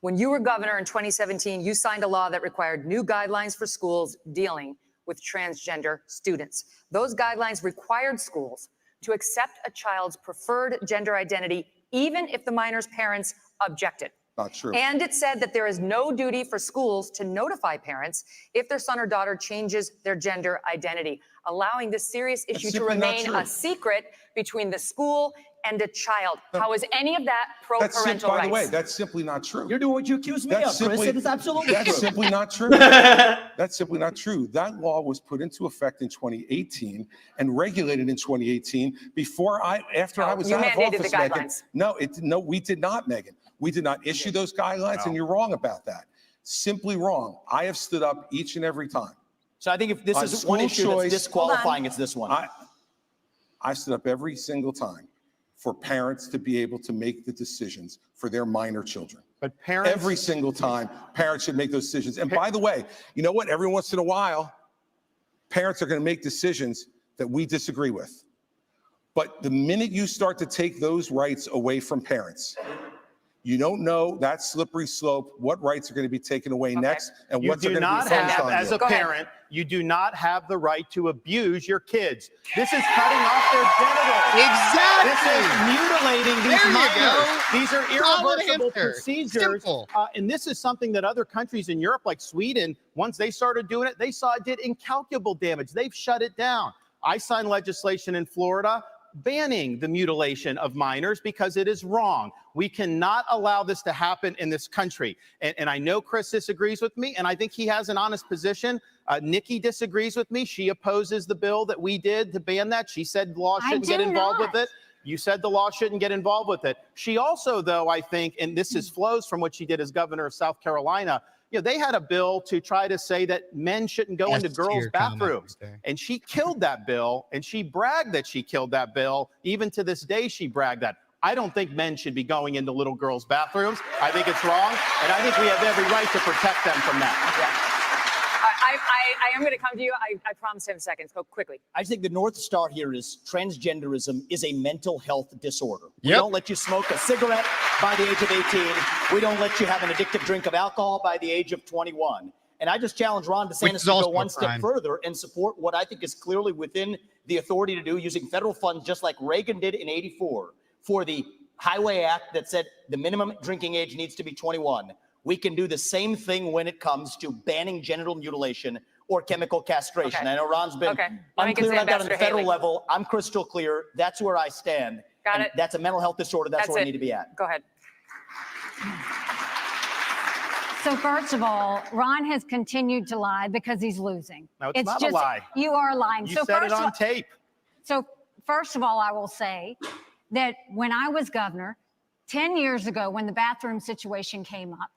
When you were governor in 2017, you signed a law that required new guidelines for schools dealing with transgender students. Those guidelines required schools to accept a child's preferred gender identity, even if the minor's parents objected. Not true. And it said that there is no duty for schools to notify parents if their son or daughter changes their gender identity, allowing this serious issue to simply not remain true. a secret between the school and a child. How is any of that That's pro-parental by rights? the way, that's simply not true. You're doing what you accuse me of, Chris. It is absolutely That's true. simply not true. That's simply not true. That law was put into effect in 2018 and regulated in 2018 after I was you out of mandated office, the Megan. guidelines. No, we did not, Megan. We did not issue those guidelines, and you're wrong about that. Simply wrong. I have stood up each and every time. So I think if this On is one school issue choice- that's disqualifying, it's this one. I stood up every single time for parents to be able to make the decisions for their minor children. But parents, Every single time, parents should make those decisions. And by the way, you know what? Every once in a while, parents are going to make decisions that we disagree with. But the minute you start to take those rights away from parents, you don't know that slippery slope, what rights are going to be taken away next and you what's do going to not be forced have, on as you. a parent, you do not have the right to abuse your kids. This is cutting off their genitals. Exactly. This is mutilating these There you minors. go. These are Solid irreversible answer. procedures. Simple. And this is something that other countries in Europe, like Sweden, once they started doing it, they saw it did incalculable damage. They've shut it down. I signed legislation in Florida banning the mutilation of minors because it is wrong. We cannot allow this to happen in this country. And I know Chris disagrees with me, and I think he has an honest position. Nikki disagrees with me. She opposes the bill that we did to ban that. She said the law shouldn't get involved with it. You said the law shouldn't get involved with it. She also, though, I think, and this flows from what she did as governor of South Carolina, they had a bill to try to say that men shouldn't go into girls' bathrooms. And she killed that bill, and she bragged that she killed that bill. Even to this day, she bragged that. I don't think men should be going into little girls' bathrooms. I think it's wrong, and I think we have every right to protect them from that. I am going to come to you. I promised him seconds. Go quickly. I think the North Star here is transgenderism is a mental health disorder. We don't let you smoke a cigarette by the age of 18. We don't let you have an addictive drink of alcohol by the age of 21. And I just challenge Ron DeSantis to go one step further and support what I think is clearly within the authority to do using federal funds, just like Reagan did in '84 for the Highway Act that said the minimum drinking age needs to be 21. We can do the same thing when it comes to banning genital mutilation or chemical castration. I know Ron's been unclear about that on the federal level. I'm crystal clear. That's where I stand. Got And it. That's a mental health disorder. That's where we need to be at. Go ahead. So first of all, Ron has continued to lie because he's losing. No, it's not a just, lie. You are lying. You so said first it of on all, tape. So first of all, I will say that when I was governor 10 years ago, when the bathroom situation came up,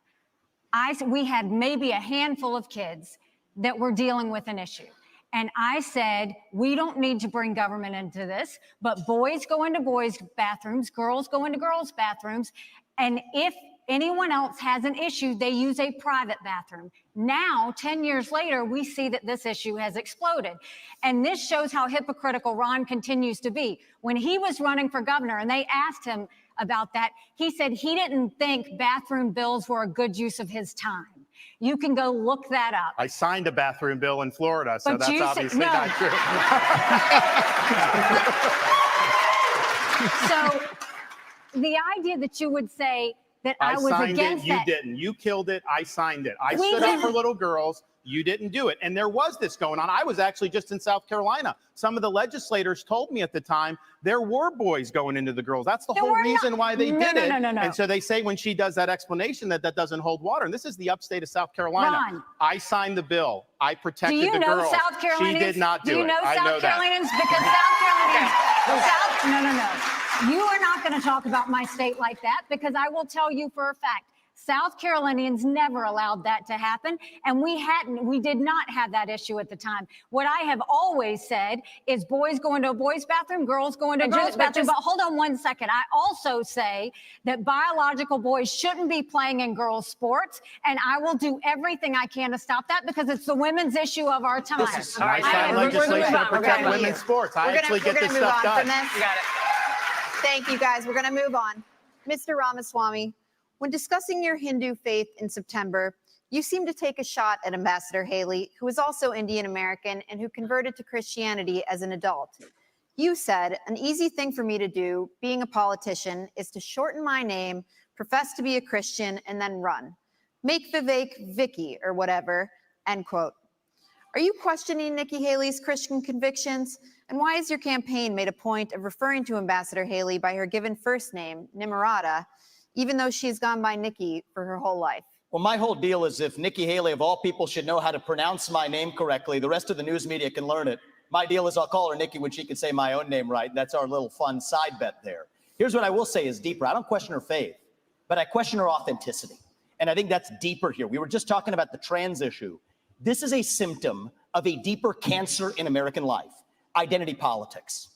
we had maybe a handful of kids that were dealing with an issue. And I said, we don't need to bring government into this, but boys go into boys' bathrooms, girls go into girls' bathrooms. And if anyone else has an issue, they use a private bathroom. Now, 10 years later, we see that this issue has exploded. And this shows how hypocritical Ron continues to be. When he was running for governor and they asked him about that, he said he didn't think bathroom bills were a good use of his time. You can go look that up. I signed a bathroom bill in Florida, so But that's you obviously no. not true. So the idea that you would say that I was signed against it, you that. didn't. You killed it, I signed it. I We stood up didn't. for little girls, you didn't do it. And there was this going on. I was actually just in South Carolina. Some of the legislators told me at the time there were boys going into the girls. That's the There whole were reason not. why they No, did no, it. no, no, no. And so they say when she does that explanation that doesn't hold water. And this is the upstate of South Carolina. Ron. I signed the bill. I Do protected you the know girls. South Carolinians? She did not do you it. know I South know that. Carolinians? Because no. You are not going to talk about my state like that, because I will tell you for a fact, South Carolinians never allowed that to happen, and we did not have that issue at the time. What I have always said is boys go into a boys' bathroom, girls go into a girls' bathroom. But hold on one second. I also say that biological boys shouldn't be playing in girls' sports, and I will do everything I can to stop that because it's the women's issue of our time. I signed legislation to protect women's sports. I actually get this stuff done. You got it. Thank you, guys. We're going to move on. Mr. Ramaswamy, when discussing your Hindu faith in September, you seemed to take a shot at Ambassador Haley, who is also Indian American and who converted to Christianity as an adult. You said, an easy thing for me to do, being a politician, is to shorten my name, profess to be a Christian, and then run. Make Vivek Vicky or whatever, end quote. Are you questioning Nikki Haley's Christian convictions? And why has your campaign made a point of referring to Ambassador Haley by her given first name, Nimarata, even though she's gone by Nikki for her whole life? Well, my whole deal is if Nikki Haley, of all people, should know how to pronounce my name correctly, the rest of the news media can learn it. My deal is I'll call her Nikki when she can say my own name right. That's our little fun side bet there. Here's what I will say is deeper. I don't question her faith, but I question her authenticity. And I think that's deeper here. We were just talking about the trans issue. This is a symptom of a deeper cancer in American life, identity politics.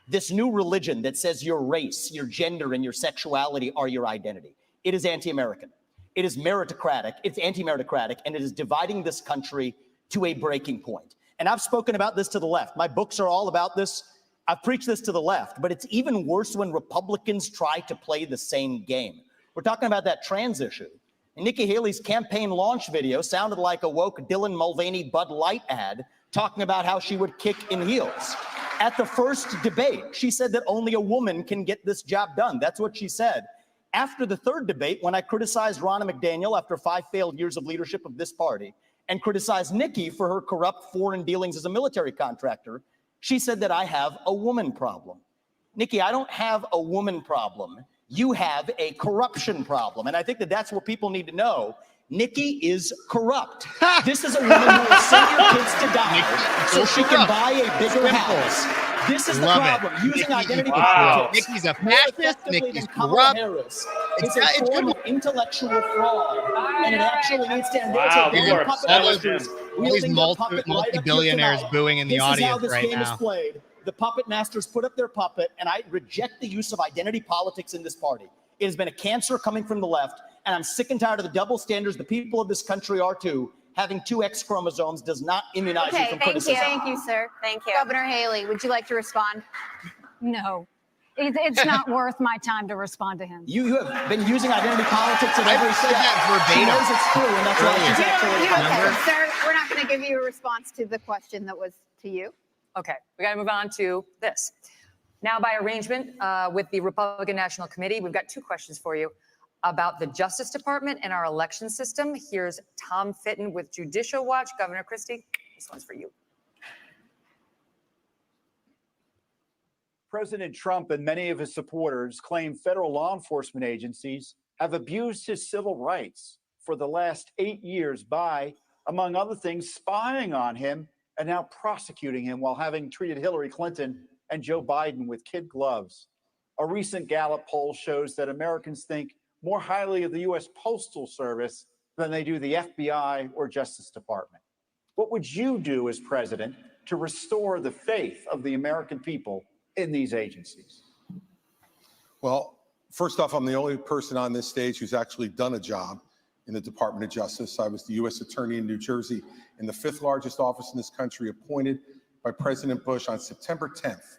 This new religion that says your race, your gender, and your sexuality are your identity. It is anti-American. It is meritocratic. It's anti-meritocratic, and it is dividing this country to a breaking point. And I've spoken about this to the left. My books are all about this. I've preached this to the left, but it's even worse when Republicans try to play the same game. We're talking about that trans issue. And Nikki Haley's campaign launch video sounded like a woke Dylan Mulvaney Bud Light ad talking about how she would kick in heels. At the first debate, she said that only a woman can get this job done. That's what she said. After the third debate, when I criticized Ronna McDaniel after 5 failed years of leadership of this party and criticized Nikki for her corrupt foreign dealings as a military contractor, she said that I have a woman problem. Nikki, I don't have a woman problem. You have a corruption problem. And I think that that's what people need to know. Nikki is corrupt. This is a woman who will send your kids to die so she can buy a bigger house. This is the problem. Using identity politics. Nikki's a fascist. Nikki's corrupt. It's a form of intellectual fraud. And it actually needs to end. All these multi-billionaires booing in the audience right now. The puppet masters put up their puppet, and I reject the use of identity politics in this party. It has been a cancer coming from the left, and I'm sick and tired of the double standards. The people of this country are too. Having 2 X chromosomes does not immunize you from criticism. Thank you, sir. Thank you. Governor Haley, would you like to respond? No. It's not worth my time to respond to him. You have been using identity politics at every step. verbatim. She knows it's true, and that's why she's actually Sir, we're not going to give you a response to the question that was to you. Okay, we got to move on to this. Now, by arrangement with the Republican National Committee, we've got 2 questions for you about the Justice Department and our election system. Here's Tom Fitton with Judicial Watch. Governor Christie, this one's for you. President Trump and many of his supporters claim federal law enforcement agencies have abused his civil rights for the last 8 years by, among other things, spying on him and now prosecuting him while having treated Hillary Clinton and Joe Biden with kid gloves. A recent Gallup poll shows that Americans think more highly of the U.S. Postal Service than they do the FBI or Justice Department. What would you do as president to restore the faith of the American people in these agencies? Well, first off, I'm the only person on this stage who's actually done a job in the Department of Justice. I was the U.S. Attorney in New Jersey, in the 5th largest office in this country, appointed by President Bush on September 10th,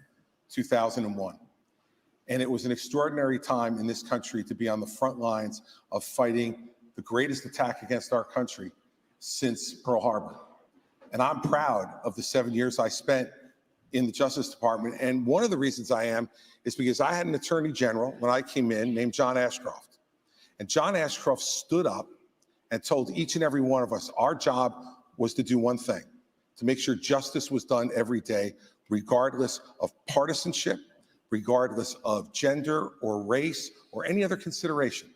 2001. And it was an extraordinary time in this country to be on the front lines of fighting the greatest attack against our country since Pearl Harbor. And I'm proud of the 7 years I spent in the Justice Department. And one of the reasons I am is because I had an attorney general when I came in named John Ashcroft. And John Ashcroft stood up and told each and every one of us our job was to do one thing, to make sure justice was done every day, regardless of partisanship, regardless of gender or race or any other consideration.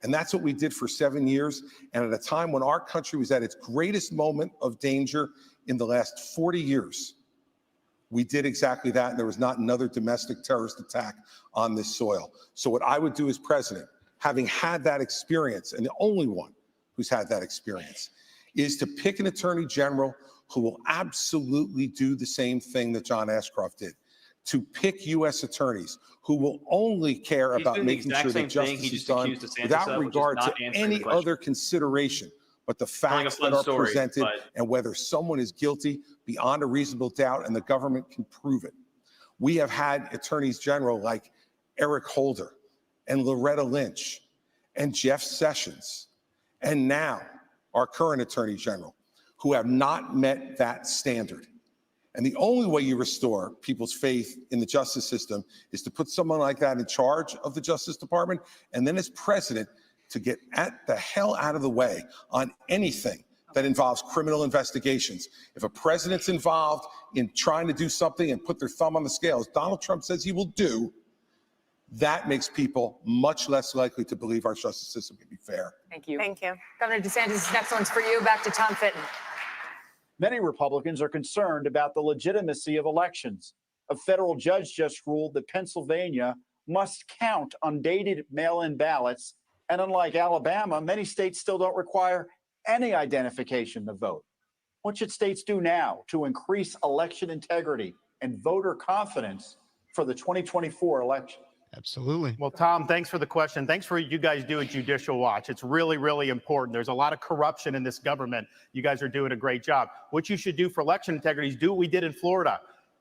And that's what we did for 7 years. And at a time when our country was at its greatest moment of danger in the last 40 years, we did exactly that. And there was not another domestic terrorist attack on this soil. So what I would do as president, having had that experience, and the only one who's had that experience, is to pick an attorney general who will absolutely do the same thing that John Ashcroft did. To pick U.S. attorneys who will only care about making sure that justice is done without regard to any other consideration but the facts that are presented and whether someone is guilty beyond a reasonable doubt and the government can prove it. We have had attorneys general like Eric Holder and Loretta Lynch and Jeff Sessions, and now our current attorney general, who have not met that standard. And the only way you restore people's faith in the justice system is to put someone like that in charge of the Justice Department, and then as president, to get the hell out of the way on anything that involves criminal investigations. If a president's involved in trying to do something and put their thumb on the scale, as Donald Trump says he will do, that makes people much less likely to believe our justice system can be fair. Thank you. Thank you. Governor DeSantis, this next one's for you. Back to Tom Fitton. Many Republicans are concerned about the legitimacy of elections. A federal judge just ruled that Pennsylvania must count undated mail-in ballots, and unlike Alabama, many states still don't require any identification to vote. What should states do now to increase election integrity and voter confidence for the 2024 election? Absolutely. Well, Tom, thanks for the question. Thanks for what you guys do at Judicial Watch. It's really, really important. There's a lot of corruption in this government. You guys are doing a great job. What you should do for election integrity is do what we did in Florida.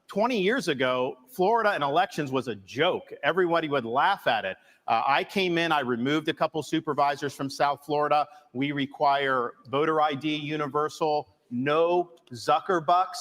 20 years ago, Florida and elections was a joke. Everybody would laugh at it. I came in, I removed a couple supervisors from South Florida. We require voter ID universal, no Zuckerbucks,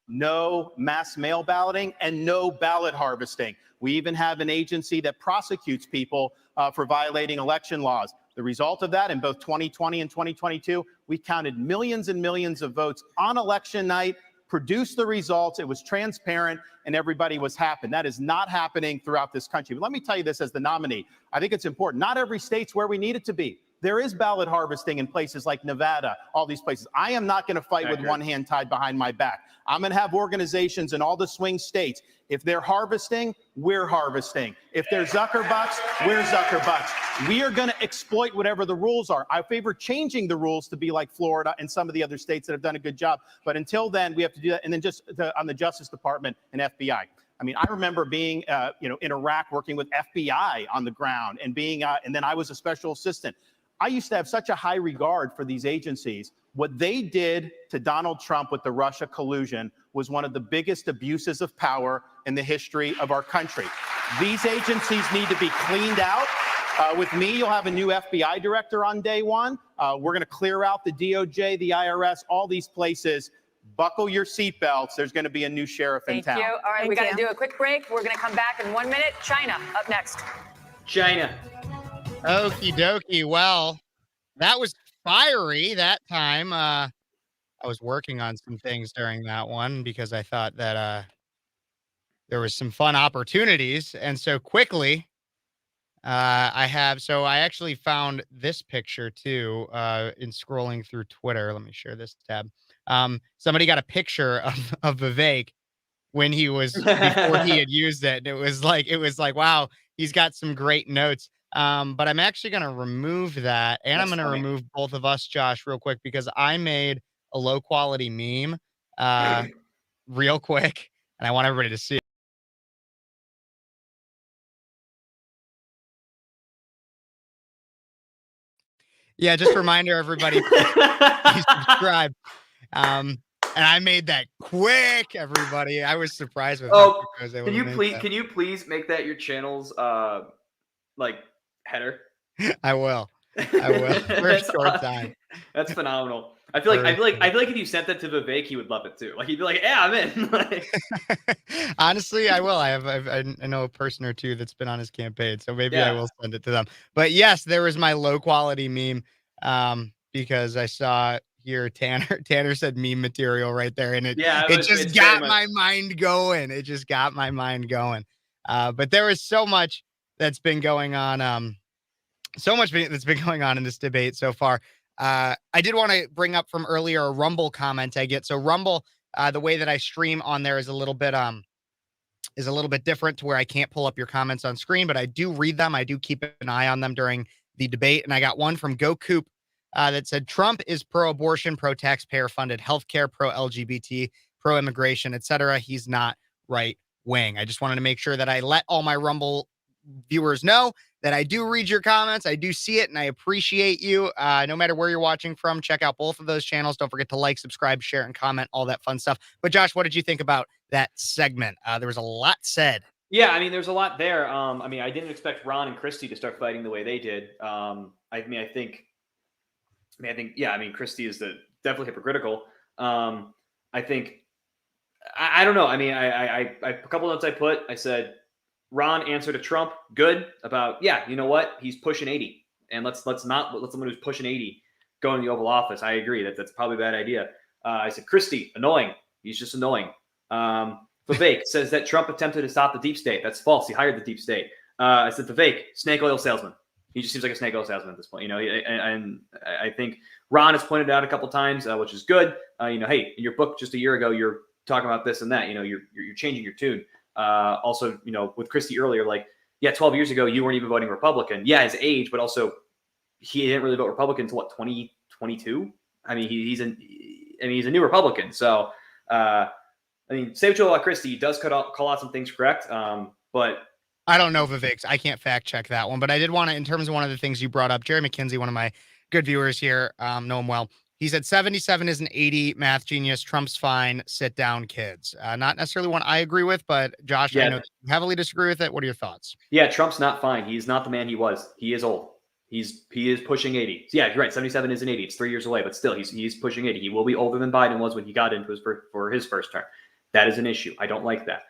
no mass mail balloting, and no ballot harvesting. We even have an agency that prosecutes people for violating election laws. The result of that, in both 2020 and 2022, we counted millions and millions of votes on election night, produced the results, it was transparent, and everybody was happy. That is not happening throughout this country. But let me tell you this as the nominee. I think it's important. Not every state's where we need it to be. There is ballot harvesting in places like Nevada, all these places. I am not going to fight with one hand tied behind my back. I'm going to have organizations in all the swing states. If they're harvesting, we're harvesting. If they're Zuckerbucks, we're Zuckerbucks. We are going to exploit whatever the rules are. I favor changing the rules to be like Florida and some of the other states that have done a good job. But until then, we have to do that. And then just on the Justice Department and FBI. I mean, I remember being, in Iraq working with FBI on the ground and being, and then I was a special assistant. I used to have such a high regard for these agencies. What they did to Donald Trump with the Russia collusion was one of the biggest abuses of power in the history of our country. These agencies need to be cleaned out. With me, you'll have a new FBI director on day one. We're going to clear out the DOJ, the IRS, all these places. Buckle your seatbelts. There's going to be a new sheriff in town. Thank you. All right, we got to do a quick break. We're going to come back in 1 minute. China up next. China. Okie dokie. Well, that was fiery that time. I was working on some things during that one because I thought that there was some fun opportunities. And so quickly, I actually found this picture too, in scrolling through Twitter. Let me share this tab. Somebody got a picture of Vivek when he was, before he had used it. And it was like, wow, he's got some great notes. But I'm actually going to remove that. And That's I'm going to funny. remove both of us, Josh, real quick, because I made a low quality meme, real quick. And I want everybody to see it. Yeah, just a reminder, everybody, please subscribe. And I made that quick, everybody. I was surprised with how quick I was able to make that. Can you please make that your channel's like header? I will. For a short time. That's phenomenal. I feel like if you sent that to Vivek, he would love it too. Like he'd be like, "Yeah, I'm in." Honestly, I will. I know a person or two that's been on his campaign, so maybe I will send it to them. But yes, there was my low quality meme, because I saw here Tanner said meme material right there, and it just got my mind going. It just got my mind going. But there was so much that's been going on. So much that's been going on in this debate so far. I did want to bring up from earlier a Rumble comment I get. So Rumble, the way that I stream on there is a little bit different, to where I can't pull up your comments on screen, but I do read them. I do keep an eye on them during the debate. And I got one from Go Coop that said, Trump is pro-abortion, pro-taxpayer funded healthcare, pro-LGBT, pro-immigration, etc. He's not right wing. I just wanted to make sure that I let all my Rumble viewers know that I do read your comments. I do see it, and I appreciate you. No matter where you're watching from, check out both of those channels. Don't forget to like, subscribe, share, and comment, all that fun stuff. But Josh, what did you think about that segment? There was a lot said. Yeah, I mean, there's a lot there. I didn't expect Ron and Christie to start fighting the way they did. I think Christie is definitely hypocritical. I don't know. I mean, I a couple notes I said, Ron answered to Trump good about, you know what? He's pushing 80. And let's not let someone who's pushing 80 go in the Oval Office. I agree that's probably a bad idea. I said, Christie, annoying. He's just annoying. Vivek says that Trump attempted to stop the deep state. That's false. He hired the deep state. I said, Vivek, snake oil salesman. He just seems like a snake oil salesman at this point, and I think Ron has pointed out a couple times, which is good. Hey, in your book just a year ago, you're talking about this and that, you're changing your tune. Also, with Christie earlier, 12 years ago, you weren't even voting Republican. Yeah, his age, but also he didn't really vote Republican until 2022. I mean, he's a new Republican. So, say what you will about Christie, he does call out some things correct. But I don't know Vivek's. I can't fact check that one, but I did want to, in terms of one of the things you brought up, Jerry McKenzie, one of my good viewers here, know him well. He said 77 is an 80, math genius. Trump's fine. Sit down, kids. Not necessarily one I agree with, but Josh, I know you heavily disagree with it. What are your thoughts? Yeah, Trump's not fine. He's not the man he was. He is old. He is pushing 80. So yeah, you're right. 77 is an 80. It's 3 years away, but still, he's pushing 80. He will be older than Biden was when he got into for his first term. That is an issue. I don't like that.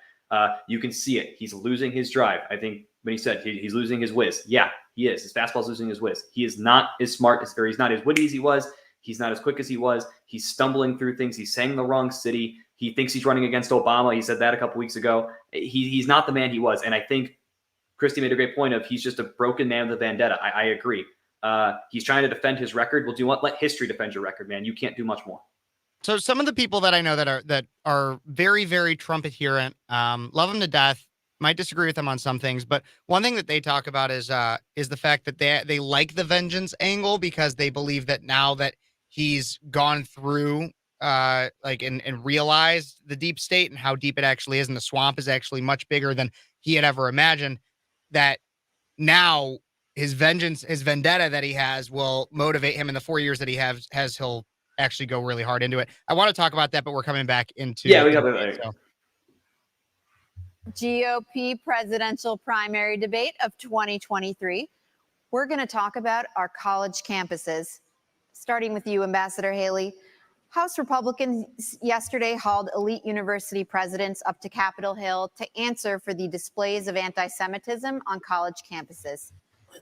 You can see it. He's losing his drive. I think when he said he's losing his whiz. Yeah, he is. His fastball's losing his whiz. He is not as smart or he's not as witty as he was. He's not as quick as he was. He's stumbling through things. He's saying the wrong city. He thinks he's running against Obama. He said that a couple weeks ago. He's not the man he was. And I think Christie made a great point of he's just a broken man with a vendetta. I agree. He's trying to defend his record. Well, do you want let history defend your record, man? You can't do much more. So some of the people that I know that are very, very Trump adherent, love him to death, might disagree with him on some things, but one thing that they talk about is the fact that they like the vengeance angle because they believe that now that he's gone through and realized the deep state and how deep it actually is, and the swamp is actually much bigger than he had ever imagined, that now his vengeance, his vendetta that he has will motivate him in the 4 years that he has he'll actually go really hard into it. I want to talk about that, but we're coming back into we got that. So. GOP presidential primary debate of 2023. We're going to talk about our college campuses. Starting with you, Ambassador Haley. House Republicans yesterday hauled elite university presidents up to Capitol Hill to answer for the displays of anti-Semitism on college campuses.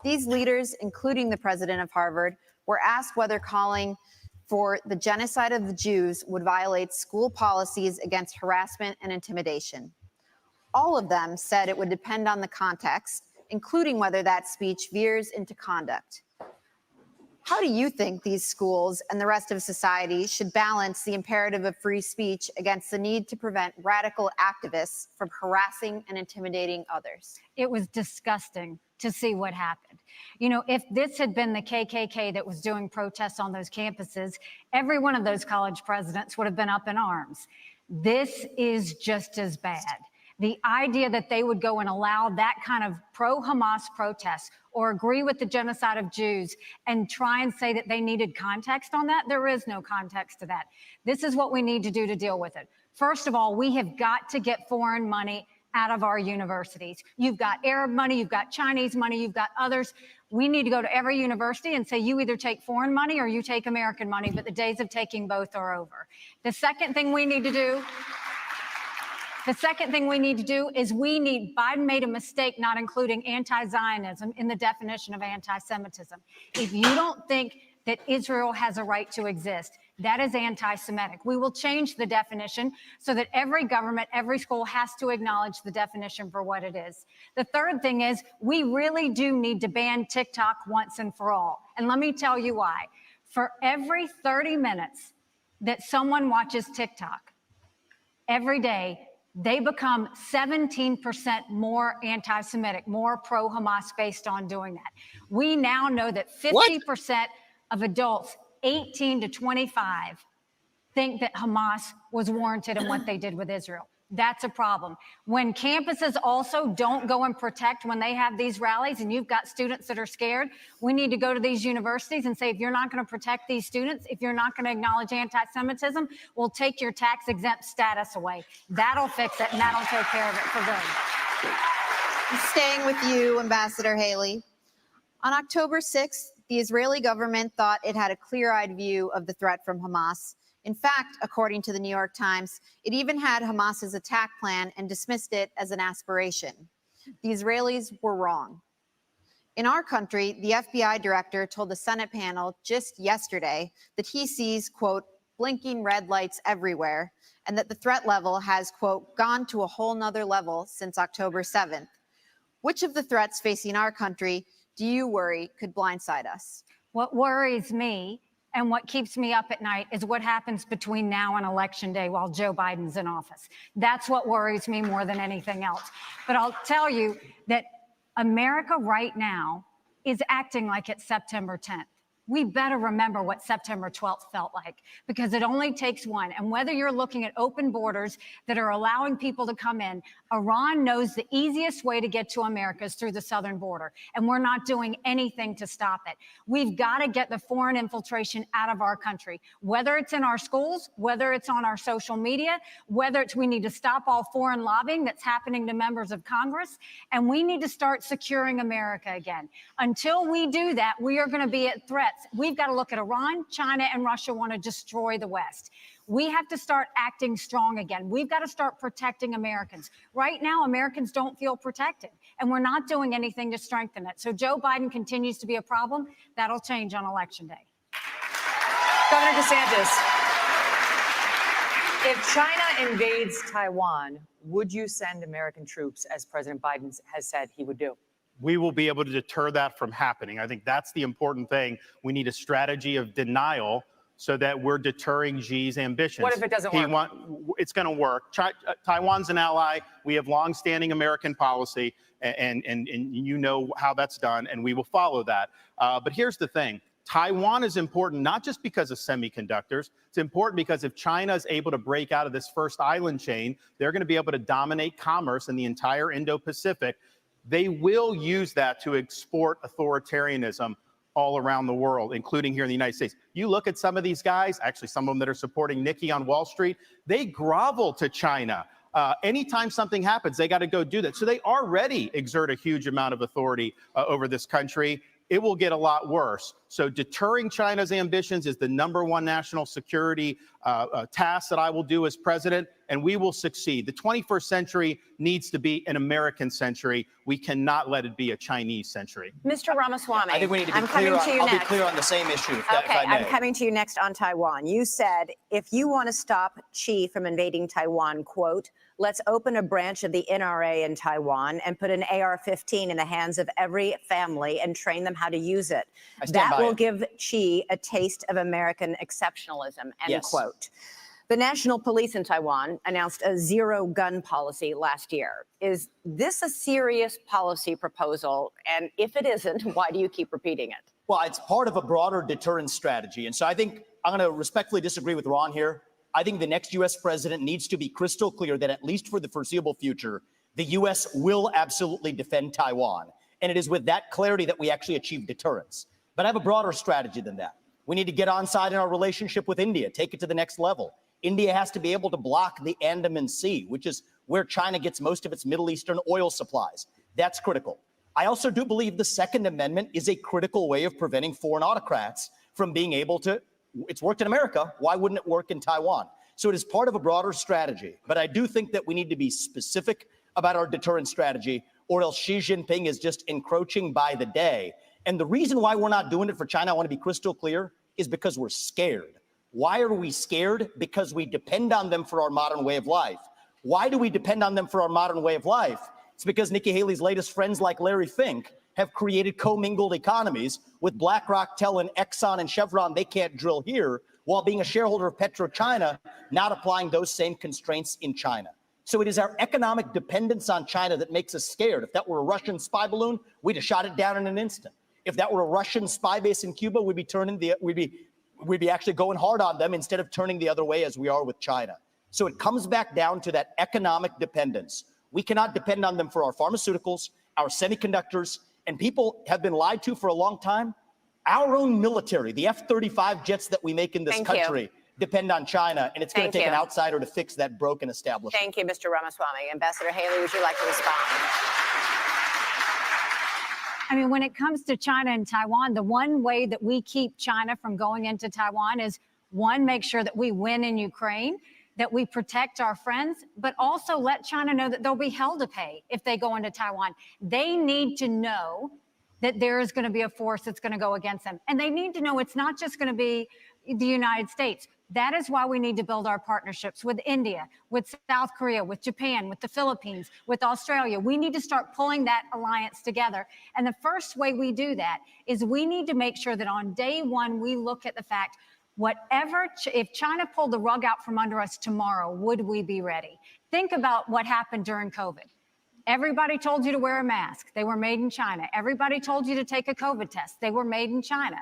These leaders, including the president of Harvard, were asked whether calling for the genocide of the Jews would violate school policies against harassment and intimidation. All of them said it would depend on the context, including whether that speech veers into conduct. How do you think these schools and the rest of society should balance the imperative of free speech against the need to prevent radical activists from harassing and intimidating others? It was disgusting to see what happened. You know, if this had been the KKK that was doing protests on those campuses, every one of those college presidents would have been up in arms. This is just as bad. The idea that they would go and allow that kind of pro-Hamas protest or agree with the genocide of Jews and try and say that they needed context on that, there is no context to that. This is what we need to do to deal with it. First of all, we have got to get foreign money out of our universities. You've got Arab money, you've got Chinese money, you've got others. We need to go to every university and say, you either take foreign money or you take American money, but the days of taking both are over. The second thing we need to do is Biden made a mistake not including anti-Zionism in the definition of anti-Semitism. If you don't think that Israel has a right to exist, that is anti-Semitic. We will change the definition so that every government, every school has to acknowledge the definition for what it is. The third thing is we really do need to ban TikTok once and for all. And let me tell you why. For every 30 minutes that someone watches TikTok every day, they become 17% more anti-Semitic, more pro-Hamas based on doing that. We now know that 50% of adults 18 to 25 think that Hamas was warranted in what they did with Israel. That's a problem. When campuses also don't go and protect when they have these rallies and you've got students that are scared, we need to go to these universities and say, if you're not going to protect these students, if you're not going to acknowledge anti-Semitism, we'll take your tax-exempt status away. That'll fix it, and that'll take care of it for good. Staying with you, Ambassador Haley. On October 6th, the Israeli government thought it had a clear-eyed view of the threat from Hamas. In fact, according to the New York Times, it even had Hamas's attack plan and dismissed it as an aspiration. The Israelis were wrong. In our country, the FBI director told the Senate panel just yesterday that he sees, quote, blinking red lights everywhere, and that the threat level has, quote, gone to a whole nother level since October 7th. Which of the threats facing our country do you worry could blindside us? What worries me and what keeps me up at night is what happens between now and Election Day while Joe Biden's in office. That's what worries me more than anything else. But I'll tell you that America right now is acting like it's September 10th. We better remember what September 12th felt like, because it only takes one. And whether you're looking at open borders that are allowing people to come in, Iran knows the easiest way to get to America is through the southern border. And we're not doing anything to stop it. We've got to get the foreign infiltration out of our country, whether it's in our schools, whether it's on our social media, whether it's we need to stop all foreign lobbying that's happening to members of Congress. And we need to start securing America again. Until we do that, we are going to be at threats. We've got to look at Iran, China, and Russia want to destroy the West. We have to start acting strong again. We've got to start protecting Americans. Right now, Americans don't feel protected, and we're not doing anything to strengthen it. So Joe Biden continues to be a problem. That'll change on Election Day. Governor DeSantis, if China invades Taiwan, would you send American troops, as President Biden has said he would do? We will be able to deter that from happening. I think that's the important thing. We need a strategy of denial so that we're deterring Xi's ambitions. What if it doesn't work? It's going to work. Taiwan's an ally. We have longstanding American policy, and you know how that's done, and we will follow that. But here's the thing. Taiwan is important not just because of semiconductors. It's important because if China is able to break out of this first island chain, they're going to be able to dominate commerce in the entire Indo-Pacific. They will use that to export authoritarianism all around the world, including here in the United States. You look at some of these guys, actually some of them that are supporting Nikki on Wall Street, they grovel to China. Anytime something happens, they got to go do that. So they already exert a huge amount of authority over this country. It will get a lot worse. So deterring China's ambitions is the #1 national security task that I will do as president, and we will succeed. The 21st century needs to be an American century. We cannot let it be a Chinese century. Mr. Ramaswamy, I think we need to be I'm clear. coming to you I'll next. be clear on the same issue, if Okay, I may. I'm coming to you next on Taiwan. You said if you want to stop Xi from invading Taiwan, quote, let's open a branch of the NRA in Taiwan and put an AR-15 in the hands of every family and train them how to use it. I stand That by will it. give Xi a taste of American exceptionalism, end Yes. quote. The National Police in Taiwan announced a zero-gun policy last year. Is this a serious policy proposal? And if it isn't, why do you keep repeating it? Well, it's part of a broader deterrence strategy. And so I think I'm going to respectfully disagree with Ron here. I think the next U.S. president needs to be crystal clear that at least for the foreseeable future, the U.S. will absolutely defend Taiwan. And it is with that clarity that we actually achieve deterrence. But I have a broader strategy than that. We need to get on side in our relationship with India, take it to the next level. India has to be able to block the Andaman Sea, which is where China gets most of its Middle Eastern oil supplies. That's critical. I also do believe the Second Amendment is a critical way of preventing foreign autocrats from being able to. It's worked in America. Why wouldn't it work in Taiwan? So it is part of a broader strategy. But I do think that we need to be specific about our deterrence strategy, or else Xi Jinping is just encroaching by the day. And the reason why we're not doing it for China, I want to be crystal clear, is because we're scared. Why are we scared? Because we depend on them for our modern way of life. Why do we depend on them for our modern way of life? It's because Nikki Haley's latest friends like Larry Fink have created commingled economies with BlackRock telling Exxon and Chevron they can't drill here, while being a shareholder of PetroChina, not applying those same constraints in China. So it is our economic dependence on China that makes us scared. If that were a Russian spy balloon, we'd have shot it down in an instant. If that were a Russian spy base in Cuba, we'd be actually going hard on them instead of turning the other way as we are with China. So it comes back down to that economic dependence. We cannot depend on them for our pharmaceuticals, our semiconductors, and people have been lied to for a long time. Our own military, the F-35 jets that we make in this country, depend on China, and it's going to take an outsider to fix that broken establishment. Thank you, Mr. Ramaswamy. Ambassador Haley, would you like to respond? I mean, when it comes to China and Taiwan, the one way that we keep China from going into Taiwan is, one, make sure that we win in Ukraine, that we protect our friends, but also let China know that they'll be hell to pay if they go into Taiwan. They need to know that there is going to be a force that's going to go against them. And they need to know it's not just going to be the United States. That is why we need to build our partnerships with India, with South Korea, with Japan, with the Philippines, with Australia. We need to start pulling that alliance together. And the first way we do that is we need to make sure that on day one, we look at the fact, if China pulled the rug out from under us tomorrow, would we be ready? Think about what happened during COVID. Everybody told you to wear a mask. They were made in China. Everybody told you to take a COVID test. They were made in China.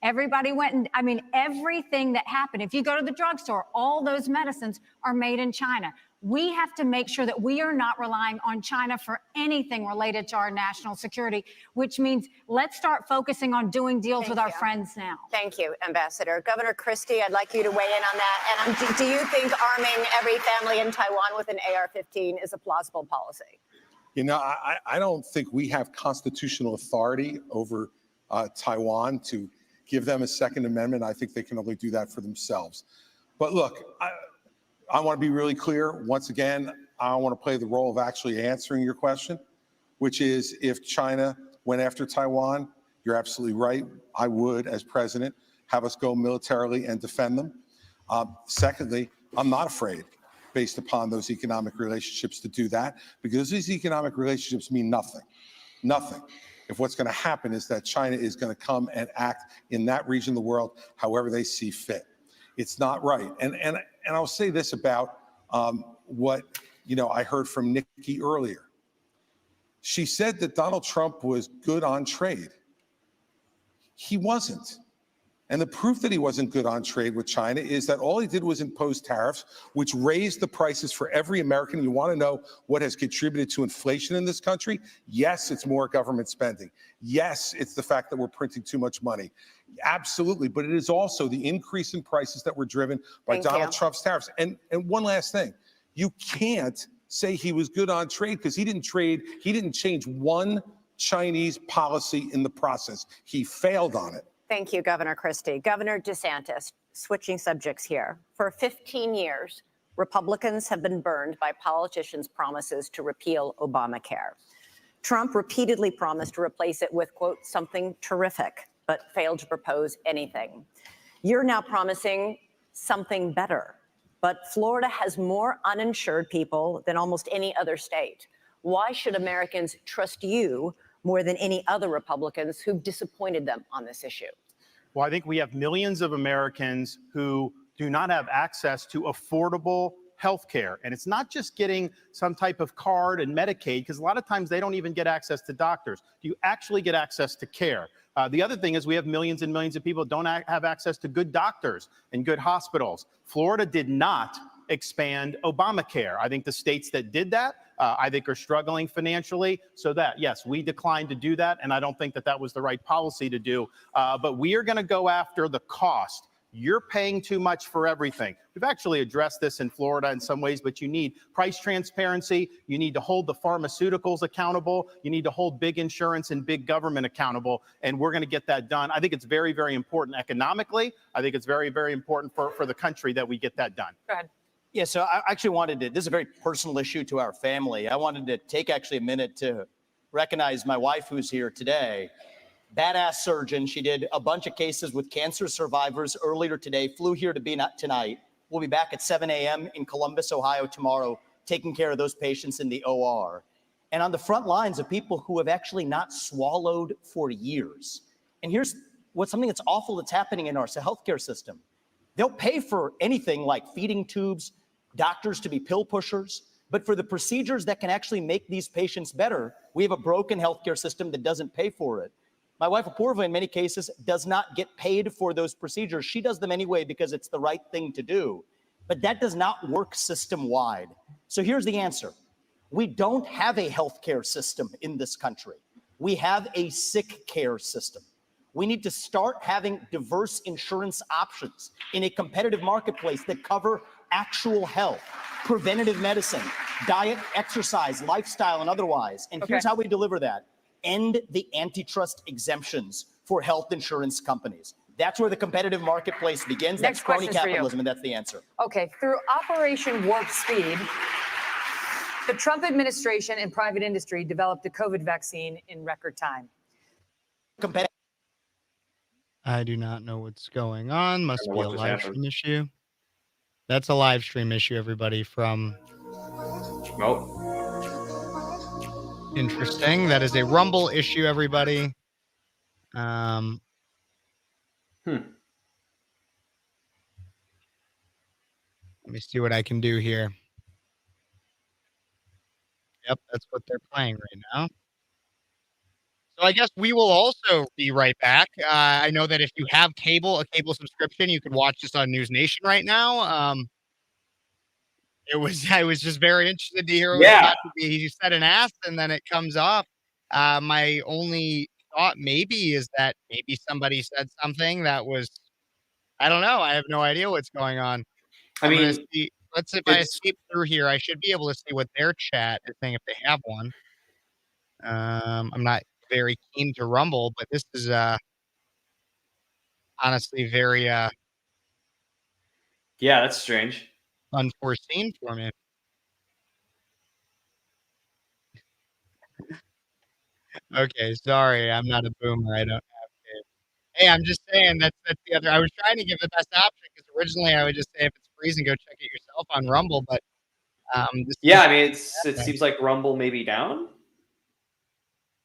Everybody went and, I mean, everything that happened, if you go to the drugstore, all those medicines are made in China. We have to make sure that we are not relying on China for anything related to our national security, which means let's start focusing on doing deals with our friends now. Thank you, Ambassador. Governor Christie, I'd like you to weigh in on that. And do you think arming every family in Taiwan with an AR-15 is a plausible policy? You know, I don't think we have constitutional authority over Taiwan to give them a Second Amendment. I think they can only do that for themselves. But look, I want to be really clear. Once again, I want to play the role of actually answering your question, which is if China went after Taiwan, you're absolutely right. I would, as president, have us go militarily and defend them. Secondly, I'm not afraid, based upon those economic relationships, to do that, because these economic relationships mean nothing. Nothing. If what's going to happen is that China is going to come and act in that region of the world however they see fit. It's not right. And I'll say this about what I heard from Nikki earlier. She said that Donald Trump was good on trade. He wasn't. And the proof that he wasn't good on trade with China is that all he did was impose tariffs, which raised the prices for every American. You want to know what has contributed to inflation in this country? Yes, it's more government spending. Yes, it's the fact that we're printing too much money. Absolutely. But it is also the increase in prices that were driven by Donald Trump's tariffs. And one last thing. You can't say he was good on trade because he didn't trade. He didn't change one Chinese policy in the process. He failed on it. Thank you, Governor Christie. Governor DeSantis, switching subjects here. For 15 years, Republicans have been burned by politicians' promises to repeal Obamacare. Trump repeatedly promised to replace it with, quote, something terrific, but failed to propose anything. You're now promising something better, but Florida has more uninsured people than almost any other state. Why should Americans trust you more than any other Republicans who've disappointed them on this issue? Well, I think we have millions of Americans who do not have access to affordable health care. And it's not just getting some type of card and Medicaid, because a lot of times they don't even get access to doctors. You actually get access to care. The other thing is we have millions and millions of people who don't have access to good doctors and good hospitals. Florida did not expand Obamacare. I think the states that did that, I think are struggling financially. So that, yes, we declined to do that. And I don't think that that was the right policy to do. But we are going to go after the cost. You're paying too much for everything. We've actually addressed this in Florida in some ways, but you need price transparency. You need to hold the pharmaceuticals accountable. You need to hold big insurance and big government accountable. And we're going to get that done. I think it's very, very important economically. I think it's very, very important for the country that we get that done. Go ahead. Yeah, so I actually wanted to, this is a very personal issue to our family. I wanted to take actually a minute to recognize my wife who's here today. Badass surgeon. She did a bunch of cases with cancer survivors earlier today, flew here to be tonight. We'll be back at 7 a.m. in Columbus, Ohio tomorrow, taking care of those patients in the OR. And on the front lines of people who have actually not swallowed for years. And here's what's something that's awful that's happening in our healthcare system. They'll pay for anything like feeding tubes, doctors to be pill pushers, but for the procedures that can actually make these patients better, we have a broken healthcare system that doesn't pay for it. My wife, Apoorva, in many cases, does not get paid for those procedures. She does them anyway because it's the right thing to do. But that does not work system-wide. So here's the answer. We don't have a healthcare system in this country. We have a sick care system. We need to start having diverse insurance options in a competitive marketplace that cover actual health, preventative medicine, diet, exercise, lifestyle, and otherwise. And here's how we deliver that. End the antitrust exemptions for health insurance companies. That's where the competitive marketplace begins. That's crony capitalism, and that's the answer. Okay, through Operation Warp Speed, the Trump administration and private industry developed a COVID vaccine in record time. I do not know what's going on. Must be a what just live happened. stream issue. That's a live stream issue, everybody, from... Oh. Interesting. That is a Rumble issue, everybody. Let me see what I can do here. Yep, that's what they're playing right now. So I guess we will also be right back. I know that if you have a cable subscription, you can watch this on News Nation right now. I was just very interested to hear what was about to be. He said an ass, and then it comes up. My only thought maybe is that maybe somebody said something that was, I don't know. I have no idea what's going on. I mean, let's see if I escape through here. I should be able to see what their chat is saying if they have one. I'm not very keen to Rumble, but this is honestly very yeah, that's strange. Unforeseen for me. Okay, sorry, I'm not a boomer. I don't have cable. Hey, I'm just saying that's the other. I was trying to give the best option because originally I would just say if it's freezing, go check it yourself on Rumble. But yeah, I mean, it seems like Rumble may be down.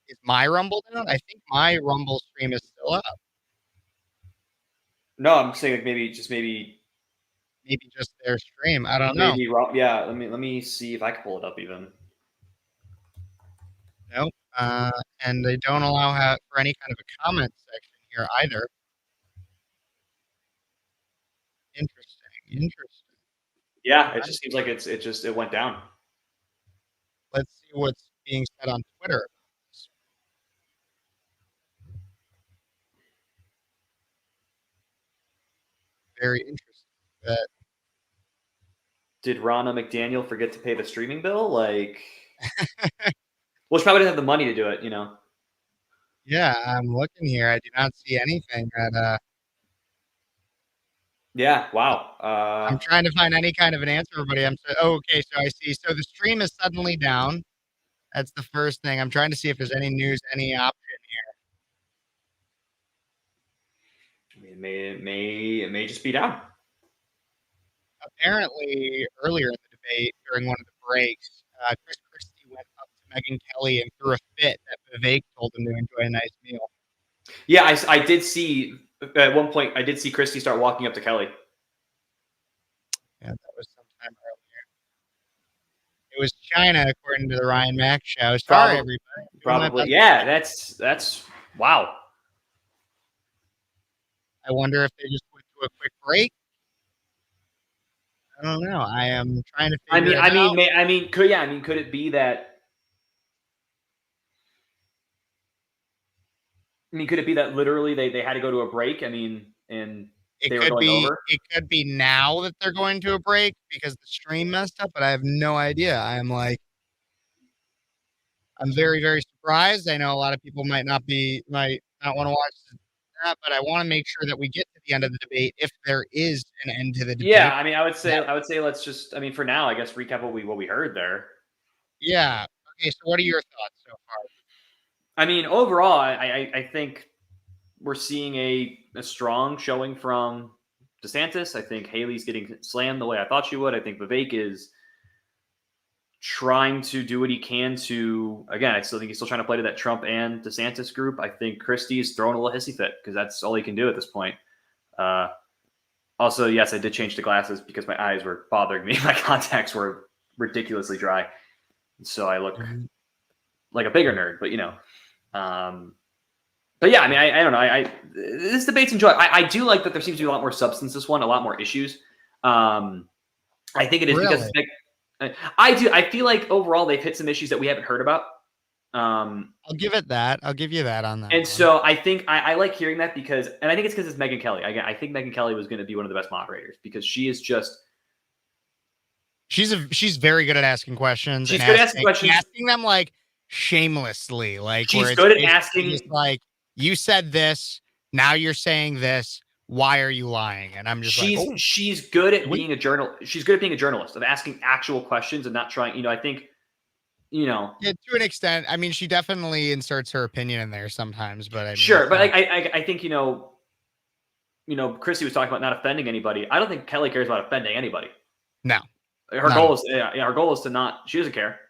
Is my Rumble down? I think my Rumble stream is still up. No, I'm saying like maybe just their stream. I don't know. Yeah, let me see if I can pull it up even. Nope. And they don't allow for any kind of a comment section here either. Interesting. Yeah, it just seems like it went down. Let's see what's being said on Twitter. Very interesting. Did Ronna McDaniel forget to pay the streaming bill? Like, well, she probably didn't have the money to do it, you know. Yeah, I'm looking here. I do not see anything that Yeah. Wow. I'm trying to find any kind of an answer, buddy. Okay, so I see. So the stream is suddenly down. That's the first thing. I'm trying to see if there's any news, any option here. It may just be down. Apparently, earlier in the debate, during one of the breaks, Chris Christie went up to Megyn Kelly and threw a fit that Vivek told him to enjoy a nice meal. Yeah, I did see at one point. I did see Christie start walking up to Kelly. Yeah, that was sometime earlier. It was China, according to the Ryan Mack show. Sorry, everybody. Probably. Yeah, that's wow. I wonder if they just went to a quick break. I don't know. I am trying to figure it out. Could it be that? I mean, could it be that literally they had to go to a break? I mean, and they were going over? It could be now that they're going to a break because the stream messed up, but I have no idea. I'm very, very surprised. I know a lot of people might not want to watch that, but I want to make sure that we get to the end of the debate if there is an end to the debate. Yeah, I mean, I would say let's just, for now, I guess recap what we heard there. Yeah. Okay. So, what are your thoughts so far? I mean, overall, I think we're seeing a strong showing from DeSantis. I think Haley's getting slammed the way I thought she would. I think Vivek is trying to do what he can to, again, I still think he's still trying to play to that Trump and DeSantis group. I think Christie is throwing a little hissy fit because that's all he can do at this point. Also, yes, I did change to glasses because my eyes were bothering me. My contacts were ridiculously dry. So I look like a bigger nerd, but but yeah, I mean, I don't know. This debate's enjoyable. I do like that there seems to be a lot more substance this one, a lot more issues. I think it is because I do. I feel like overall they've hit some issues that we haven't heard about. I'll give it that. I'll give you that on that. And so I think I like hearing that because, and I think it's because it's Megyn Kelly. Again, I think Megyn Kelly was going to be one of the best moderators because she is just. She's very good at asking questions. She's good at asking questions. Asking them like shamelessly. Like she's good at asking. Just like, you said this. Now you're saying this. Why are you lying? And I'm just she's good at being a journalist. She's good at being a journalist, of asking actual questions and not trying. I think. Yeah, to an extent. I mean, she definitely inserts her opinion in there sometimes, but I mean, sure. But I think Christie was talking about not offending anybody. I don't think Kelly cares about offending anybody. No, her goal is to not. She doesn't care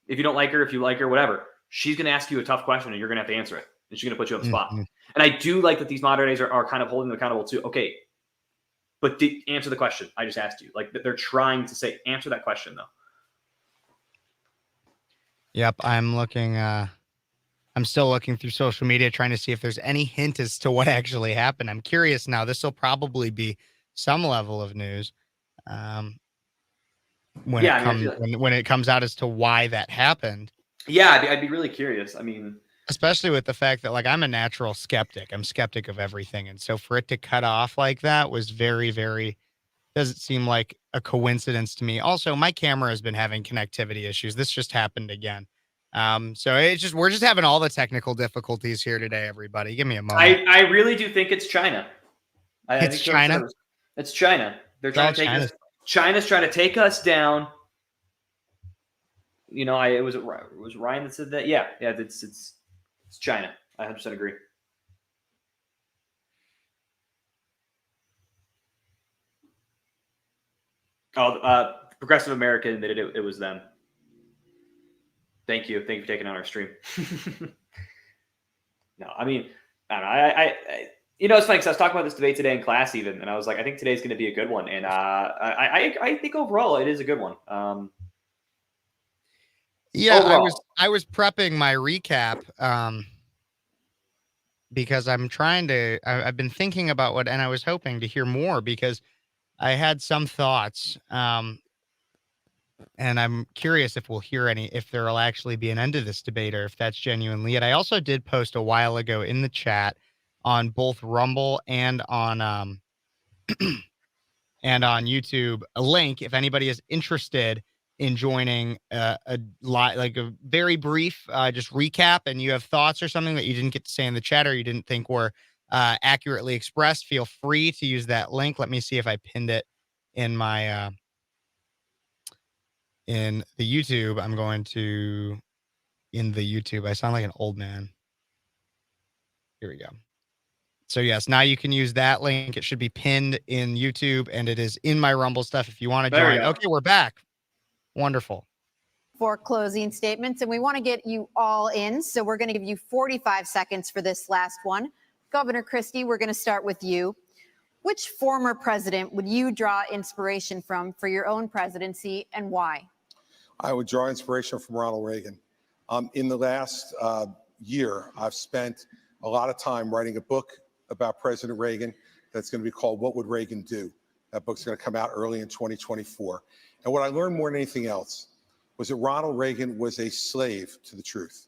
if you don't like her, if you like her, whatever. She's going to ask you a tough question, and you're going to have to answer it, and she's going to put you on the spot. And I do like that these moderators are kind of holding them accountable too. Okay, but answer the question I just asked you. Like they're trying to say, answer that question though. Yep, I'm looking. I'm still looking through social media, trying to see if there's any hint as to what actually happened. I'm curious now. This will probably be some level of news when it comes out as to why that happened. Yeah, I'd be really curious. I mean, especially with the fact that I'm a natural skeptic. I'm skeptic of everything, and so for it to cut off like that was very, very. Doesn't seem like a coincidence to me. Also, my camera has been having connectivity issues. This just happened again. So we're just having all the technical difficulties here today, everybody. Give me a moment. I really do think it's China. It's China? It's China. They're trying to take us. China's trying to take us down. It was Ryan that said that. Yeah, it's China. I 100% agree. Oh, Progressive America admitted it was them. Thank you for taking on our stream. No, I mean, I don't know. It's funny because I was talking about this debate today in class even, and I was like, I think today's going to be a good one, and I think overall it is a good one. Yeah, overall. I was prepping my recap because I've been thinking about and I was hoping to hear more because I had some thoughts, and I'm curious if we'll hear if there will actually be an end to this debate or if that's genuinely it. I also did post a while ago in the chat on both Rumble and on and on YouTube a link if anybody is interested in joining like a very brief just recap, and you have thoughts or something that you didn't get to say in the chat or you didn't think were accurately expressed, feel free to use that link. Let me see if I pinned it in my in the YouTube. I'm going to in the YouTube. I sound like an old man. Here we go. So yes, now you can use that link. It should be pinned in YouTube, and it is in my Rumble stuff if you want to join. Okay, we're back. Wonderful. For closing statements, and we want to get you all in, so we're going to give you 45 seconds for this last one. Governor Christie, we're going to start with you. Which former president would you draw inspiration from for your own presidency, and why? I would draw inspiration from Ronald Reagan. In the last year, I've spent a lot of time writing a book about President Reagan that's going to be called What Would Reagan Do? That book's going to come out early in 2024. And what I learned more than anything else was that Ronald Reagan was a slave to the truth.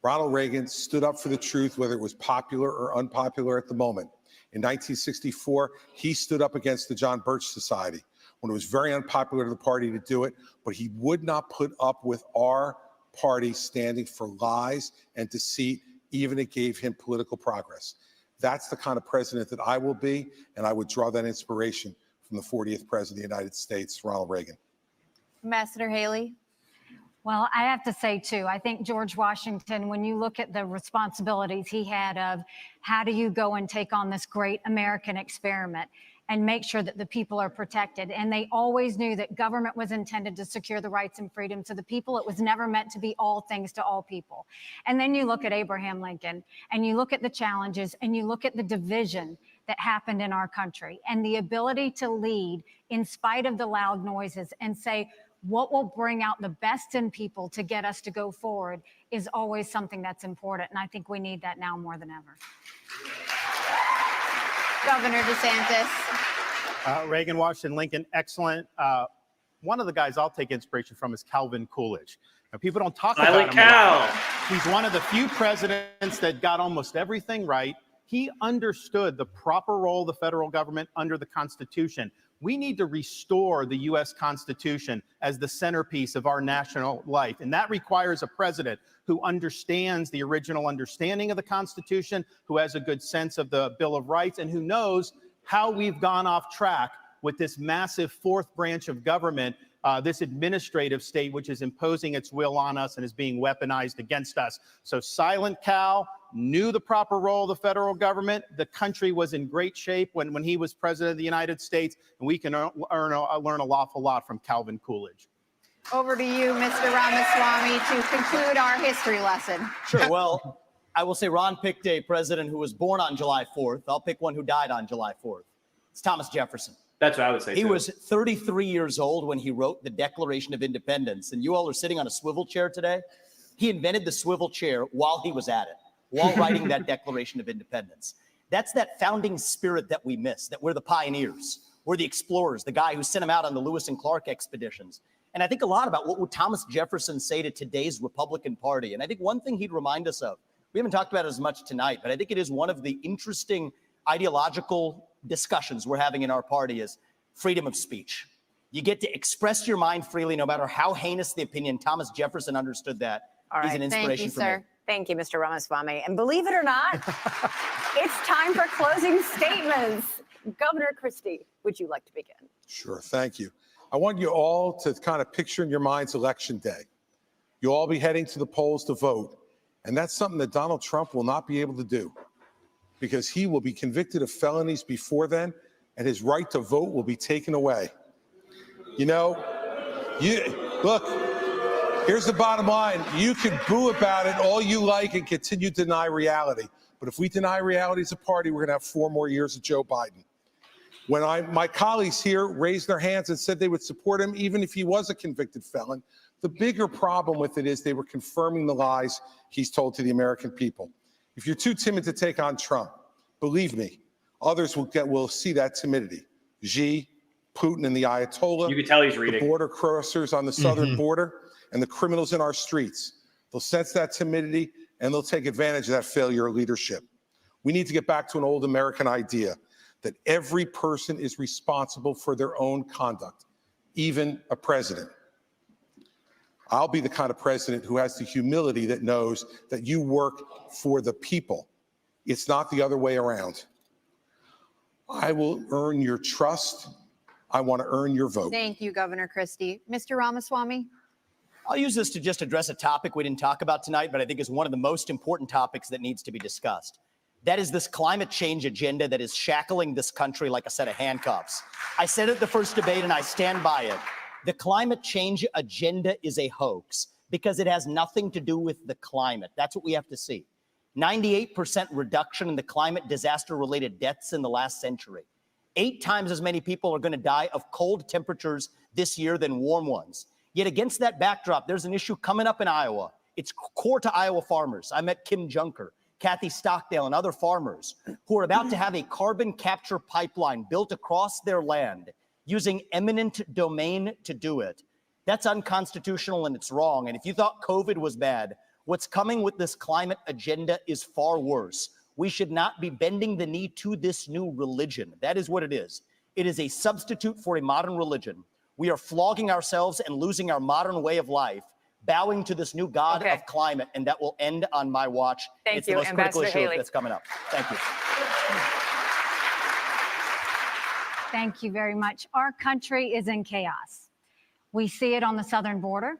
Ronald Reagan stood up for the truth, whether it was popular or unpopular at the moment. In 1964, he stood up against the John Birch Society when it was very unpopular to the party to do it, but he would not put up with our party standing for lies and deceit, even if it gave him political progress. That's the kind of president that I will be, and I would draw that inspiration from the 40th president of the United States, Ronald Reagan. Ambassador Haley? Well, I have to say, too, I think George Washington, when you look at the responsibilities he had of how do you go and take on this great American experiment and make sure that the people are protected. And they always knew that government was intended to secure the rights and freedoms of the people. It was never meant to be all things to all people. And then you look at Abraham Lincoln, and you look at the challenges, and you look at the division that happened in our country, and the ability to lead in spite of the loud noises and say, what will bring out the best in people to get us to go forward is always something that's important. And I think we need that now more than ever. Governor DeSantis. Reagan, Washington, Lincoln, excellent. One of the guys I'll take inspiration from is Calvin Coolidge. Now, people don't talk about him a lot. He's one of the few presidents that got almost everything right. He understood the proper role of the federal government under the Constitution. We need to restore the U.S. Constitution as the centerpiece of our national life. And that requires a president who understands the original understanding of the Constitution, who has a good sense of the Bill of Rights, and who knows how we've gone off track with this massive fourth branch of government, this administrative state, which is imposing its will on us and is being weaponized against us. So Silent Cal knew the proper role of the federal government. The country was in great shape when he was president of the United States, and we can learn an awful lot from Calvin Coolidge. Over to you, Mr. Ramaswamy, to conclude our history lesson. Sure. Well, I will say Ron picked a president who was born on July 4th. I'll pick one who died on July 4th. It's Thomas Jefferson. That's what I would say. He was 33 years old when he wrote the Declaration of Independence. And you all are sitting on a swivel chair today. He invented the swivel chair while he was at it, while writing that Declaration of Independence. That's that founding spirit that we miss, that we're the pioneers. We're the explorers, the guy who sent him out on the Lewis and Clark expeditions. And I think a lot about what would Thomas Jefferson say to today's Republican Party. And I think one thing he'd remind us of, we haven't talked about it as much tonight, but I think it is one of the interesting ideological discussions we're having in our party is freedom of speech. You get to express your mind freely, no matter how heinous the opinion. Thomas Jefferson understood that. All right, He's an inspiration for me. Thank you, Mr. Ramaswamy. And believe it or not, it's time for closing statements. Governor Christie, would you like to begin? Sure, thank you. I want you all to kind of picture in your minds Election Day. You'll all be heading to the polls to vote. And that's something that Donald Trump will not be able to do because he will be convicted of felonies before then, and his right to vote will be taken away. You know, look, here's the bottom line. You can boo about it all you like and continue to deny reality. But if we deny reality as a party, we're going to have 4 more years of Joe Biden. When my colleagues here raised their hands and said they would support him, even if he was a convicted felon, the bigger problem with it is they were confirming the lies he's told to the American people. If you're too timid to take on Trump, believe me, others will see that timidity. Xi, Putin, and the Ayatollah, you can tell he's reading. The border crossers on the southern border, and the criminals in our streets. They'll sense that timidity, and they'll take advantage of that failure of leadership. We need to get back to an old American idea that every person is responsible for their own conduct, even a president. I'll be the kind of president who has the humility that knows that you work for the people. It's not the other way around. I will earn your trust. I want to earn your vote. Thank you, Governor Christie. Mr. Ramaswamy? I'll use this to just address a topic we didn't talk about tonight, but I think is one of the most important topics that needs to be discussed. That is this climate change agenda that is shackling this country like a set of handcuffs. I said at the first debate, and I stand by it. The climate change agenda is a hoax because it has nothing to do with the climate. That's what we have to see. 98% reduction in the climate disaster-related deaths in the last century. 8 times as many people are going to die of cold temperatures this year than warm ones. Yet against that backdrop, there's an issue coming up in Iowa. It's core to Iowa farmers. I met Kim Junker, Kathy Stockdale, and other farmers who are about to have a carbon capture pipeline built across their land using eminent domain to do it. That's unconstitutional and it's wrong. And if you thought COVID was bad, what's coming with this climate agenda is far worse. We should not be bending the knee to this new religion. That is what it is. It is a substitute for a modern religion. We are flogging ourselves and losing our modern way of life, bowing to this new god of climate, and that will end on my watch. It's the most critical issue that's coming up. Thank you. Thank you very much. Our country is in chaos. We see it on the southern border.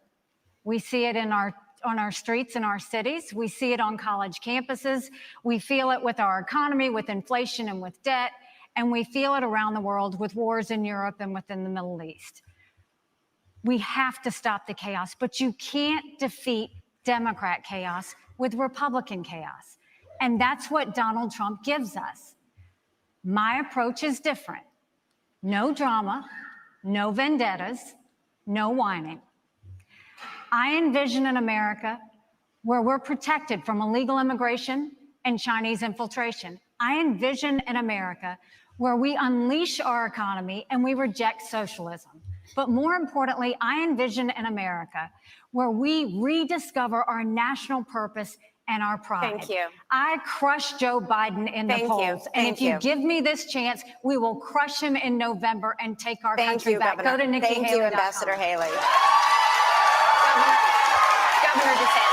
We see it on our streets in our cities. We see it on college campuses. We feel it with our economy, with inflation and with debt. And we feel it around the world with wars in Europe and within the Middle East. We have to stop the chaos, but you can't defeat Democrat chaos with Republican chaos. And that's what Donald Trump gives us. My approach is different. No drama, no vendettas, no whining. I envision an America where we're protected from illegal immigration and Chinese infiltration. I envision an America where we unleash our economy and we reject socialism. But more importantly, I envision an America where we rediscover our national purpose and our pride. Thank you. I crushed Joe Biden in the polls. And if you give me this chance, we will crush him in November and take our country back. Go to Nikki Haley. Thank you, Ambassador Haley. Governor DeSantis.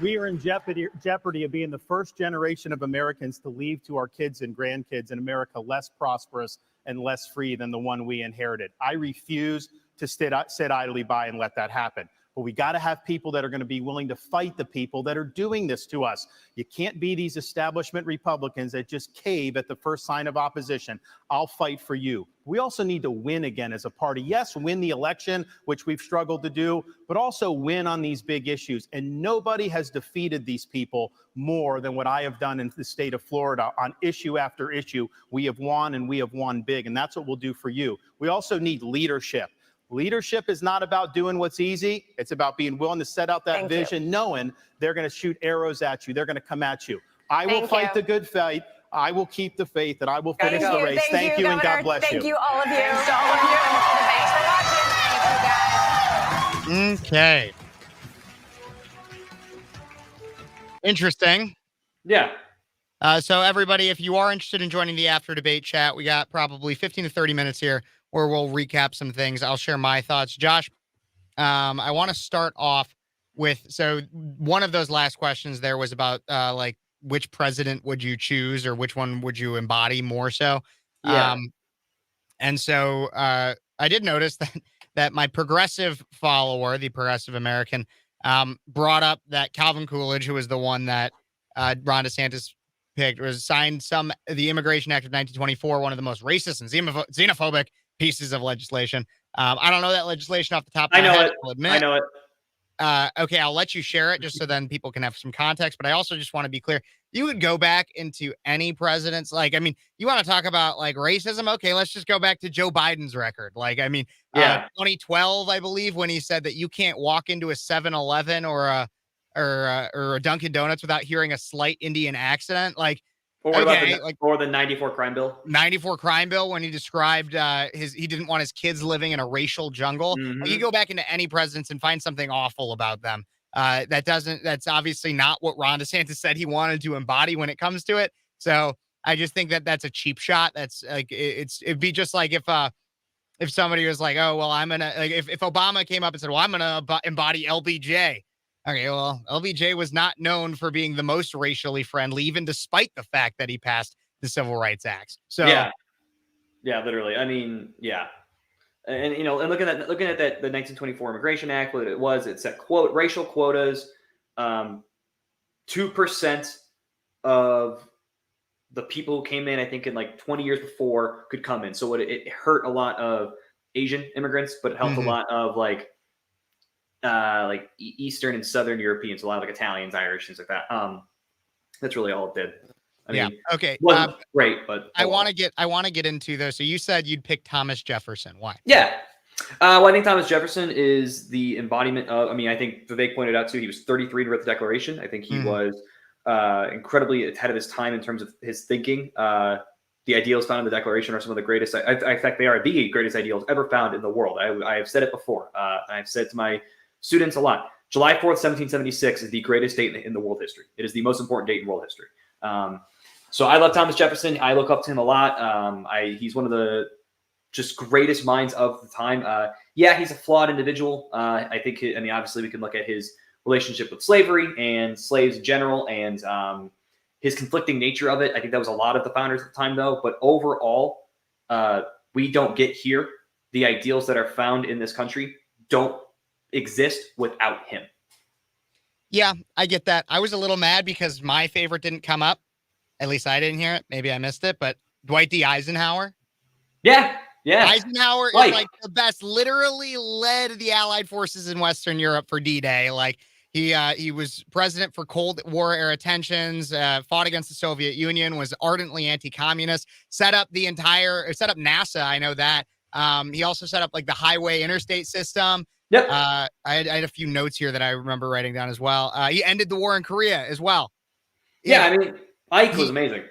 We are in jeopardy of being the first generation of Americans to leave to our kids and grandkids an America less prosperous and less free than the one we inherited. I refuse to sit idly by and let that happen. But we got to have people that are going to be willing to fight the people that are doing this to us. You can't be these establishment Republicans that just cave at the first sign of opposition. I'll fight for you. We also need to win again as a party. Yes, win the election, which we've struggled to do, but also win on these big issues. And nobody has defeated these people more than what I have done in the state of Florida on issue after issue. We have won, and we have won big, and that's what we'll do for you. We also need leadership. Leadership is not about doing what's easy. It's about being willing to set out that vision, knowing they're going to shoot arrows at you. They're going to come at you. I will fight the good fight. I will keep the faith, and I will finish the race. Thank you, and God bless you. Thank you, all of you. Thanks to all of you. Thanks for watching. Thank you, guys. Okay. Interesting. Yeah. So everybody, if you are interested in joining the after debate chat, we got probably 15 to 30 minutes here where we'll recap some things. I'll share my thoughts. Josh, I want to start off with, so one of those last questions there was about like which president would you choose or which one would you embody more so? Yeah. And so I did notice that my progressive follower, the Progressive American, brought up that Calvin Coolidge, who was the one that Ron DeSantis picked, was signed the Immigration Act of 1924, one of the most racist and xenophobic pieces of legislation. I don't know that legislation off the top of my head. I know it. Okay, I'll let you share it just so then people can have some context. But I also just want to be clear. You would go back into any president's, like, I mean, you want to talk about like racism? Okay, let's just go back to Joe Biden's record. Like, I mean, 2012, I believe, when he said that you can't walk into a 7-Eleven or a Dunkin' Donuts without hearing a slight Indian accent. Like, or what about the 94 crime bill? 94 crime bill, when he described he didn't want his kids living in a racial jungle. Mm-hmm. You go back into any presidents and find something awful about them. That's obviously not what Ron DeSantis said he wanted to embody when it comes to it. So I just think that that's a cheap shot. That's like, it'd be just like if somebody was like, oh, well, I'm going to, like, if Obama came up and said, well, I'm going to embody LBJ. Okay, well, LBJ was not known for being the most racially friendly, even despite the fact that he passed the Civil Rights Acts. So yeah, literally. I mean, yeah. And, and looking at that, the 1924 Immigration Act, what it set racial quotas, 2% of the people who came in, I think in like 20 years before, could come in. So it hurt a lot of Asian immigrants, but it helped a lot of like Eastern and Southern Europeans, a lot of like Italians, Irish, things like that. That's really all it did. I mean, okay. Wasn't great, but I want to get into those. So you said you'd pick Thomas Jefferson. Why? Yeah. Well, I think Thomas Jefferson is the embodiment of, I think Vivek pointed out too, he was 33 and wrote the Declaration. I think he was incredibly ahead of his time in terms of his thinking. The ideals found in the Declaration are some of the greatest. In fact, they are the greatest ideals ever found in the world. I have said it before. I've said to my students a lot. July 4th, 1776 is the greatest date in the world history. It is the most important date in world history. So I love Thomas Jefferson. I look up to him a lot. He's one of the just greatest minds of the time. He's a flawed individual. I think, obviously we can look at his relationship with slavery and slaves in general and his conflicting nature of it. I think that was a lot of the founders at the time, though. But overall, we don't get here. The ideals that are found in this country don't exist without him. Yeah, I get that. I was a little mad because my favorite didn't come up. At least I didn't hear it. Maybe I missed it. But Dwight D. Eisenhower. Yeah. Eisenhower is like the best. Literally led the Allied forces in Western Europe for D-Day. Like he was president for Cold War era tensions, fought against the Soviet Union, was ardently anti-communist, set up NASA. I know that. He also set up like the highway interstate system. Yep. I had a few notes here that I remember writing down as well. He ended the war in Korea as well. Ike was amazing.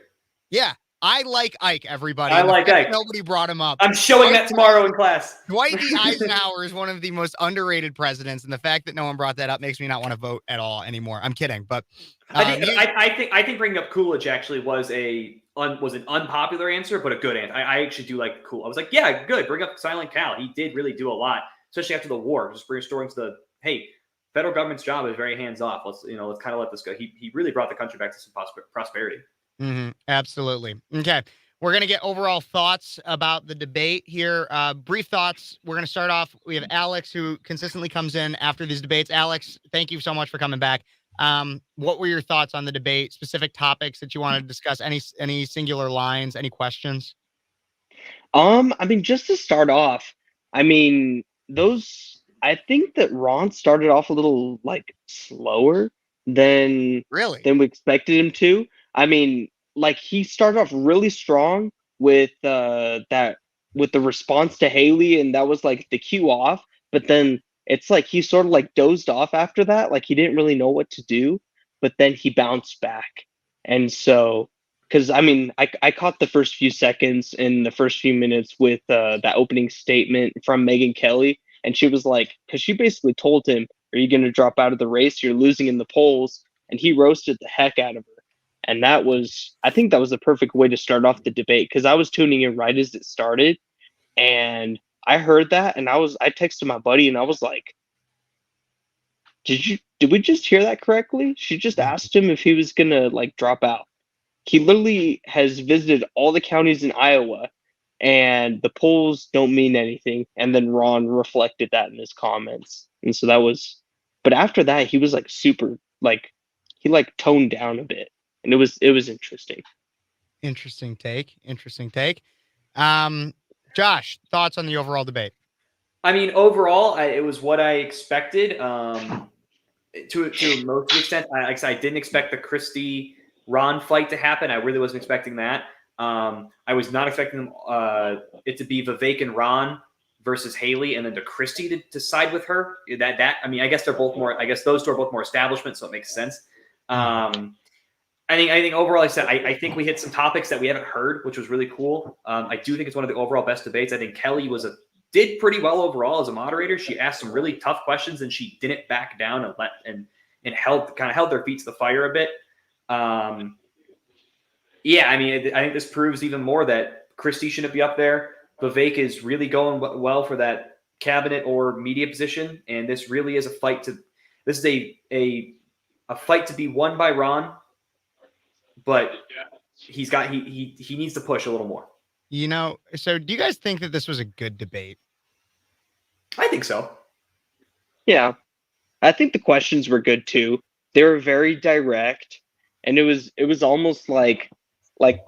Yeah. I like Ike, everybody. I like Ike. Nobody brought him up. I'm showing that tomorrow in class. Dwight D. Eisenhower is one of the most underrated presidents, and the fact that no one brought that up makes me not want to vote at all anymore. I'm kidding, but I think bringing up Coolidge actually was an unpopular answer, but a good answer. I actually do like Coolidge. I was like, yeah, good. Bring up Silent Cal. He did really do a lot, especially after the war. Just restoring to federal government's job is very hands off. Let's kind of let this go. He really brought the country back to some prosperity. Mm-hmm. Absolutely. Okay. We're going to get overall thoughts about the debate here. Brief thoughts. We're going to start off. We have Alex, who consistently comes in after these debates. Alex, thank you so much for coming back. What were your thoughts on the debate? Specific topics that you wanted to discuss? Any singular lines? Any questions? Just to start off, I think that Ron started off a little slower than we expected him to. He started off really strong with the response to Haley, and that was the cue off. But then it's he sort of dozed off after that. He didn't really know what to do, but then he bounced back. And so, because I caught the first few seconds in the first few minutes with that opening statement from Megyn Kelly, and she was because she basically told him, "Are you going to drop out of the race? You're losing in the polls." And he roasted the heck out of her. And I think that was the perfect way to start off the debate, because I was tuning in right as it started, and I heard that, and I texted my buddy, and I was like, did we just hear that correctly? She just asked him if he was gonna drop out. He literally has visited all the counties in Iowa, and the polls don't mean anything. And then Ron reflected that in his comments, and so that was. But after that, he was super he toned down a bit. And it was interesting. Interesting take. Josh, thoughts on the overall debate? Overall, it was what I expected. To most extent, I didn't expect the Christie-Ron fight to happen. I really wasn't expecting that. I was not expecting it to be Vivek and Ron versus Haley, and then to Christie to side with her. I guess they're both more. I guess those two are both more establishment, so it makes sense. I think overall, I think we hit some topics that we haven't heard, which was really cool. I do think it's one of the overall best debates. I think Kelly did pretty well overall as a moderator. She asked some really tough questions, and she didn't back down and held their feet to the fire a bit. Yeah, I mean, I think this proves even more that Christie shouldn't be up there. Vivek is really going well for that cabinet or media position, and this really is a fight to. This is a fight to be won by Ron, but he needs to push a little more. So do you guys think that this was a good debate? I think so. Yeah, I think the questions were good too. They were very direct, and it was almost like Megyn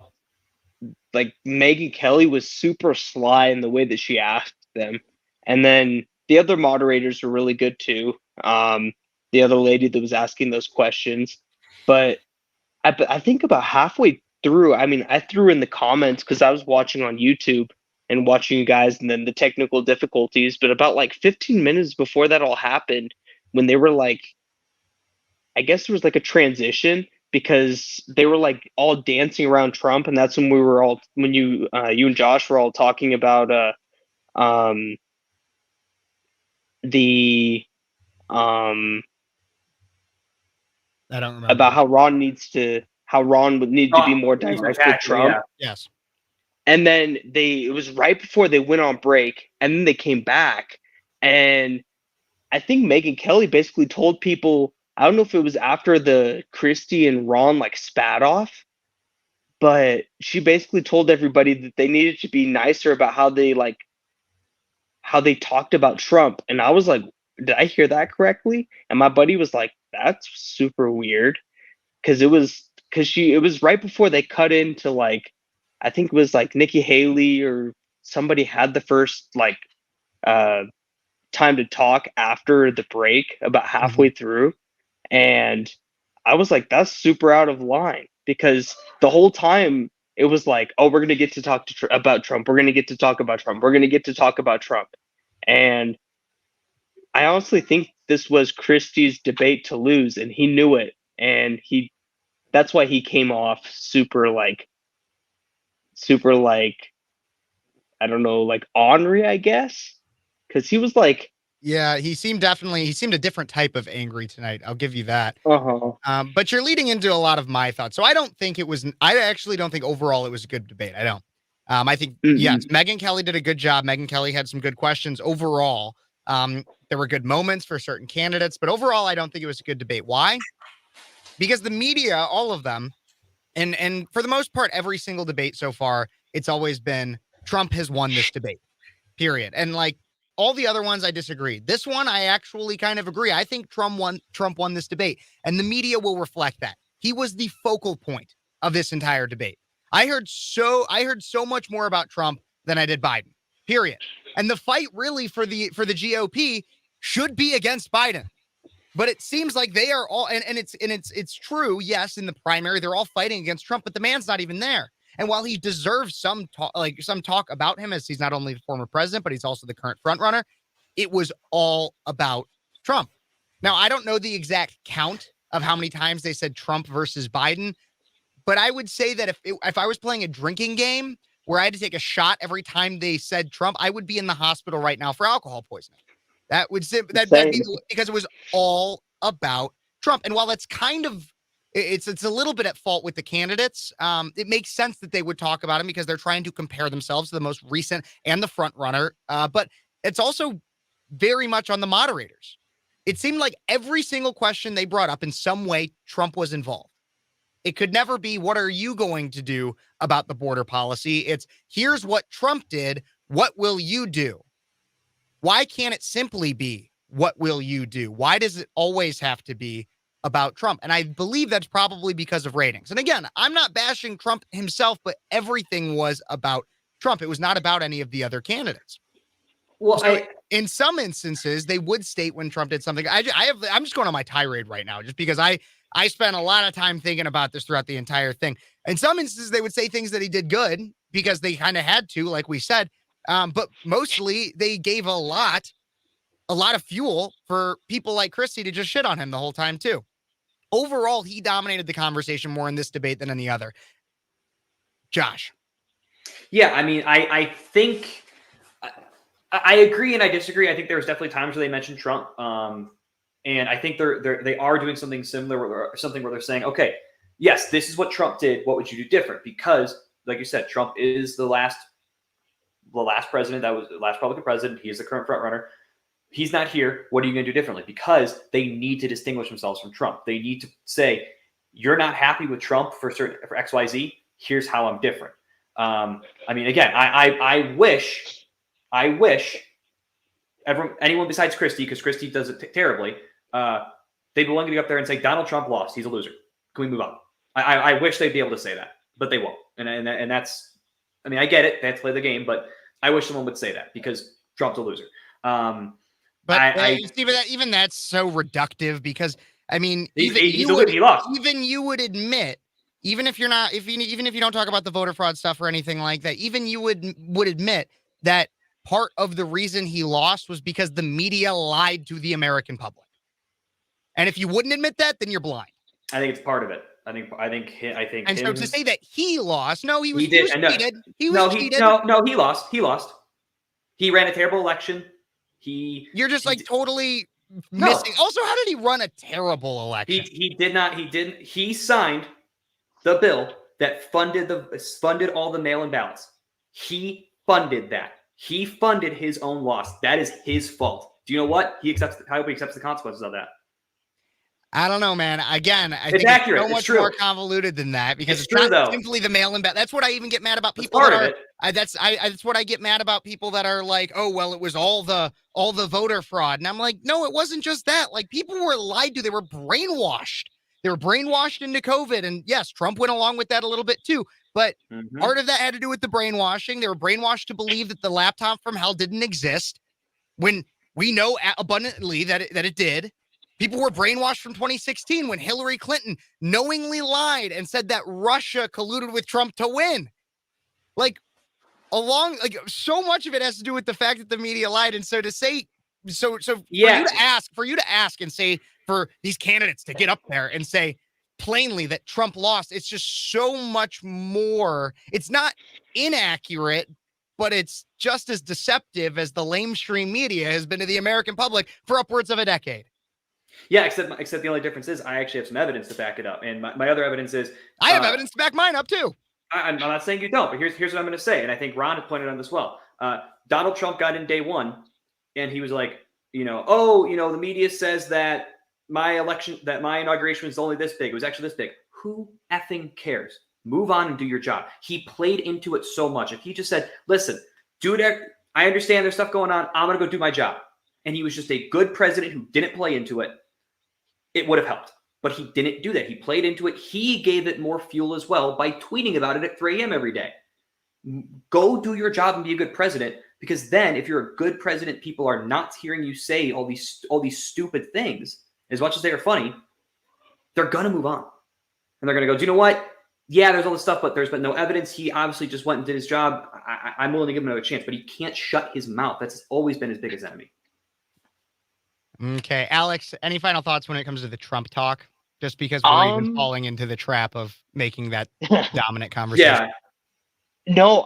Kelly was super sly in the way that she asked them, and then the other moderators were really good too. The other lady that was asking those questions, but I think about halfway through, I mean, I threw in the comments because I was watching on YouTube and watching you guys, and then the technical difficulties. But about like 15 minutes before that all happened, when they were like, I guess there was like a transition because they were like all dancing around Trump, and that's when you and Josh were all talking about the I don't remember about how Ron would need to be more direct with Trump. Yeah. Yes. And then it was right before they went on break, and then they came back, and I think Megyn Kelly basically told people, I don't know if it was after the Christie and Ron like spat off, but she basically told everybody that they needed to be nicer about how they talked about Trump. And I was like, did I hear that correctly? And my buddy was like, that's super weird. Cause it was right before they cut into like, I think it was like Nikki Haley or somebody had the first like time to talk after the break about halfway through. And I was like, that's super out of line, because the whole time it was like, oh, we're going to get to talk about Trump. We're going to get to talk about Trump. We're going to get to talk about Trump. And I honestly think this was Christie's debate to lose, and he knew it. And that's why he came off super like, I don't know, like ornery, I guess. Cause he was like, yeah, he seemed a different type of angry tonight. I'll give you that. But you're leading into a lot of my thoughts. So I actually don't think overall it was a good debate. I don't. I think, yes, Megyn Kelly did a good job. Megyn Kelly had some good questions overall. There were good moments for certain candidates, but overall, I don't think it was a good debate. Why? Because the media, all of them, and for the most part, every single debate so far, it's always been Trump has won this debate, period. And like all the other ones, I disagree. This one, I actually kind of agree. I think Trump won this debate, and the media will reflect that. He was the focal point of this entire debate. I heard so much more about Trump than I did Biden, period. And the fight really for the GOP should be against Biden. But it seems like they are all, and it's true. Yes, in the primary, they're all fighting against Trump, but the man's not even there. And while he deserves some talk about him, as he's not only the former president, but he's also the current front runner, it was all about Trump. Now, I don't know the exact count of how many times they said Trump versus Biden, but I would say that if I was playing a drinking game where I had to take a shot every time they said Trump, I would be in the hospital right now for alcohol poisoning. That'd be because it was all about Trump. And while it's kind of, it's a little bit at fault with the candidates, it makes sense that they would talk about him because they're trying to compare themselves to the most recent and the front runner. But it's also very much on the moderators. It seemed like every single question they brought up in some way, Trump was involved. It could never be, what are you going to do about the border policy? It's, here's what Trump did. What will you do? Why can't it simply be, what will you do? Why does it always have to be about Trump? And I believe that's probably because of ratings. And again, I'm not bashing Trump himself, but everything was about Trump. It was not about any of the other candidates. Well, so in some instances, they would state when Trump did something. I'm just going on my tirade right now, just because I spent a lot of time thinking about this throughout the entire thing. In some instances, they would say things that he did good because they kind of had to, like we said. But mostly they gave a lot of fuel for people like Christie to just shit on him the whole time too. Overall, he dominated the conversation more in this debate than any other. Josh. Yeah, I mean, I think I agree and I disagree. I think there was definitely times where they mentioned Trump. And I think they are doing something similar, something where they're saying, okay, yes, this is what Trump did. What would you do different? Because, like you said, Trump is the last president that was the last Republican president. He is the current front runner. He's not here. What are you going to do differently? Because they need to distinguish themselves from Trump. They need to say, you're not happy with Trump for XYZ. Here's how I'm different. I mean, again, I wish anyone besides Christie, because Christie does it terribly, they'd be willing to go up there and say, Donald Trump lost. He's a loser. Can we move on? I wish they'd be able to say that, but they won't. And that's, I mean, I get it. They have to play the game, but I wish someone would say that because Trump's a loser. But even that's so reductive because, I mean, he lost. Even you would admit, even if you don't talk about the voter fraud stuff or anything like that, even you would admit that part of the reason he lost was because the media lied to the American public. And if you wouldn't admit that, then you're blind. I think it's part of it. I think. And so to say that he lost, no, he was cheated. He lost. He lost. He ran a terrible election. You're just like totally missing. Also, how did he run a terrible election? He did not. He didn't. He signed the bill that funded all the mail-in ballots. He funded that. He funded his own loss. That is his fault. Do you know what? I hope he accepts the consequences of that. I don't know, man. Again, I think accurate. it's so much more convoluted than that because it's true, not though. simply the mail-in ballot. That's what I even get mad about people that's what I get mad about people that are like, oh, well, it was all the voter fraud. And I'm like, no, it wasn't just that. Like, people were lied to. They were brainwashed. They were brainwashed into COVID. And yes, Trump went along with that a little bit too. But part of that had to do with the brainwashing. They were brainwashed to believe that the laptop from hell didn't exist when we know abundantly that it did. People were brainwashed from 2016 when Hillary Clinton knowingly lied and said that Russia colluded with Trump to win. So much of it has to do with the fact that the media lied. And so to say, for you to ask and say for these candidates to get up there and say plainly that Trump lost, it's just so much more. It's not inaccurate, but it's just as deceptive as the lamestream media has been to the American public for upwards of a decade. Yeah, except the only difference is I actually have some evidence to back it up. And my other evidence is I have evidence to back mine up too. I'm not saying you don't, but here's what I'm going to say. And I think Ron had pointed on this well. Donald Trump got in day one and he was like, the media says that my inauguration was only this big. It was actually this big. Who effing cares? Move on and do your job. He played into it so much. If he just said, listen, dude, I understand there's stuff going on. I'm going to go do my job. And he was just a good president who didn't play into it, it would have helped. But he didn't do that. He played into it. He gave it more fuel as well by tweeting about it at 3 a.m. every day. Go do your job and be a good president, because then if you're a good president, people are not hearing you say all these stupid things. As much as they are funny, they're going to move on. And they're going to go, do you know what? Yeah, there's all this stuff, but there's been no evidence. He obviously just went and did his job. I'm willing to give him another chance, but he can't shut his mouth. That's always been his biggest enemy. Okay, Alex, any final thoughts when it comes to the Trump talk? Just because we're even falling into the trap of making that dominant conversation. Yeah. No,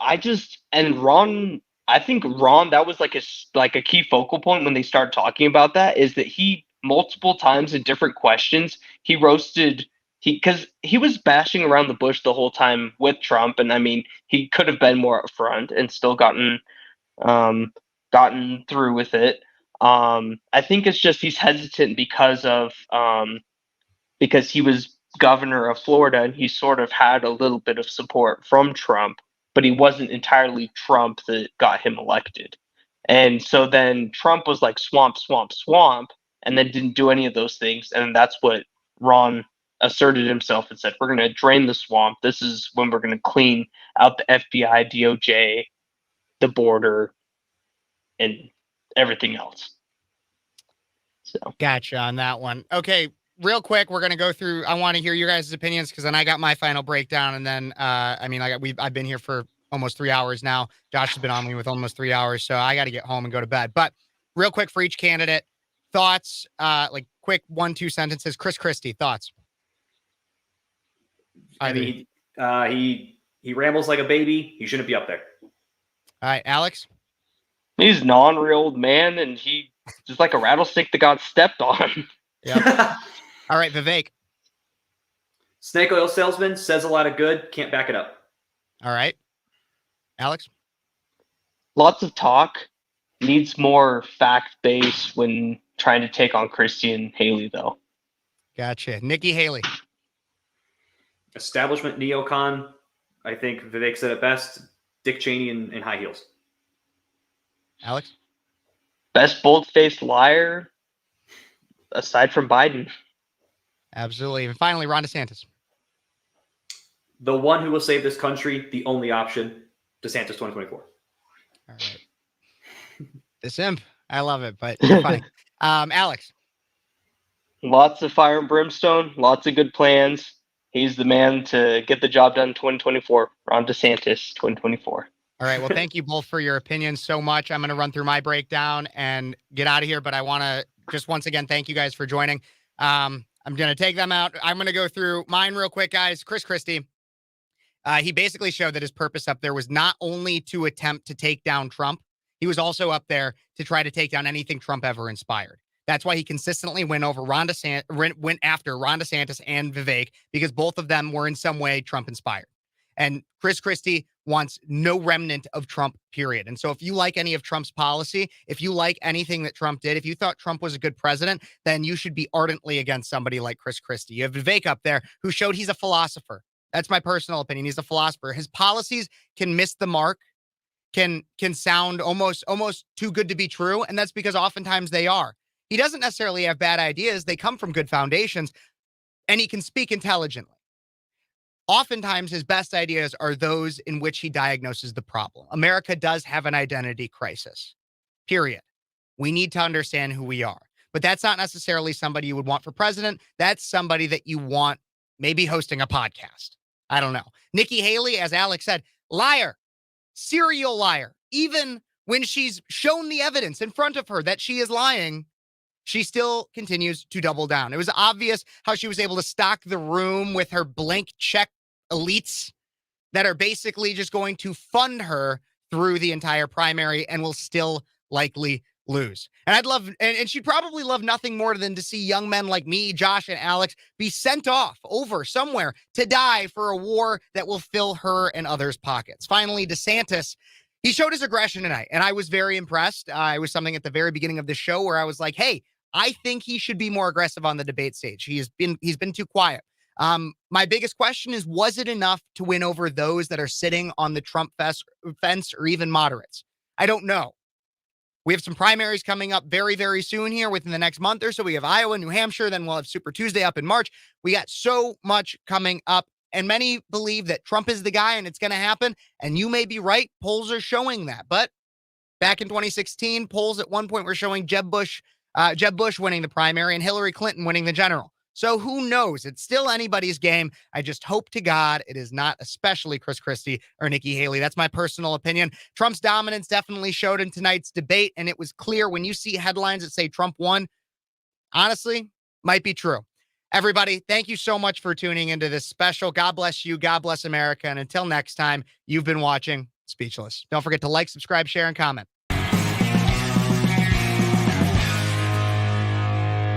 Ron, I think Ron, that was like a key focal point when they started talking about that, is that he multiple times in different questions, he roasted, because he was bashing around the bush the whole time with Trump. And I mean, he could have been more upfront and still gotten through with it. I think it's just he's hesitant because he was governor of Florida and he sort of had a little bit of support from Trump, but he wasn't entirely Trump that got him elected. And so then Trump was like swamp, swamp, swamp, and then didn't do any of those things. And that's what Ron asserted himself and said, we're going to drain the swamp. This is when we're going to clean out the FBI, DOJ, the border, and everything else. So gotcha on that one. Okay, real quick, we're gonna go through. I want to hear your guys' opinions because then I got my final breakdown, and then I've been here for almost 3 hours now. Josh has been on me with almost 3 hours, so I got to get home and go to bed. But real quick for each candidate, thoughts, like quick 1-2 sentences. Chris Christie, thoughts. I mean, he rambles like a baby. He shouldn't be up there. All right, Alex. He's an ornery old man, and he just like a rattlesnake that got stepped on. Yeah. All right, Vivek. Snake oil salesman, says a lot of good, can't back it up. All right. Alex? Lots of talk, needs more fact base when trying to take on Christie and Haley, though. Gotcha. Nikki Haley. Establishment neocon. I think Vivek said it best. Dick Cheney in high heels. Alex? Best bold-faced liar, aside from Biden. Absolutely. And finally, Ron DeSantis. The one who will save this country, the only option, DeSantis 2024. All right. The simp. I love it, but you're funny. Alex? Lots of fire and brimstone, lots of good plans. He's the man to get the job done in 2024. Ron DeSantis, 2024. All right. Well, thank you both for your opinions so much. I'm going to run through my breakdown and get out of here, but I want to just once again thank you guys for joining. I'm going to take them out. I'm going to go through mine real quick, guys. Chris Christie. He basically showed that his purpose up there was not only to attempt to take down Trump, he was also up there to try to take down anything Trump ever inspired. That's why he consistently went after Ron DeSantis and Vivek, because both of them were in some way Trump inspired. And Chris Christie wants no remnant of Trump, period. And so if you like any of Trump's policy, if you like anything that Trump did, if you thought Trump was a good president, then you should be ardently against somebody like Chris Christie. You have Vivek up there who showed he's a philosopher. That's my personal opinion. He's a philosopher. His policies can miss the mark, can sound almost too good to be true. And that's because oftentimes they are. He doesn't necessarily have bad ideas. They come from good foundations, and he can speak intelligently. Oftentimes, his best ideas are those in which he diagnoses the problem. America does have an identity crisis, period. We need to understand who we are. But that's not necessarily somebody you would want for president. That's somebody that you want maybe hosting a podcast. I don't know. Nikki Haley, as Alex said, liar, serial liar. Even when she's shown the evidence in front of her that she is lying, she still continues to double down. It was obvious how she was able to stock the room with her blank check elites that are basically just going to fund her through the entire primary and will still likely lose. And I'd love, and she'd probably love nothing more than to see young men like me, Josh, and Alex be sent off over somewhere to die for a war that will fill her and others' pockets. Finally, DeSantis, he showed his aggression tonight, and I was very impressed. It was something at the very beginning of the show where I was like, hey, I think he should be more aggressive on the debate stage. He's been too quiet. My biggest question is, was it enough to win over those that are sitting on the Trump fence or even moderates? I don't know. We have some primaries coming up very, very soon here within the next month or so. We have Iowa, New Hampshire, then we'll have Super Tuesday up in March. We got so much coming up, and many believe that Trump is the guy and it's going to happen. And you may be right. Polls are showing that. But back in 2016, polls at one point were showing Jeb Bush winning the primary and Hillary Clinton winning the general. So who knows? It's still anybody's game. I just hope to God it is not especially Chris Christie or Nikki Haley. That's my personal opinion. Trump's dominance definitely showed in tonight's debate, and it was clear when you see headlines that say Trump won, honestly, might be true. Everybody, thank you so much for tuning into this special. God bless you. God bless America. And until next time, you've been watching Speechless. Don't forget to like, subscribe, share, and comment.